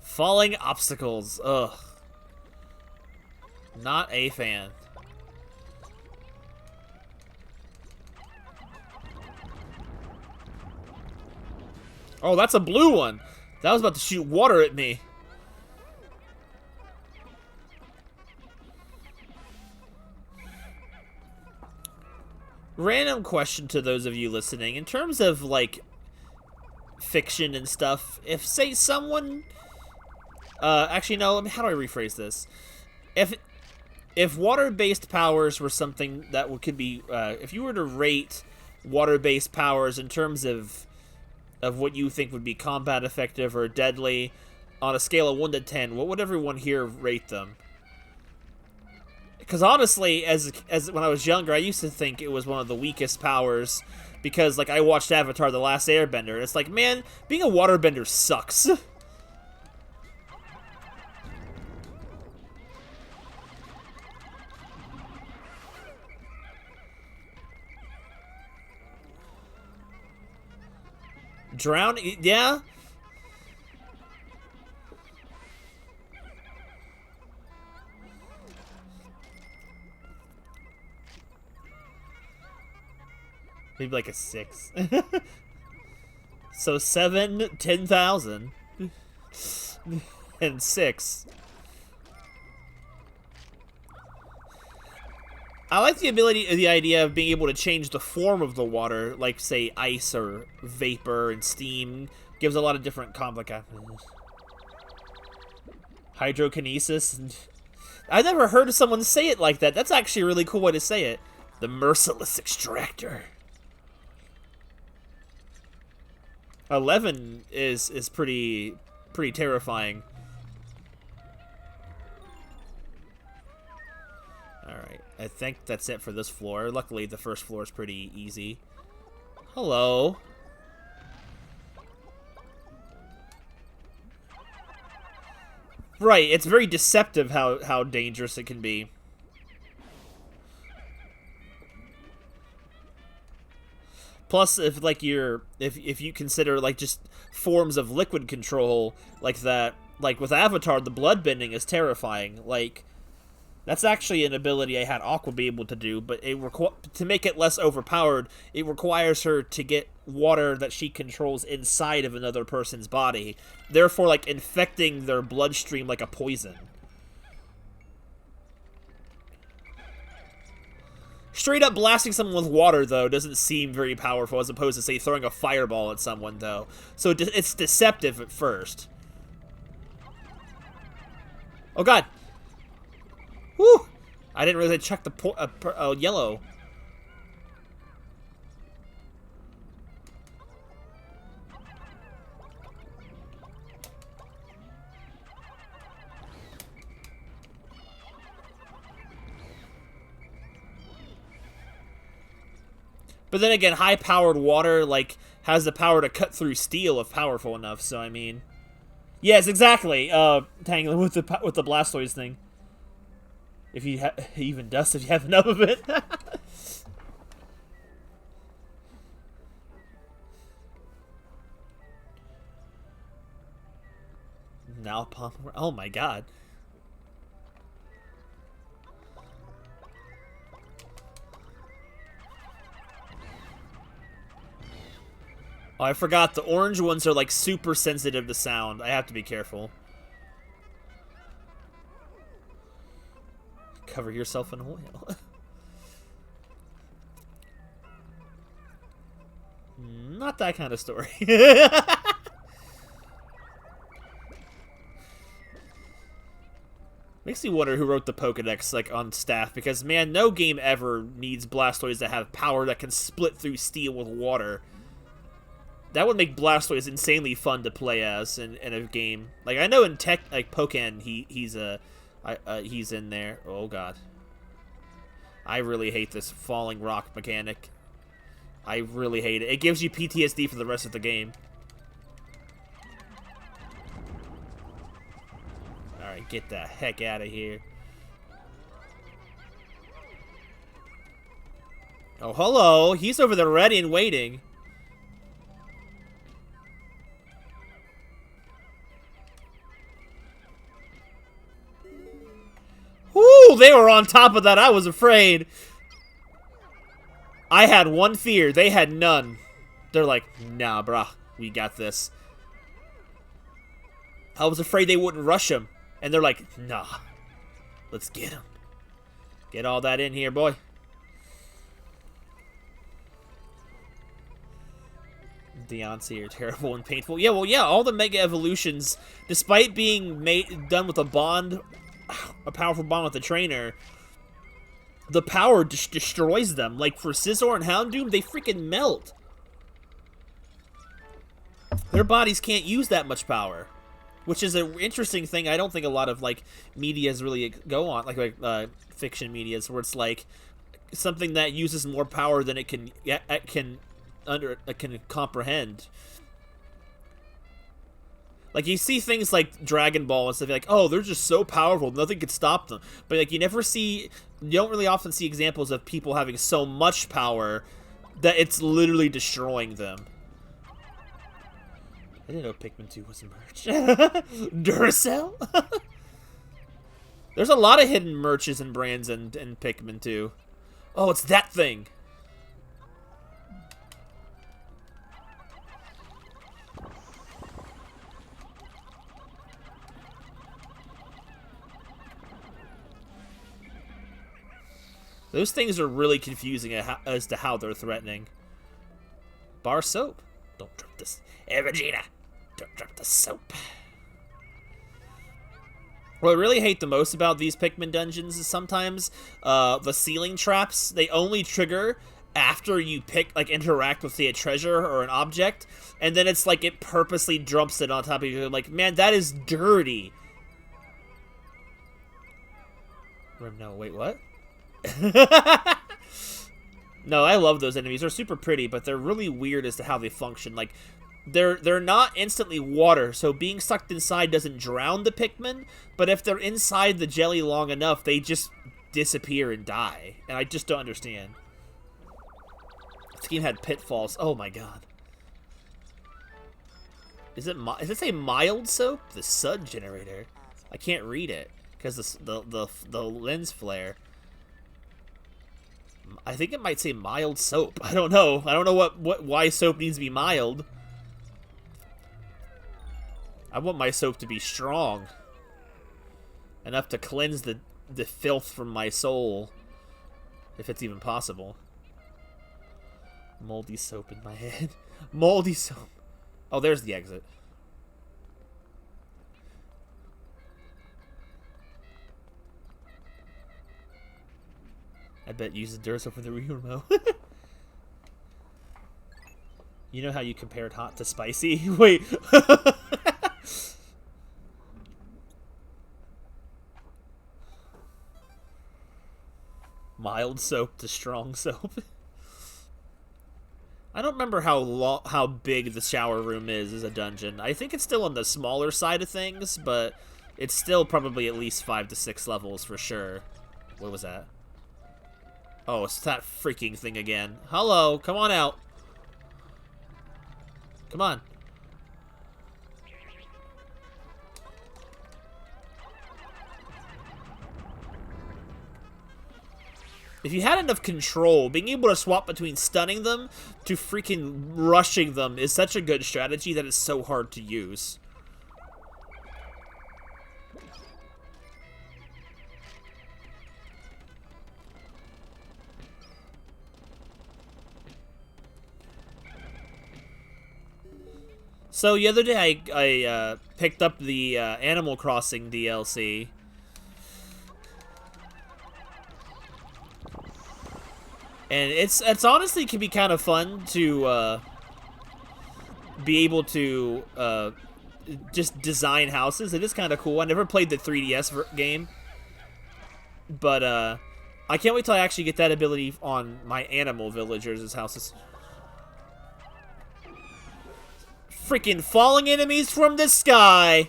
Falling obstacles. Ugh. Not a fan. Oh, that's a blue one. That was about to shoot water at me. Random question to those of you listening. In terms of, like, fiction and stuff, if, say, someone Actually, no. How do I rephrase this? If water-based powers were something that could be, if you were to rate water-based powers in terms of what you think would be combat effective or deadly, on a scale of 1 to 10, what would everyone here rate them? Because honestly, as when I was younger, I used to think it was one of the weakest powers, because like I watched Avatar: The Last Airbender, and it's like, man, being a waterbender sucks. Drown? Yeah? Maybe like a 6. So 7, 10,000. And 6. I like the idea of being able to change the form of the water, like, say, ice or vapor and steam. Gives a lot of different complications. Hydrokinesis. I've never heard someone say it like that. That's actually a really cool way to say it. The Merciless Extractor. 11 is pretty terrifying. Alright, I think that's it for this floor. Luckily, the first floor is pretty easy. Hello. Right, it's very deceptive how dangerous it can be. Plus, if like if you consider like just forms of liquid control like that, like with Avatar, the bloodbending is terrifying. Like that's actually an ability I had Aqua be able to do, but to make it less overpowered, it requires her to get water that she controls inside of another person's body, therefore like infecting their bloodstream like a poison. Straight up blasting someone with water, though, doesn't seem very powerful as opposed to, say, throwing a fireball at someone, though. So it's deceptive at first. Oh, God. Whew. I didn't realize I checked the yellow. But then again, high-powered water, like, has the power to cut through steel if powerful enough, so I mean... Yes, exactly, tangling with the Blastoise thing. If you even dust if you have enough of it. Now, oh my god. Oh, I forgot, the orange ones are, like, super sensitive to sound. I have to be careful. Cover yourself in oil. Not that kind of story. Makes me wonder who wrote the Pokedex, like, on staff, because, man, no game ever needs Blastoise to have power that can split through steel with water. That would make Blastoise insanely fun to play as in a game. Like, I know in Pokken, he's in there. Oh, God. I really hate this falling rock mechanic. I really hate it. It gives you PTSD for the rest of the game. Alright, get the heck out of here. Oh, hello. He's over there ready and waiting. Woo! They were on top of that. I was afraid. I had one fear. They had none. They're like, nah, brah. We got this. I was afraid they wouldn't rush him. And they're like, nah. Let's get him. Get all that in here, boy. Deontay are terrible and painful. Yeah, well, yeah, all the Mega Evolutions, despite being done with a powerful bond with the trainer, the power just destroys them. Like, for Scizor and Houndoom, they freaking melt. Their bodies can't use that much power. Which is an interesting thing. I don't think a lot of, like, medias really go on, like fiction medias, where it's, like, something that uses more power than it can comprehend. Like, you see things like Dragon Ball and stuff, like, oh, they're just so powerful, nothing could stop them. But, like, you don't really often see examples of people having so much power that it's literally destroying them. I didn't know Pikmin 2 was a merch. Duracell? There's a lot of hidden merches and brands in Pikmin 2. Oh, it's that thing. Those things are really confusing as to how they're threatening. Bar soap. Don't drop this. Hey, Regina. Don't drop the soap. What I really hate the most about these Pikmin dungeons is sometimes the ceiling traps, they only trigger after you interact with, say, a treasure or an object, and then it's like it purposely dumps it on top of you. I'm like, man, that is dirty. No, wait, what? No, I love those enemies. They're super pretty, but they're really weird as to how they function. Like, they're not instantly water, so being sucked inside doesn't drown the Pikmin, but if they're inside the jelly long enough, they just disappear and die. And I just don't understand. This game had pitfalls. Oh my god. Does it say mild soap? The Sud generator. I can't read it because the lens flare. I think it might say mild soap. I don't know. I don't know why soap needs to be mild. I want my soap to be strong. Enough to cleanse the filth from my soul. If it's even possible. Moldy soap in my head. Moldy soap. Oh, there's the exit. I bet use the Duracell for the remote. You know how you compared hot to spicy? Wait. Mild soap to strong soap. I don't remember how big the shower room is as a dungeon. I think it's still on the smaller side of things, but it's still probably at least 5 to 6 levels for sure. What was that? Oh, it's that freaking thing again. Hello, come on out. Come on. If you had enough control, being able to swap between stunning them to freaking rushing them is such a good strategy that it's so hard to use. So the other day I picked up the Animal Crossing DLC. And it's honestly can be kind of fun to be able to just design houses. It is kind of cool. I never played the 3DS game, but I can't wait till I actually get that ability on my animal villagers' houses. Freaking falling enemies from the sky!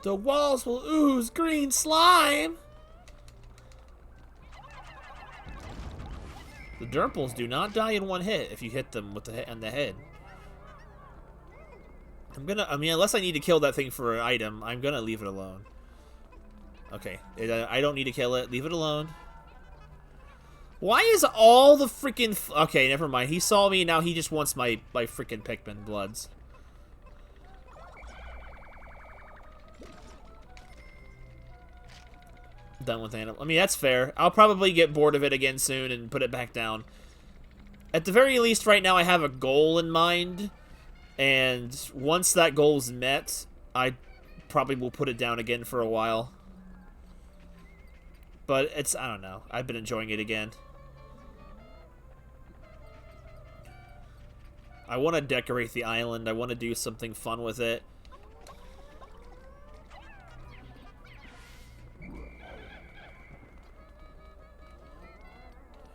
The walls will ooze green slime! The Durples do not die in one hit if you hit them with on the head. Unless I need to kill that thing for an item, I'm gonna leave it alone. Okay, I don't need to kill it. Leave it alone. Why is all the freaking... Okay, never mind. He saw me, now he just wants my freaking Pikmin bloods. done with animal. I mean, that's fair. I'll probably get bored of it again soon and put it back down. At the very least, right now I have a goal in mind, and once that goal's met, I probably will put it down again for a while. But it's, I don't know. I've been enjoying it again. I want to decorate the island. I want to do something fun with it.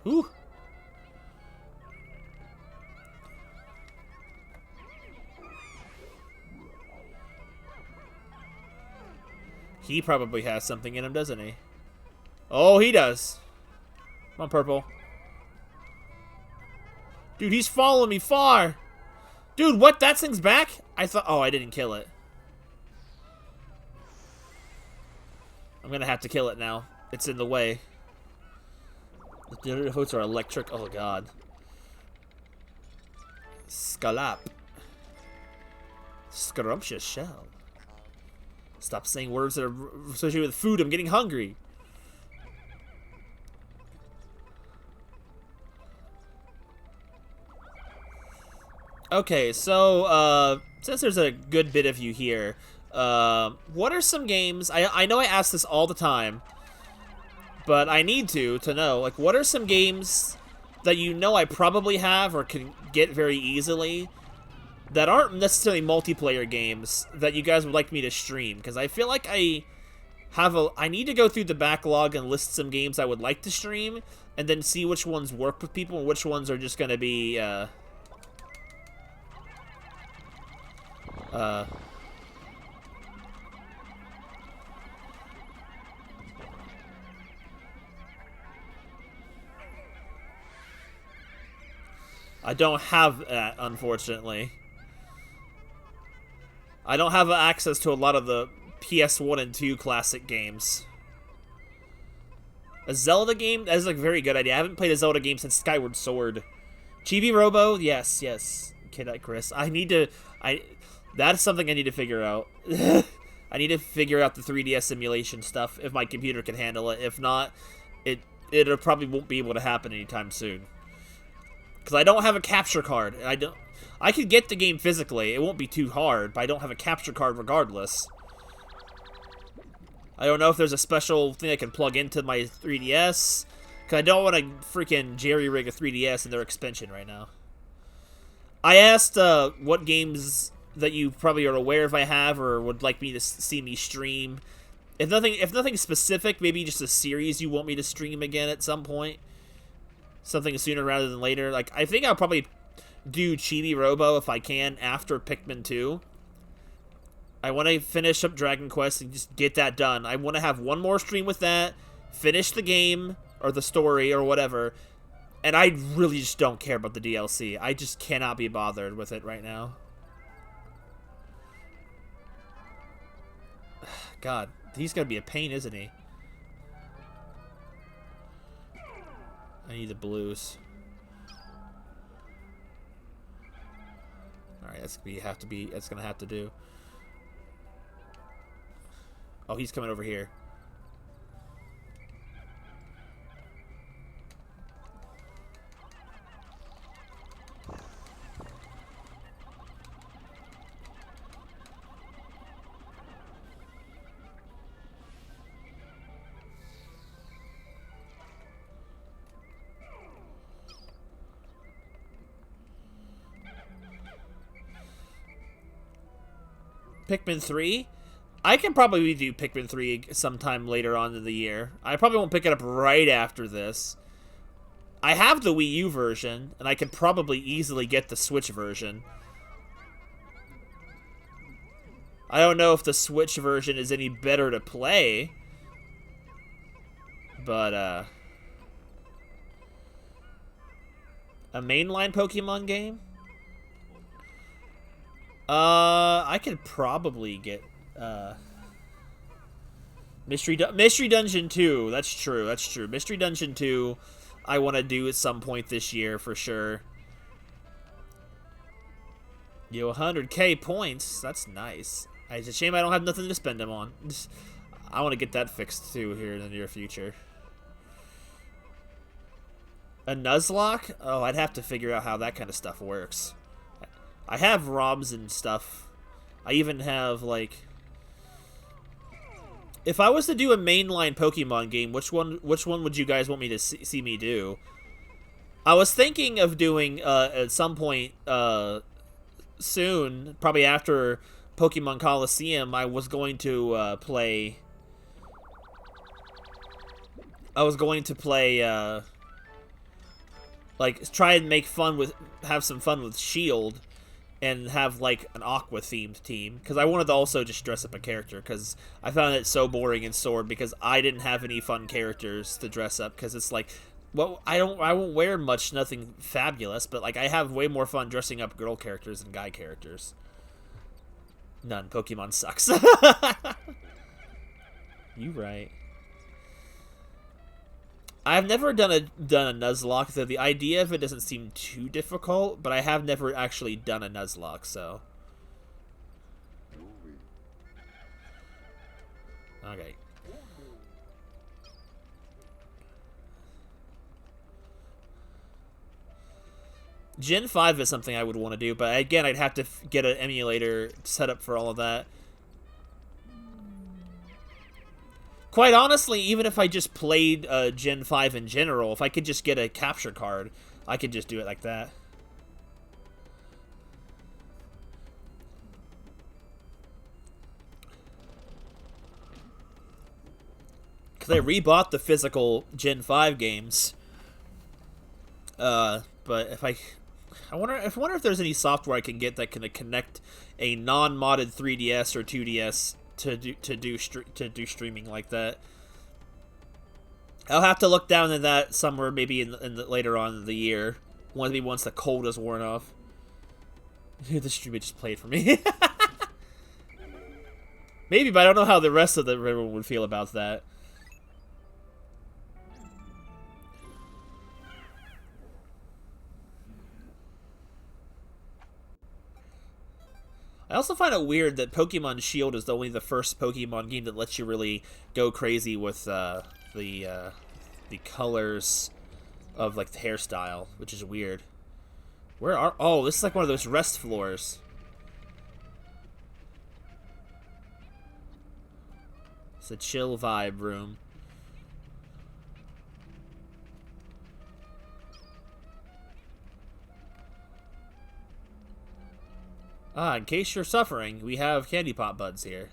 Ooh. He probably has something in him, doesn't he? Oh, he does. Come on, Purple. Dude, he's following me far. Dude, what? That thing's back? I thought... Oh, I didn't kill it. I'm gonna have to kill it now. It's in the way. The hoots are electric. Oh, God. Scalop. Scrumptious shell. Stop saying words that are associated with food. I'm getting hungry. Okay, so, since there's a good bit of you here, what are some games... I know I ask this all the time, but I need to know, like, what are some games that you know I probably have or can get very easily that aren't necessarily multiplayer games that you guys would like me to stream? Because I feel like I need to go through the backlog and list some games I would like to stream, and then see which ones work with people and which ones are just going to be, I don't have that, unfortunately. I don't have access to a lot of the PS1 and 2 classic games. A Zelda game? That is a very good idea. I haven't played a Zelda game since Skyward Sword. Chibi Robo? Yes, yes. Kid Chris. That's something I need to figure out. I need to figure out the 3DS simulation stuff if my computer can handle it. If not, it probably won't be able to happen anytime soon. Because I don't have a capture card. I could get the game physically. It won't be too hard, but I don't have a capture card regardless. I don't know if there's a special thing I can plug into my 3DS. Because I don't want to freaking jerry-rig a 3DS and their expansion right now. I asked what games that you probably are aware of I have or would like me to see me stream. If nothing specific, maybe just a series you want me to stream again at some point. Something sooner rather than later. Like, I think I'll probably do Chibi Robo if I can after Pikmin 2. I want to finish up Dragon Quest and just get that done. I want to have one more stream with that, finish the game, or the story, or whatever. And I really just don't care about the DLC. I just cannot be bothered with it right now. God, he's gonna be a pain, isn't he? I need the blues. Alright, that's gonna have to do. Oh, he's coming over here. Pikmin 3? I can probably do Pikmin 3 sometime later on in the year. I probably won't pick it up right after this. I have the Wii U version, and I can probably easily get the Switch version. I don't know if the Switch version is any better to play, but, a mainline Pokemon game? I could probably get, Mystery Dungeon 2. That's true. Mystery Dungeon 2, I want to do at some point this year for sure. Yo, 100k points. That's nice. It's a shame I don't have nothing to spend them on. I want to get that fixed too here in the near future. A Nuzlocke? Oh, I'd have to figure out how that kind of stuff works. I have ROMs and stuff. I even have, like... If I was to do a mainline Pokemon game, which one would you guys want me to see me do? I was thinking of doing, at some point, soon, probably after Pokemon Coliseum, I was going to, play... like, try and have some fun with Shield, and have, like, an Aqua-themed team. Because I wanted to also just dress up a character, because I found it so boring in Sword, because I didn't have any fun characters to dress up, because it's like, well, I won't wear nothing fabulous, but, like, I have way more fun dressing up girl characters than guy characters. None. Pokemon sucks. You right. I've never done a Nuzlocke, though the idea of it doesn't seem too difficult, but I have never actually done a Nuzlocke, so... Okay. Gen 5 is something I would want to do, but again, I'd have to get an emulator set up for all of that. Quite honestly, even if I just played Gen 5 in general, if I could just get a capture card, I could just do it like that. Because I rebought the physical Gen 5 games. But if I wonder if there's any software I can get that can connect a non-modded 3DS or 2DS to do streaming like that. I'll have to look down at that somewhere, maybe later on in the year. Maybe once the cold is worn off. The stream just played for me. Maybe, but I don't know how the rest of everyone would feel about that. I also find it weird that Pokemon Shield is only the first Pokemon game that lets you really go crazy with the colors of, like, the hairstyle, which is weird. Oh, this is like one of those rest floors. It's a chill vibe room. In case you're suffering, we have candy pop buds here.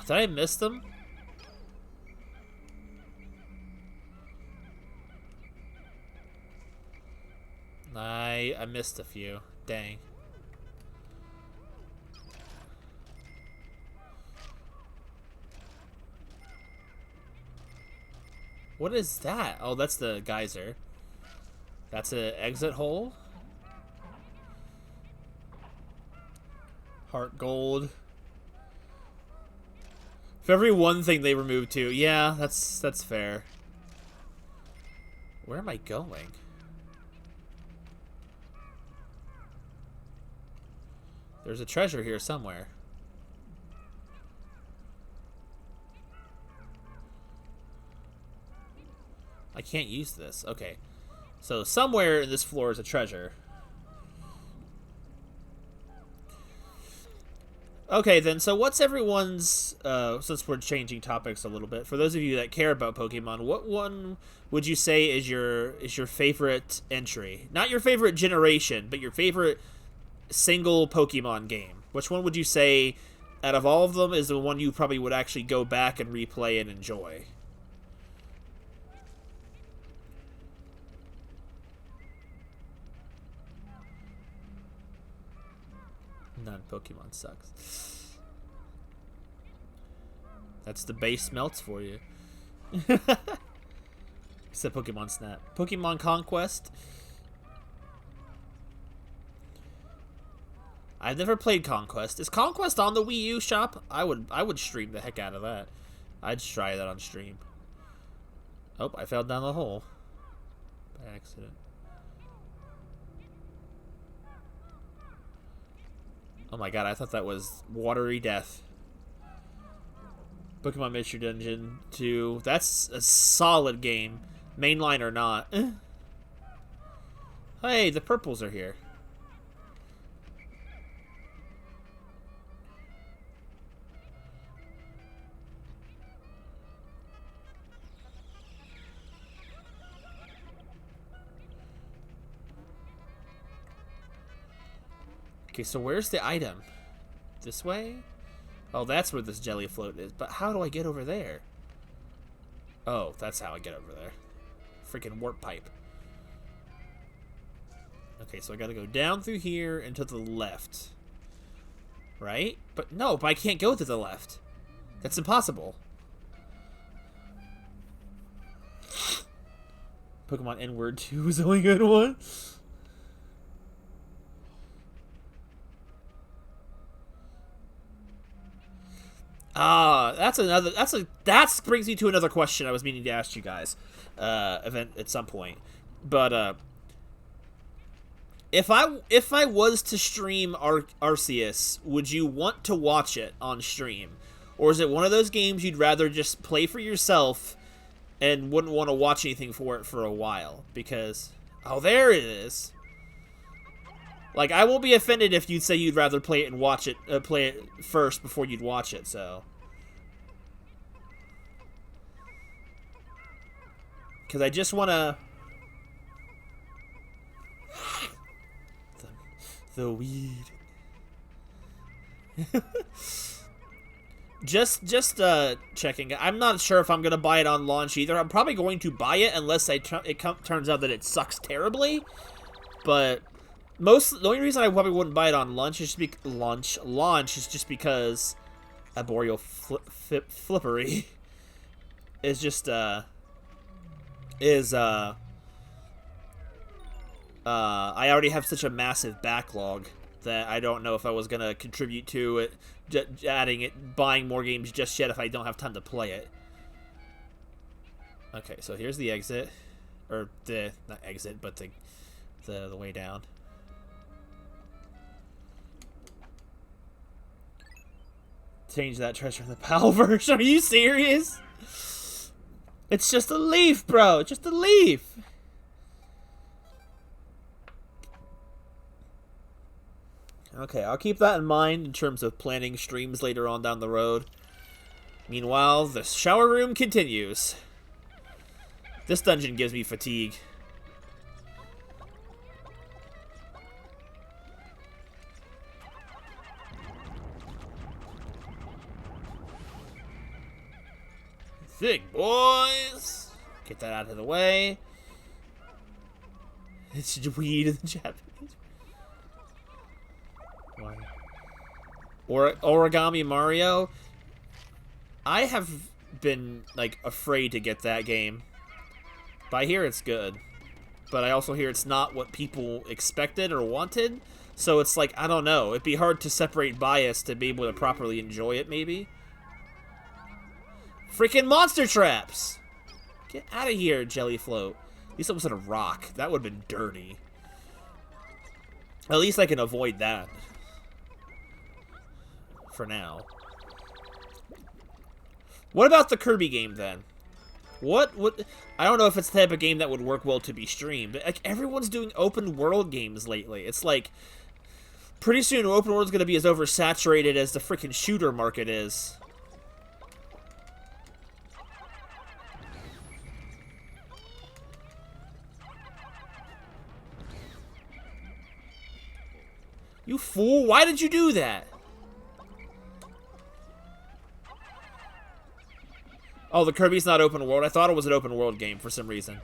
Did I miss them? I missed a few. Dang. What is that? Oh, that's the geyser. That's an exit hole. Heart gold. For every one thing they removed too. Yeah, that's fair. Where am I going? There's a treasure here somewhere. I can't use this. Okay. So somewhere in this floor is a treasure. Okay, then, so what's everyone's, since we're changing topics a little bit, for those of you that care about Pokemon, what one would you say is your favorite entry? Not your favorite generation, but your favorite single Pokemon game. Which one would you say, out of all of them, is the one you probably would actually go back and replay and enjoy? None. Pokemon sucks. That's the base melts for you. Except Pokemon Snap. Pokemon Conquest. I've never played Conquest. Is Conquest on the Wii U shop? I would stream the heck out of that. I'd try that on stream. Oh, I fell down the hole. By accident. Oh my god, I thought that was Watery Death. Pokemon Mystery Dungeon 2. That's a solid game. Mainline or not. Hey, the purples are here. Okay, so where's the item? This way? Oh, that's where this jelly float is. But how do I get over there? Oh, that's how I get over there. Freaking warp pipe. Okay, so I gotta go down through here and to the left. Right? But no, but I can't go to the left. That's impossible. Pokemon N-Word 2 is the only good one. That brings me to another question I was meaning to ask you guys, event at some point. But if I was to stream Arceus, would you want to watch it on stream, or is it one of those games you'd rather just play for yourself and wouldn't want to watch anything for it for a while? Because there it is. Like, I won't be offended if you'd say you'd rather play it and watch it, play it first before you'd watch it, so. Because I just want to... The weed. just checking. I'm not sure if I'm going to buy it on launch either. I'm probably going to buy it unless it turns out that it sucks terribly. But... the only reason I probably wouldn't buy it on launch is just because Arboreal Flippery is just I already have such a massive backlog that I don't know if I was gonna contribute to it, buying more games just yet if I don't have time to play it. Okay, so here's the exit, or not exit, but the way down. Change that treasure in the PAL version. Are you serious? It's just a leaf, bro. Just a leaf. Okay, I'll keep that in mind in terms of planning streams later on down the road. Meanwhile, the shower room continues. This dungeon gives me fatigue. Thick boys! Get that out of the way. It's weed in the Japanese. Why? Origami Mario. I have been, like, afraid to get that game. But I hear it's good. But I also hear it's not what people expected or wanted. So it's like, I don't know. It'd be hard to separate bias to be able to properly enjoy it, maybe. Freaking monster traps! Get out of here, jelly float. At least it wasn't a rock. That would have been dirty. At least I can avoid that. For now. What about the Kirby game, then? What I don't know if it's the type of game that would work well to be streamed. Like, everyone's doing open world games lately. It's like, pretty soon open world's gonna be as oversaturated as the freaking shooter market is. You fool! Why did you do that? Oh, the Kirby's not open world. I thought it was an open world game for some reason.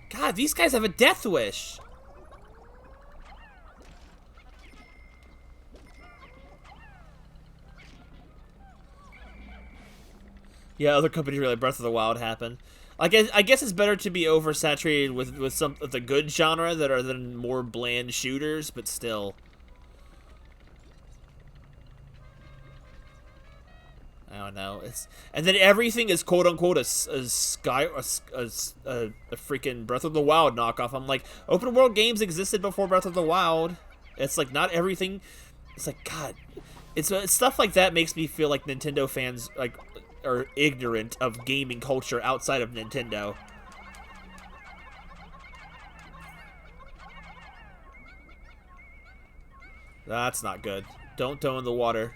God, these guys have a death wish. Yeah, other companies really Breath of the Wild happened. I guess it's better to be oversaturated with some of the good genre that are than more bland shooters, but still. I don't know. And then everything is quote unquote a freaking Breath of the Wild knockoff. I'm like, open world games existed before Breath of the Wild. It's like not everything. It's like God. It's stuff like that makes me feel like Nintendo fans are ignorant of gaming culture outside of Nintendo. That's not good. Don't throw in the water.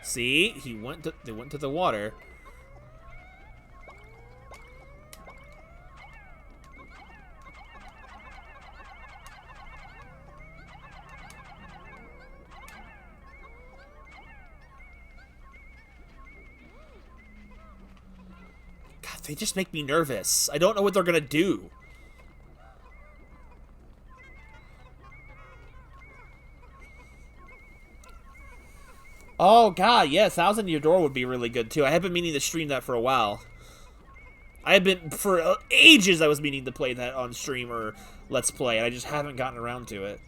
See, they went to the water. God, they just make me nervous. I don't know what they're gonna do. Oh, God, yeah, Thousand Year Door would be really good, too. I have been meaning to stream that for a while. I have been, for ages, I was meaning to play that on stream or Let's Play, and I just haven't gotten around to it.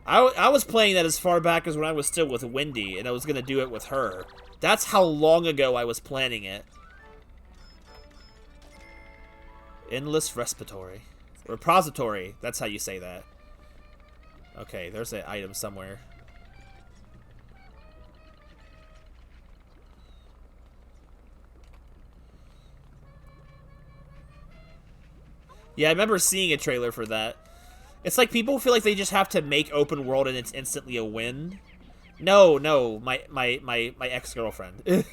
I was playing that as far back as when I was still with Wendy, and I was going to do it with her. That's how long ago I was planning it. Endless Respiratory. Repository, that's how you say that. Okay, there's an item somewhere. Yeah, I remember seeing a trailer for that. It's like people feel like they just have to make open world and it's instantly a win. No, my ex-girlfriend.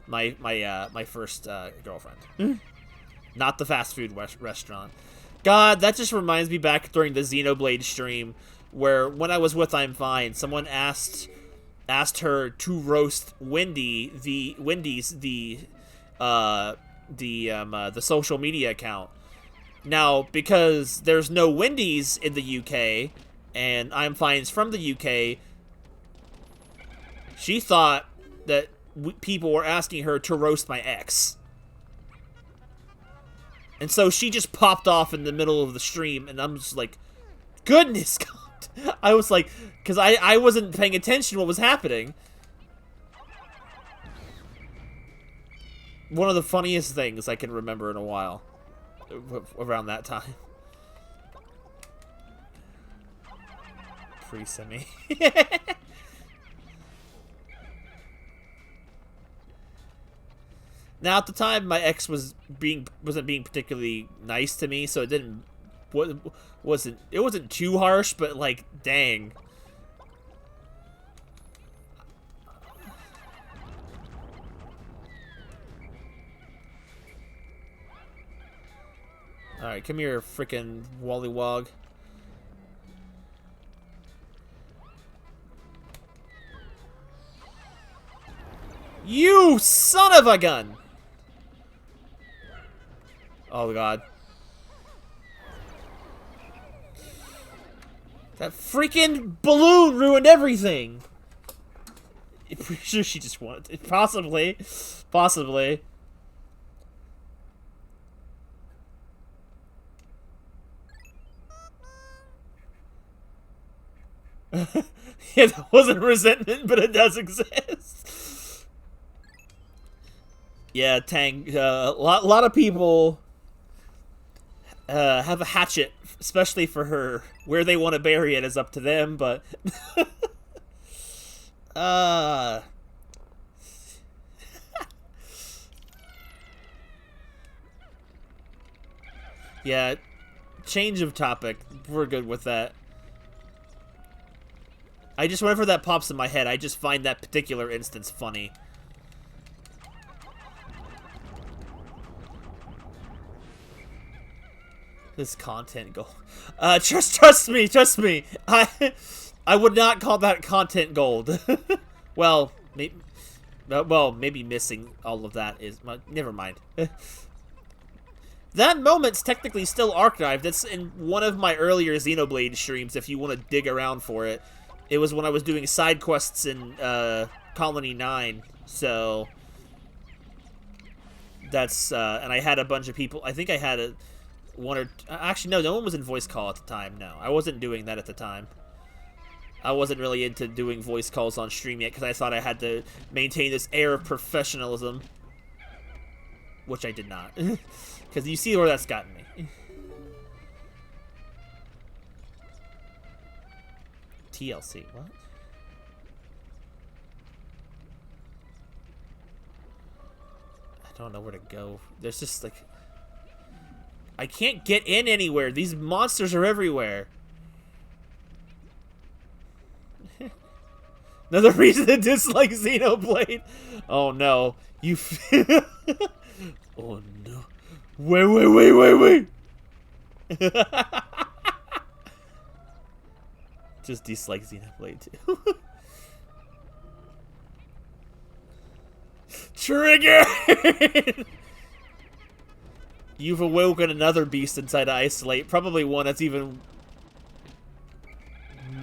my first girlfriend. Not the fast food restaurant. God, that just reminds me back during the Xenoblade stream where when I was with I'm Fine, someone asked her to roast Wendy's the social media account. Now, because there's no Wendy's in the UK, and I'm Fine's from the UK, she thought that people were asking her to roast my ex. And so she just popped off in the middle of the stream, and I'm just like, goodness God. I was like, because I wasn't paying attention to what was happening. One of the funniest things I can remember in a while. Around that time. Pre-semi. Now, at the time, my ex wasn't being particularly nice to me, so it wasn't too harsh, but like, dang. Alright, come here, frickin' Wallywog. You son of a gun! Oh, God. That freaking balloon ruined everything! I'm pretty sure she just wanted it. Possibly. Possibly. Yeah, that wasn't resentment, but it does exist. Yeah, Tang. A lot of people have a hatchet, especially for her. Where they want to bury it is up to them, but yeah. Change of topic. We're good with that. I just, whenever that pops in my head, I just find that particular instance funny. This content goal. Trust me. I would not call that content gold. Well, maybe missing all of that is, never mind. That moment's technically still archived. That's in one of my earlier Xenoblade streams, if you want to dig around for it. It was when I was doing side quests in Colony 9, so That's and I had a bunch of people. I think I had one or actually no one was in voice call at the time. No, I wasn't doing that at the time. I wasn't really into doing voice calls on stream yet because I thought I had to maintain this air of professionalism, which I did not. Because you see where that's gotten me. TLC, what? I don't know where to go. There's just like... I can't get in anywhere. These monsters are everywhere. Another reason to dislike Xenoblade. Oh no. You... Oh no. Wait. Just dislike Xenoblade too. Trigger! You've awoken another beast inside of Isolate. Probably one that's even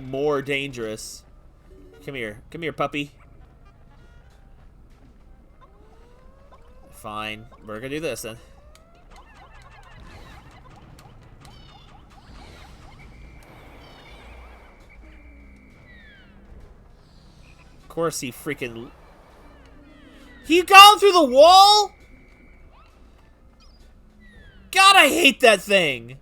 more dangerous. Come here. Come here, puppy. Fine. We're gonna do this then. Of course he freaking... He gone through the wall? God, I hate that thing.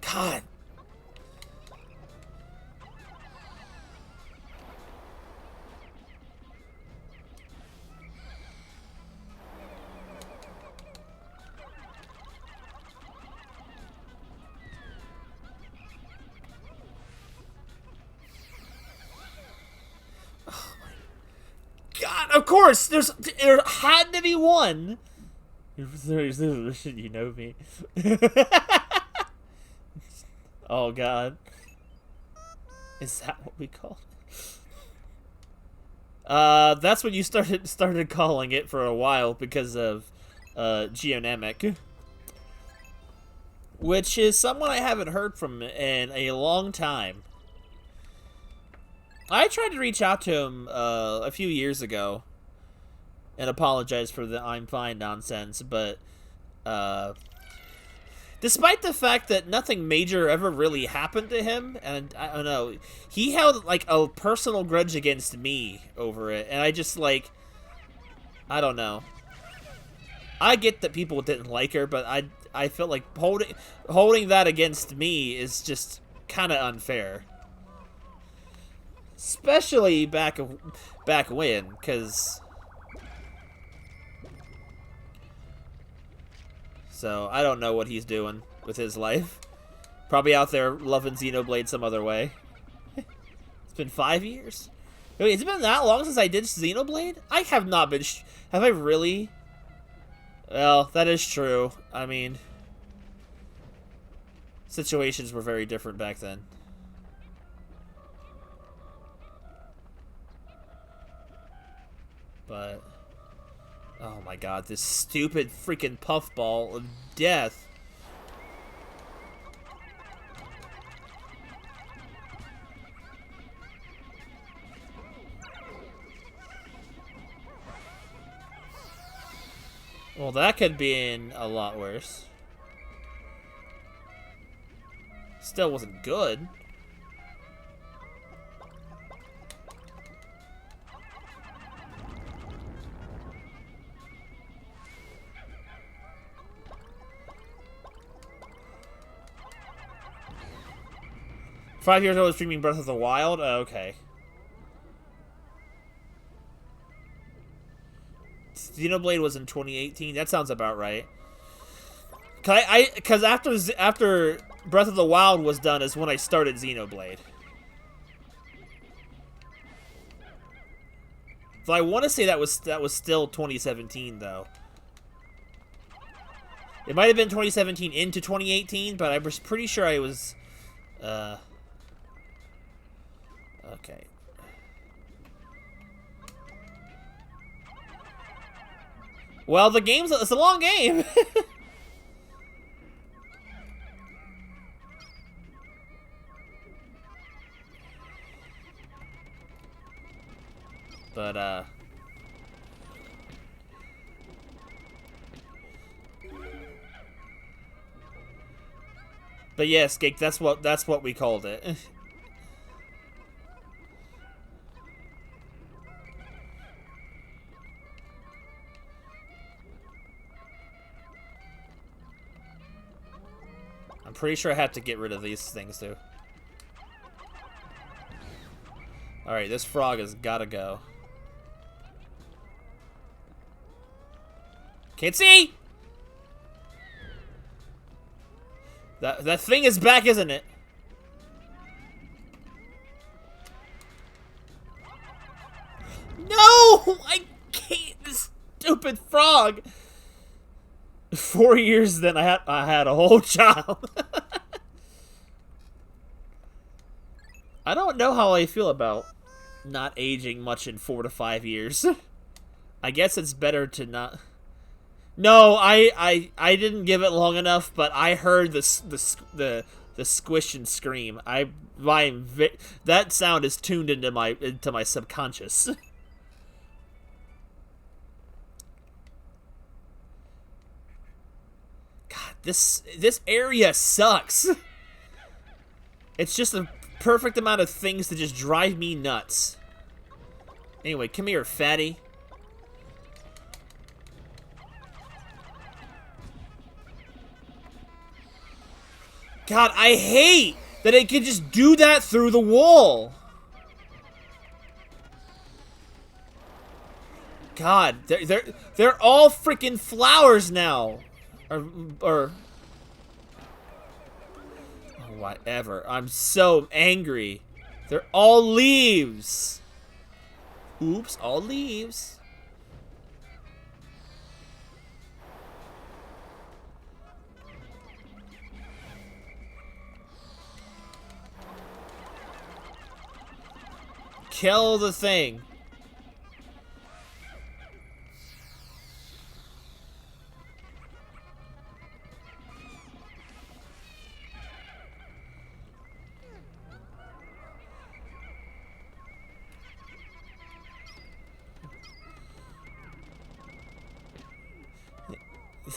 God. God, of course, there had to be one. You know me. Oh God, is that what we call it? That's what you started calling it for a while because of Geonamic, which is someone I haven't heard from in a long time. I tried to reach out to him a few years ago and apologize for the I'm fine nonsense, but despite the fact that nothing major ever really happened to him, and I don't know, he held like a personal grudge against me over it, and I just like, I don't know. I get that people didn't like her, but I felt like holding that against me is just kind of unfair. Especially back when, because... So, I don't know what he's doing with his life. Probably out there loving Xenoblade some other way. It's been 5 years? Wait, has it been that long since I did Xenoblade? I have not been... Have I really? Well, that is true. I mean... Situations were very different back then. But, oh my God, this stupid freaking puffball of death. Well, that could be a lot worse. Still wasn't good. Five years ago, streaming Breath of the Wild? Oh, okay. Xenoblade was in 2018? That sounds about right. Because after Breath of the Wild was done is when I started Xenoblade. So I want to say that was still 2017, though. It might have been 2017 into 2018, but I was pretty sure I was... Okay. Well, it's a long game. But yes, Gake, that's what we called it. I'm pretty sure I have to get rid of these things too. Alright, this frog has gotta go. Can't see! That thing is back, isn't it? No! I can't. This stupid frog. 4 years then I had a whole child. I don't know how I feel about not aging much in 4 to 5 years. I guess it's better to not. No, I didn't give it long enough, but I heard the squish and scream. That sound is tuned into my subconscious. God, this area sucks. It's just a perfect amount of things to just drive me nuts. Anyway, come here, fatty. God, I hate that it can just do that through the wall. God, they're all freaking flowers now. Or whatever. I'm so angry. They're all leaves. Oops, all leaves. Kill the thing.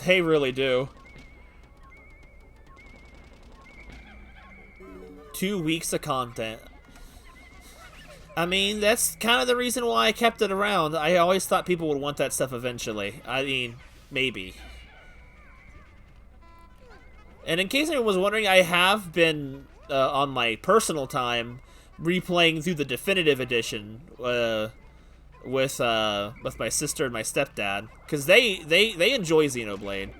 They really do. 2 weeks of content. I mean, that's kind of the reason why I kept it around. I always thought people would want that stuff eventually. I mean, maybe. And in case anyone was wondering, I have been, on my personal time, replaying through the definitive edition, with my sister and my stepdad. Because they enjoy Xenoblade.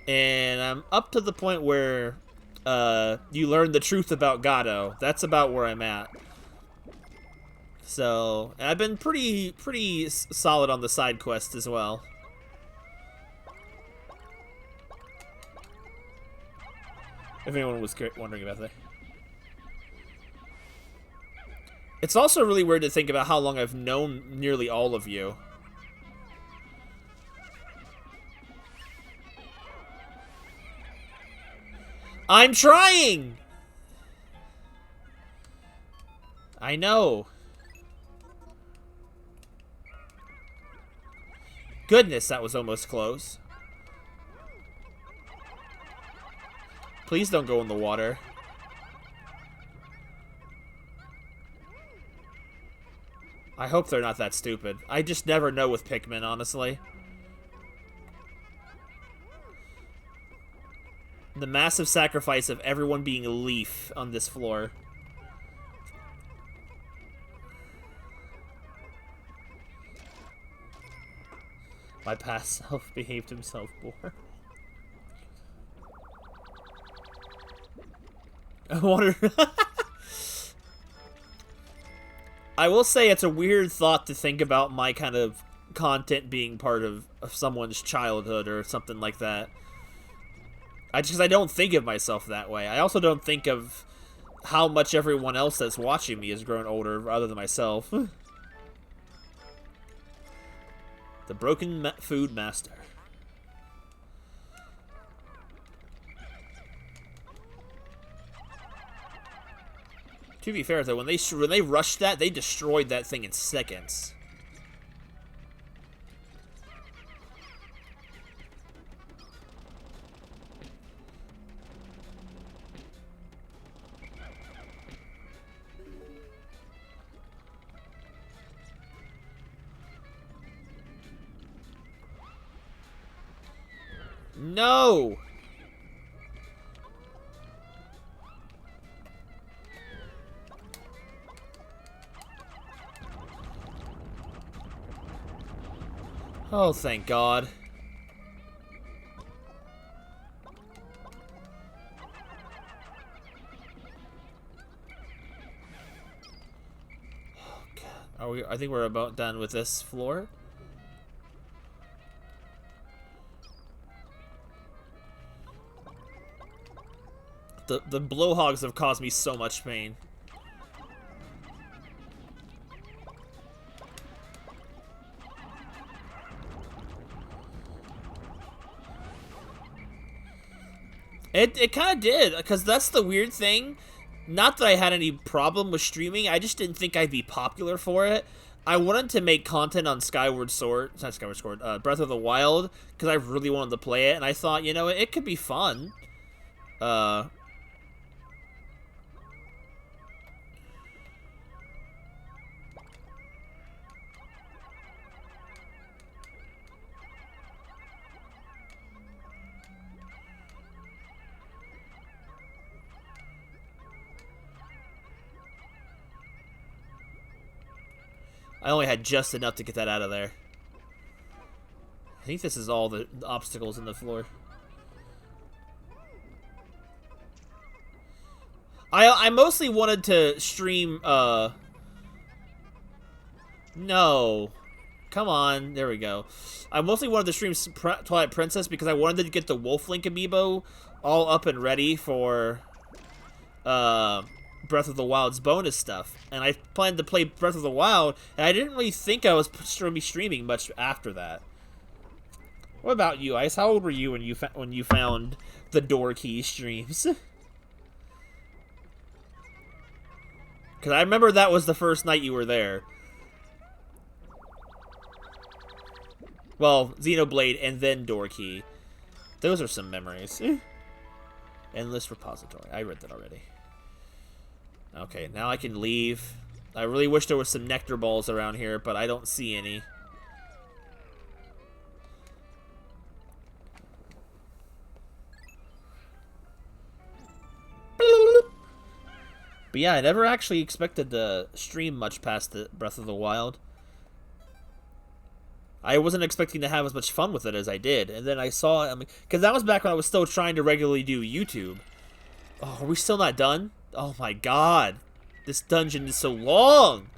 And I'm up to the point where, you learn the truth about Gato. That's about where I'm at. So, I've been pretty solid on the side quest as well. If anyone was wondering about that. It's also really weird to think about how long I've known nearly all of you. I'm trying! I know. Goodness, that was almost close. Please don't go in the water. I hope they're not that stupid. I just never know with Pikmin, honestly. The massive sacrifice of everyone being a leaf on this floor. My past self behaved himself more. I wonder... I will say it's a weird thought to think about my kind of content being part of someone's childhood or something like that. Because I don't think of myself that way. I also don't think of how much everyone else that's watching me has grown older other than myself. The broken food master. To be fair, though, when they rushed that, they destroyed that thing in seconds. No! Oh, thank God. Oh, God. Are we? I think we're about done with this floor. The blowhogs have caused me so much pain. It kind of did, because that's the weird thing. Not that I had any problem with streaming, I just didn't think I'd be popular for it. I wanted to make content on Skyward Sword, not Skyward Sword, Breath of the Wild, because I really wanted to play it, and I thought, you know, it could be fun. I only had just enough to get that out of there. I think this is all the obstacles in the floor. I mostly wanted to stream, No. Come on. There we go. I mostly wanted to stream Twilight Princess because I wanted to get the Wolf Link amiibo all up and ready for, Breath of the Wild's bonus stuff. And I planned to play Breath of the Wild, and I didn't really think I was going to be streaming much after that. What about you, Ice? How old were you when you found the Door Key streams? Because I remember that was the first night you were there. Well, Xenoblade and then Door Key. Those are some memories. Endless Repository. I read that already. Okay, now I can leave. I really wish there was some nectar balls around here, but I don't see any. But yeah, I never actually expected to stream much past the Breath of the Wild. I wasn't expecting to have as much fun with it as I did. And then I saw, because that was back when I was still trying to regularly do YouTube. Oh, are we still not done? Oh my God. This dungeon is so long.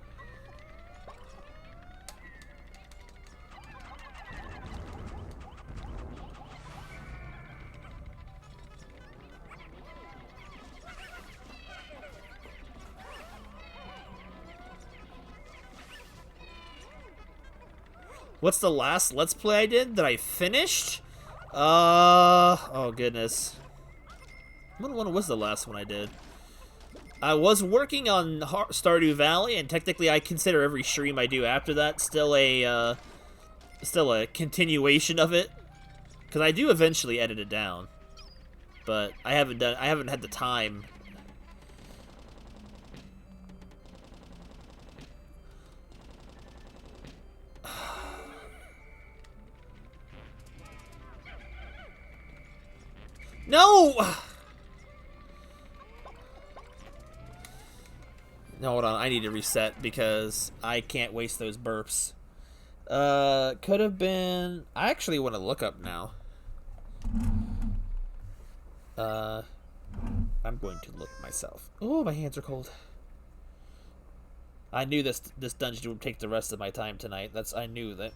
What's the last Let's Play I did that I finished? Oh goodness. What was the last one I did? I was working on Stardew Valley, and technically I consider every stream I do after that still a continuation of it, because I do eventually edit it down, but I haven't had the time. No! No, hold on. I need to reset because I can't waste those burps. Could have been... I actually want to look up now. I'm going to look myself. Oh, my hands are cold. I knew this dungeon would take the rest of my time tonight. I knew that.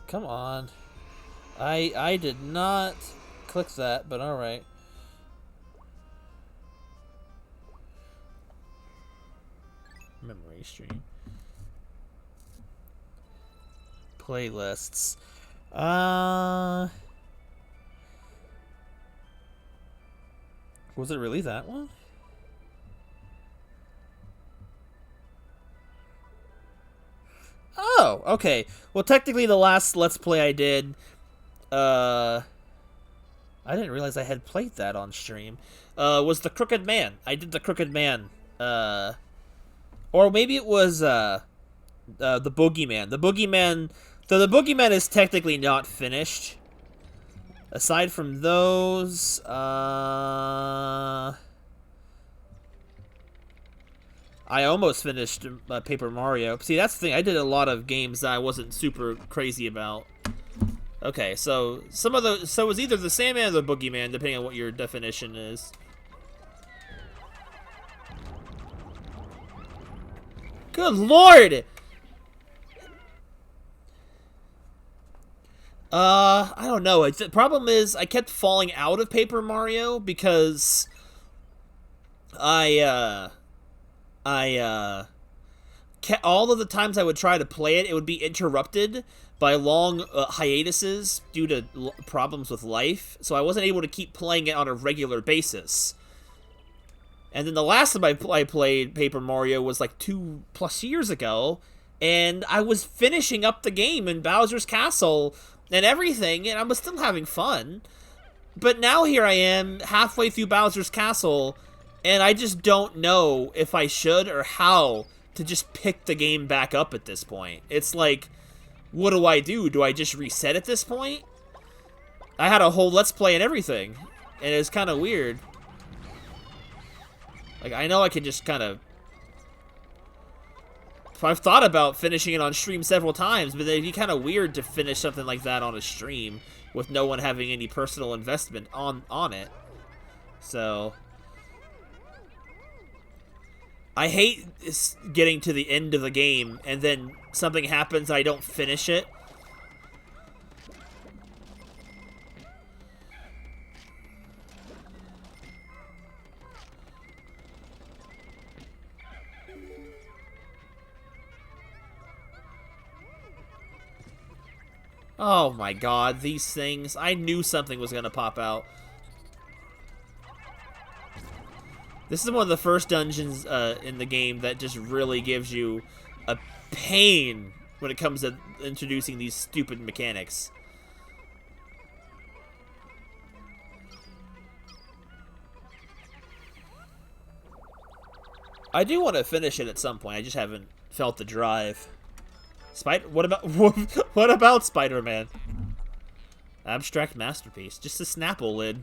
Come on. I did not click that, but alright. Memory stream. Playlists. Was it really that one? Oh, okay. Well, technically the last Let's Play I did, I didn't realize I had played that on stream, was the Crooked Man. I did the Crooked Man, or maybe it was, the Boogeyman. The Boogeyman, though the Boogeyman is technically not finished. Aside from those, I almost finished Paper Mario. See, that's the thing. I did a lot of games that I wasn't super crazy about. Okay, so some of the it was either the Sandman or the Boogeyman, depending on what your definition is. Good lord! I don't know. The problem is I kept falling out of Paper Mario because all of the times I would try to play it, it would be interrupted by long hiatuses due to problems with life, so I wasn't able to keep playing it on a regular basis. And then the last time I played Paper Mario was like 2+ years ago, and I was finishing up the game in Bowser's Castle and everything, and I was still having fun. But now here I am, halfway through Bowser's Castle, and I just don't know if I should or how to just pick the game back up at this point. It's like, what do I do? Do I just reset at this point? I had a whole Let's Play and everything, and it's kind of weird. Like, I know I can just kind of... I've thought about finishing it on stream several times, but it'd be kind of weird to finish something like that on a stream with no one having any personal investment on it. So... I hate getting to the end of the game, and then something happens and I don't finish it. Oh my god, these things. I knew something was gonna pop out. This is one of the first dungeons in the game that just really gives you a pain when it comes to introducing these stupid mechanics. I do want to finish it at some point. I just haven't felt the drive. What about Spider-Man? Abstract masterpiece. Just a Snapple lid.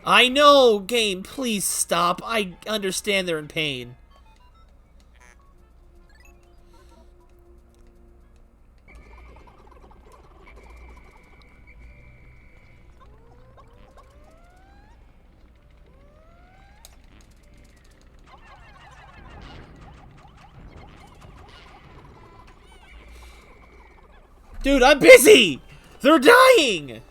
I know, game, please stop. I understand they're in pain. Dude, I'm busy! They're dying!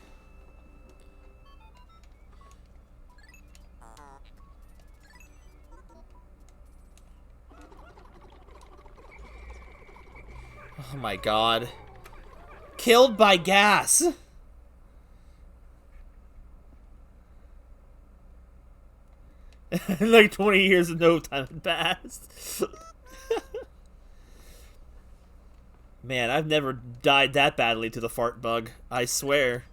Oh my god. Killed by gas! Like 20 years of no time had passed. Man, I've never died that badly to the fart bug. I swear.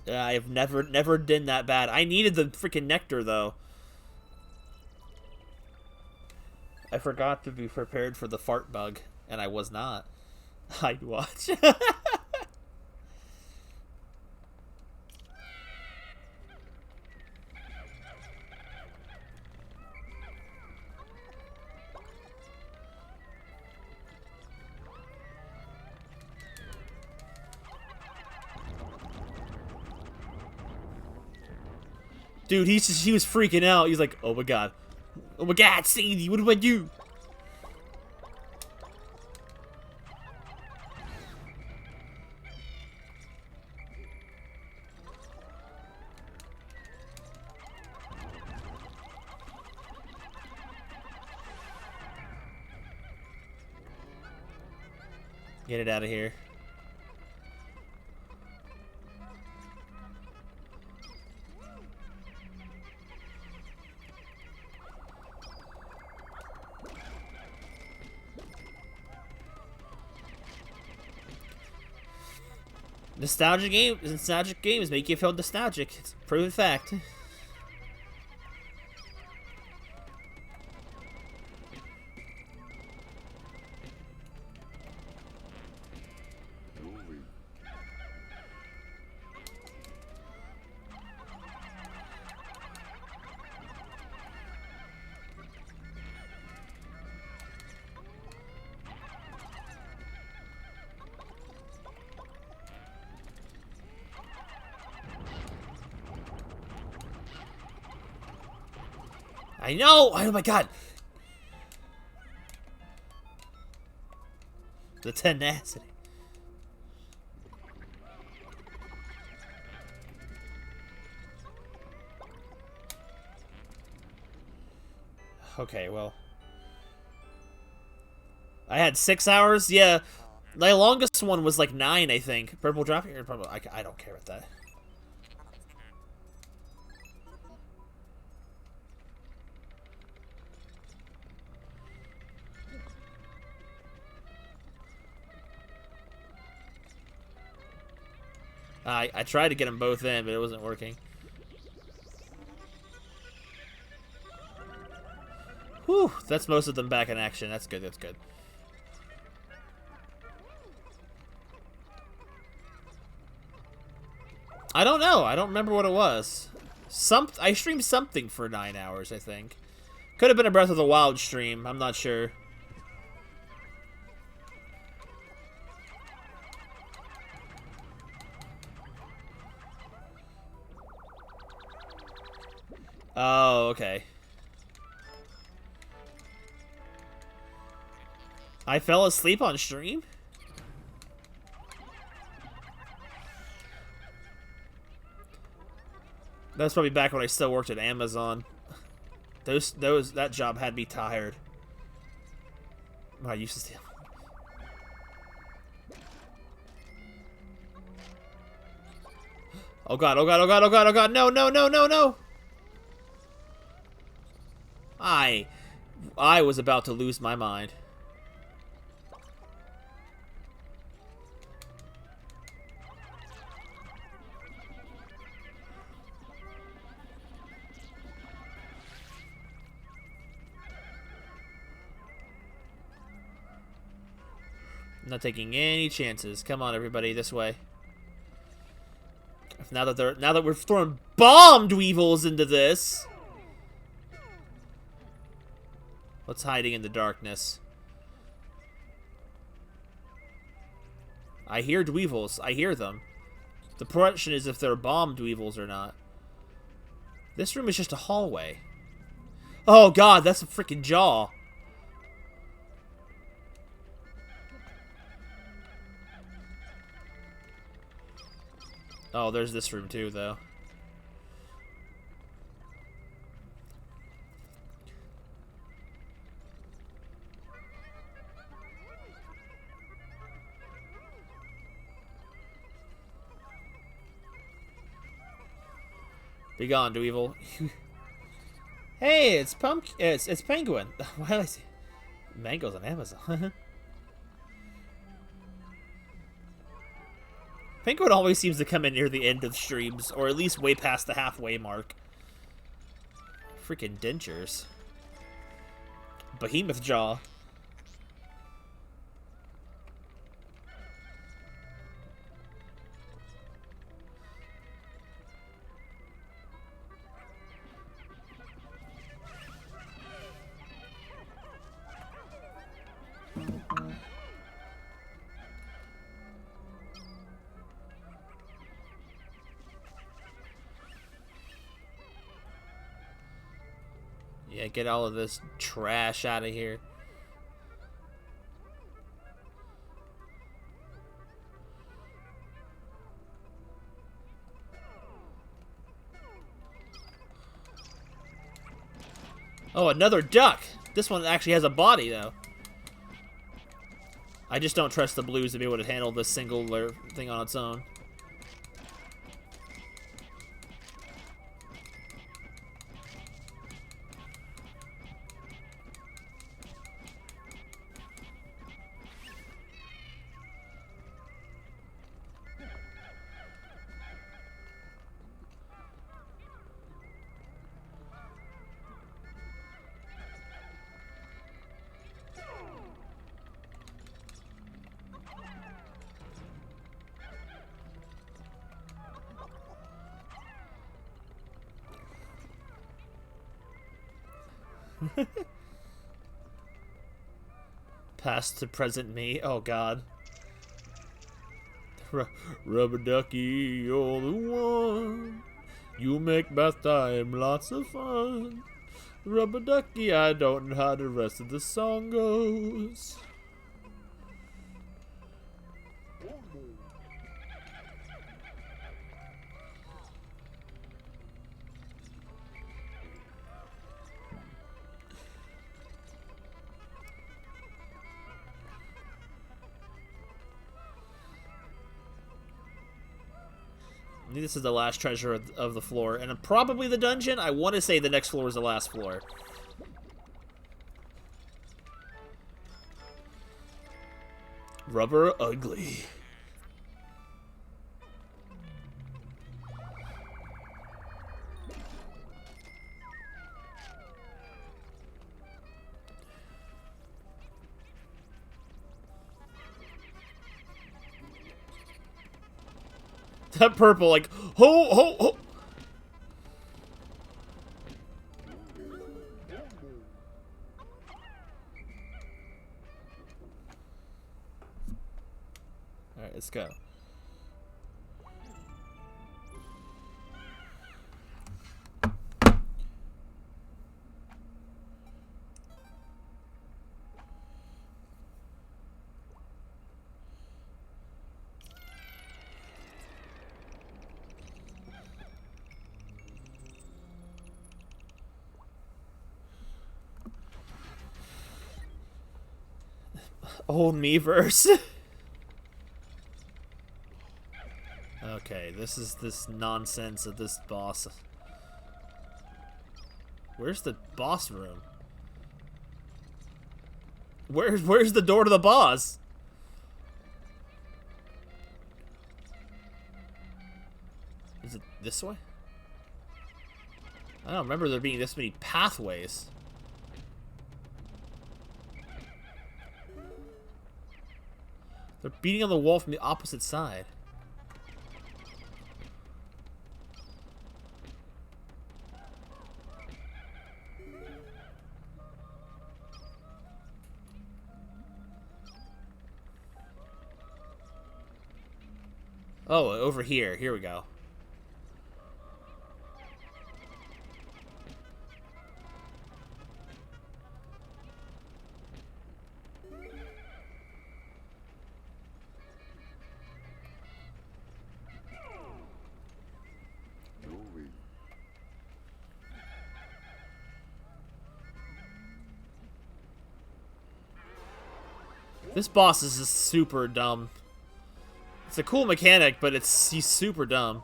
I've never done that bad. I needed the freaking nectar, though. I forgot to be prepared for the fart bug, and I was not. I'd watch. Dude, he was freaking out. He's like, oh my god. Oh my god, Sadie, what do I do? Get it out of here. Nostalgic games make you feel nostalgic. It's a proven fact. I know! Oh my god! The tenacity. Okay, well. I had 6 hours? Yeah. My longest one was like 9, I think. Purple drop here? Purple. I don't care about that. I tried to get them both in, but it wasn't working. Whew, that's most of them back in action. That's good, that's good. I don't know. I don't remember what it was. I streamed something for 9 hours, I think. Could have been a Breath of the Wild stream. I'm not sure. Oh, okay. I fell asleep on stream? That's probably back when I still worked at Amazon. That job had me tired. I used to steal. Oh god, oh god, oh god, oh god, oh god, no, no, no, no, no! I was about to lose my mind. I'm not taking any chances. Come on, everybody, this way. Now that we're throwing bomb Dweevils into this. What's hiding in the darkness? I hear Dweevils. I hear them. The question is if they're bomb Dweevils or not. This room is just a hallway. Oh god, that's a freaking jaw. Oh, there's this room too, though. Be gone, Dweevil. Hey, it's Pumpkin. It's Penguin. Why did I say Mango's on Amazon? Penguin always seems to come in near the end of streams, or at least way past the halfway mark. Freaking dentures. Behemoth jaw. Yeah, get all of this trash out of here. Oh, another duck! This one actually has a body, though. I just don't trust the blues to be able to handle this singular thing on its own. Past to present me. Oh god. Rubber ducky, you're the one. You make bath time lots of fun. Rubber ducky, I don't know how the rest of the song goes. I think this is the last treasure of the floor, and probably the dungeon. I want to say the next floor is the last floor. Rubber ugly. That purple, like, ho, ho, ho. Alright, let's go. Old me-verse. Okay, this is this nonsense of this boss. Where's the boss room? Where's the door to the boss? Is it this way? I don't remember there being this many pathways. They're beating on the wall from the opposite side. Oh, over here. Here we go. This boss is just super dumb. It's a cool mechanic, but he's super dumb.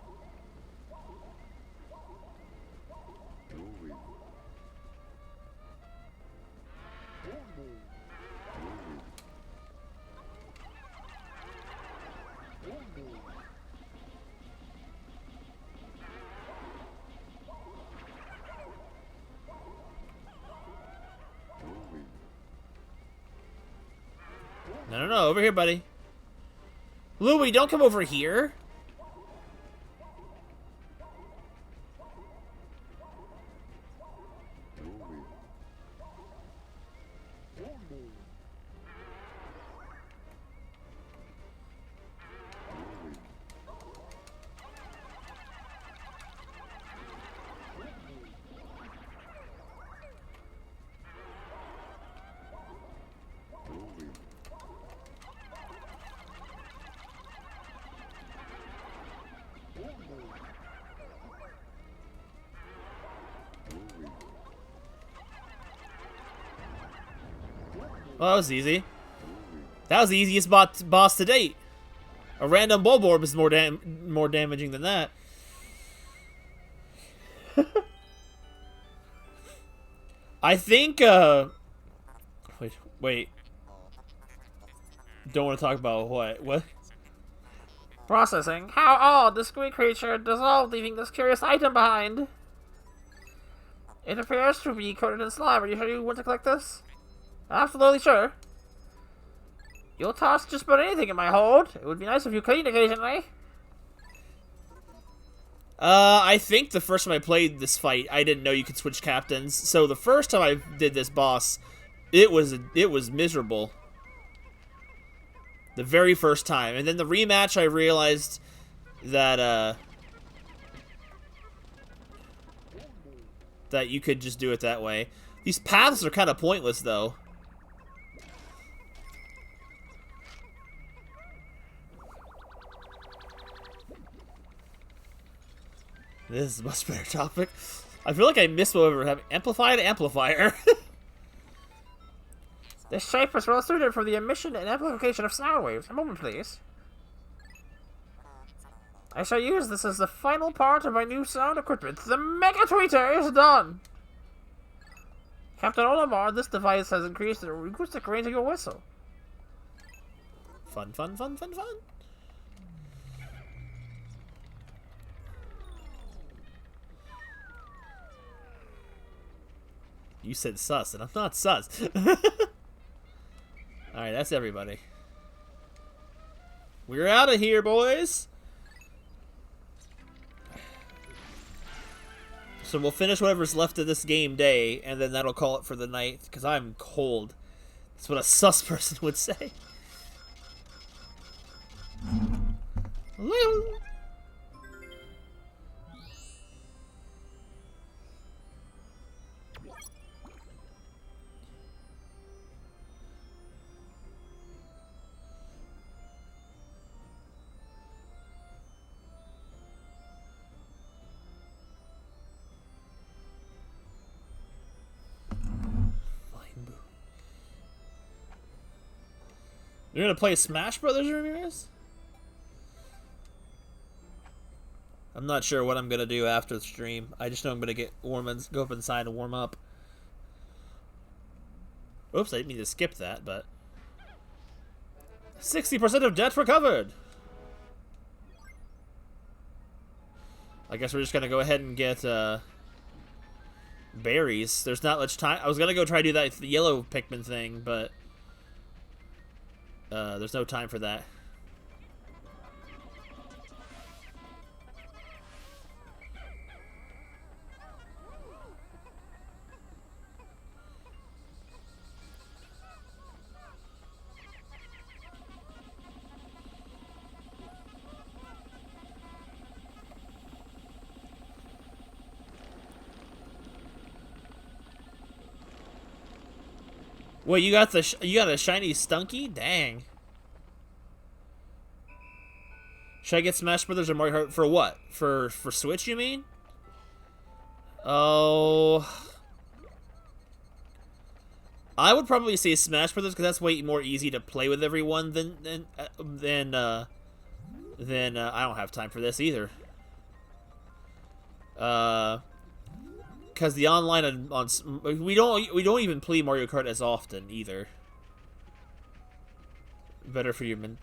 No, over here, buddy. Louie, don't come over here. Well, that was easy. That was the easiest boss to date. A random bulb orb is more damaging than that. I think, Wait. Don't want to talk about what? What? Processing. How odd! The squid creature dissolved, leaving this curious item behind. It appears to be coated in slime. Are you sure you want to collect this? Absolutely sure. You'll toss just about anything in my hold. It would be nice if you cleaned occasionally. I think the first time I played this fight, I didn't know you could switch captains. So the first time I did this boss, it was miserable. The very first time. And then the rematch, I realized that, that you could just do it that way. These paths are kind of pointless, though. This is a much better topic. I feel like I missed what we were having. Amplified amplifier. This shape is well suited for the emission and amplification of sound waves. A moment, please. I shall use this as the final part of my new sound equipment. The Mega Tweeter is done! Captain Olimar, this device has increased the acoustic range of your whistle. Fun, fun, fun, fun, fun. You said sus, and I'm not sus. Alright, that's everybody. We're out of here, boys. So we'll finish whatever's left of this game day, and then that'll call it for the night, because I'm cold. That's what a sus person would say. You're gonna play Smash Brothers, Ramirez? I'm not sure what I'm gonna do after the stream. I just know I'm gonna go up inside and warm up. Oops, I didn't mean to skip that, but 60% of debt recovered. I guess we're just gonna go ahead and get berries. There's not much time. I was gonna go try to do that yellow Pikmin thing, but there's no time for that. Wait, you got a shiny Stunky? Dang. Should I get Smash Brothers or Mario Kart for what? For Switch, you mean? Oh, I would probably say Smash Brothers because that's way more easy to play with everyone than I don't have time for this either. Because the online on we don't even play Mario Kart as often either. Better for your mentality.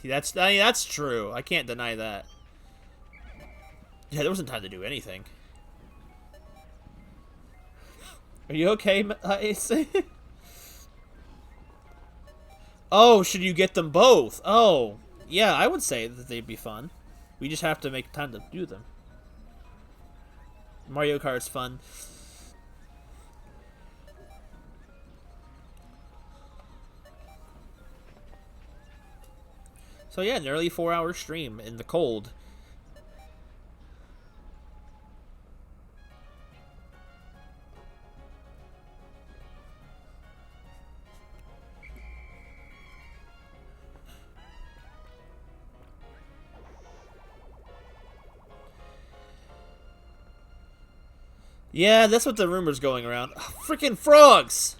That's true. I can't deny that. Yeah, there wasn't time to do anything. Are you okay? Oh, should you get them both? Oh, yeah, I would say that they'd be fun. We just have to make time to do them. Mario Kart's fun. So yeah, nearly 4-hour stream in the cold. Yeah, that's what the rumor's going around. Freaking frogs!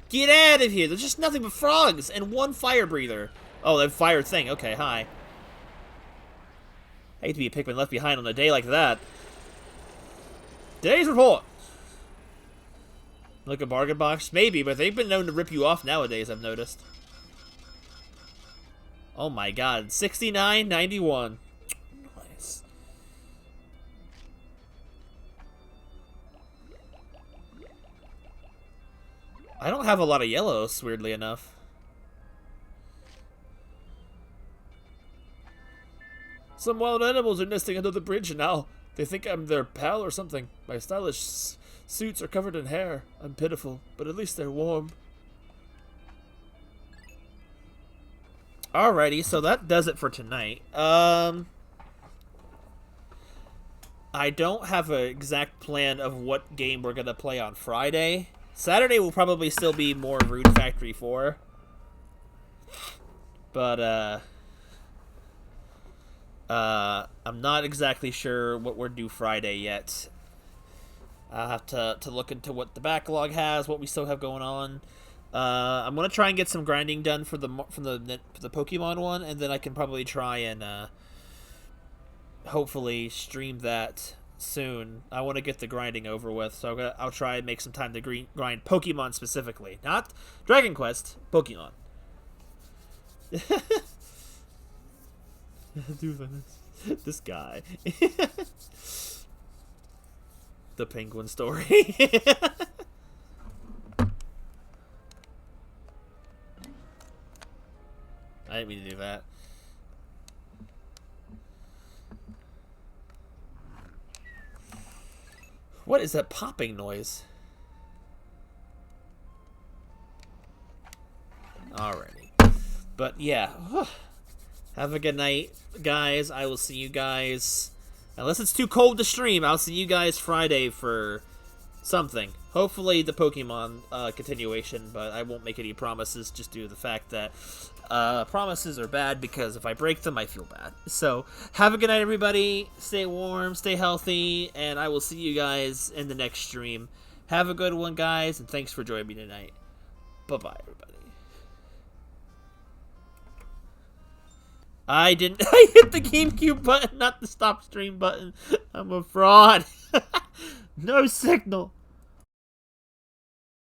Get out of here! There's just nothing but frogs and one fire breather. Oh, that fire thing. Okay, hi. I hate to be a Pikmin left behind on a day like that. Today's report. Look, a bargain box? Maybe, but they've been known to rip you off nowadays, I've noticed. Oh my god. 69.91. Nice. I don't have a lot of yellows, weirdly enough. Some wild animals are nesting under the bridge now. They think I'm their pal or something. My stylish suits are covered in hair. I'm pitiful, but at least they're warm. Alrighty, so that does it for tonight. I don't have an exact plan of what game we're gonna play on Friday. Saturday will probably still be more Rune Factory 4. But, I'm not exactly sure what we're due Friday yet. I'll have to look into what the backlog has, what we still have going on. I'm gonna try and get some grinding done for the Pokemon one, and then I can probably try and hopefully stream that soon. I want to get the grinding over with, so I'll try and make some time to grind Pokemon specifically, not Dragon Quest, Pokemon. Dude, this guy. The penguin story. I didn't mean to do that. What is that popping noise? Alrighty. But yeah. Have a good night, guys. I will see you guys. Unless it's too cold to stream, I'll see you guys Friday for something. Hopefully the Pokemon continuation, but I won't make any promises just due to the fact that promises are bad, because if I break them, I feel bad. So, have a good night, everybody. Stay warm, stay healthy, and I will see you guys in the next stream. Have a good one, guys, and thanks for joining me tonight. Bye-bye, everybody. I hit the GameCube button, not the stop stream button. I'm a fraud. No signal.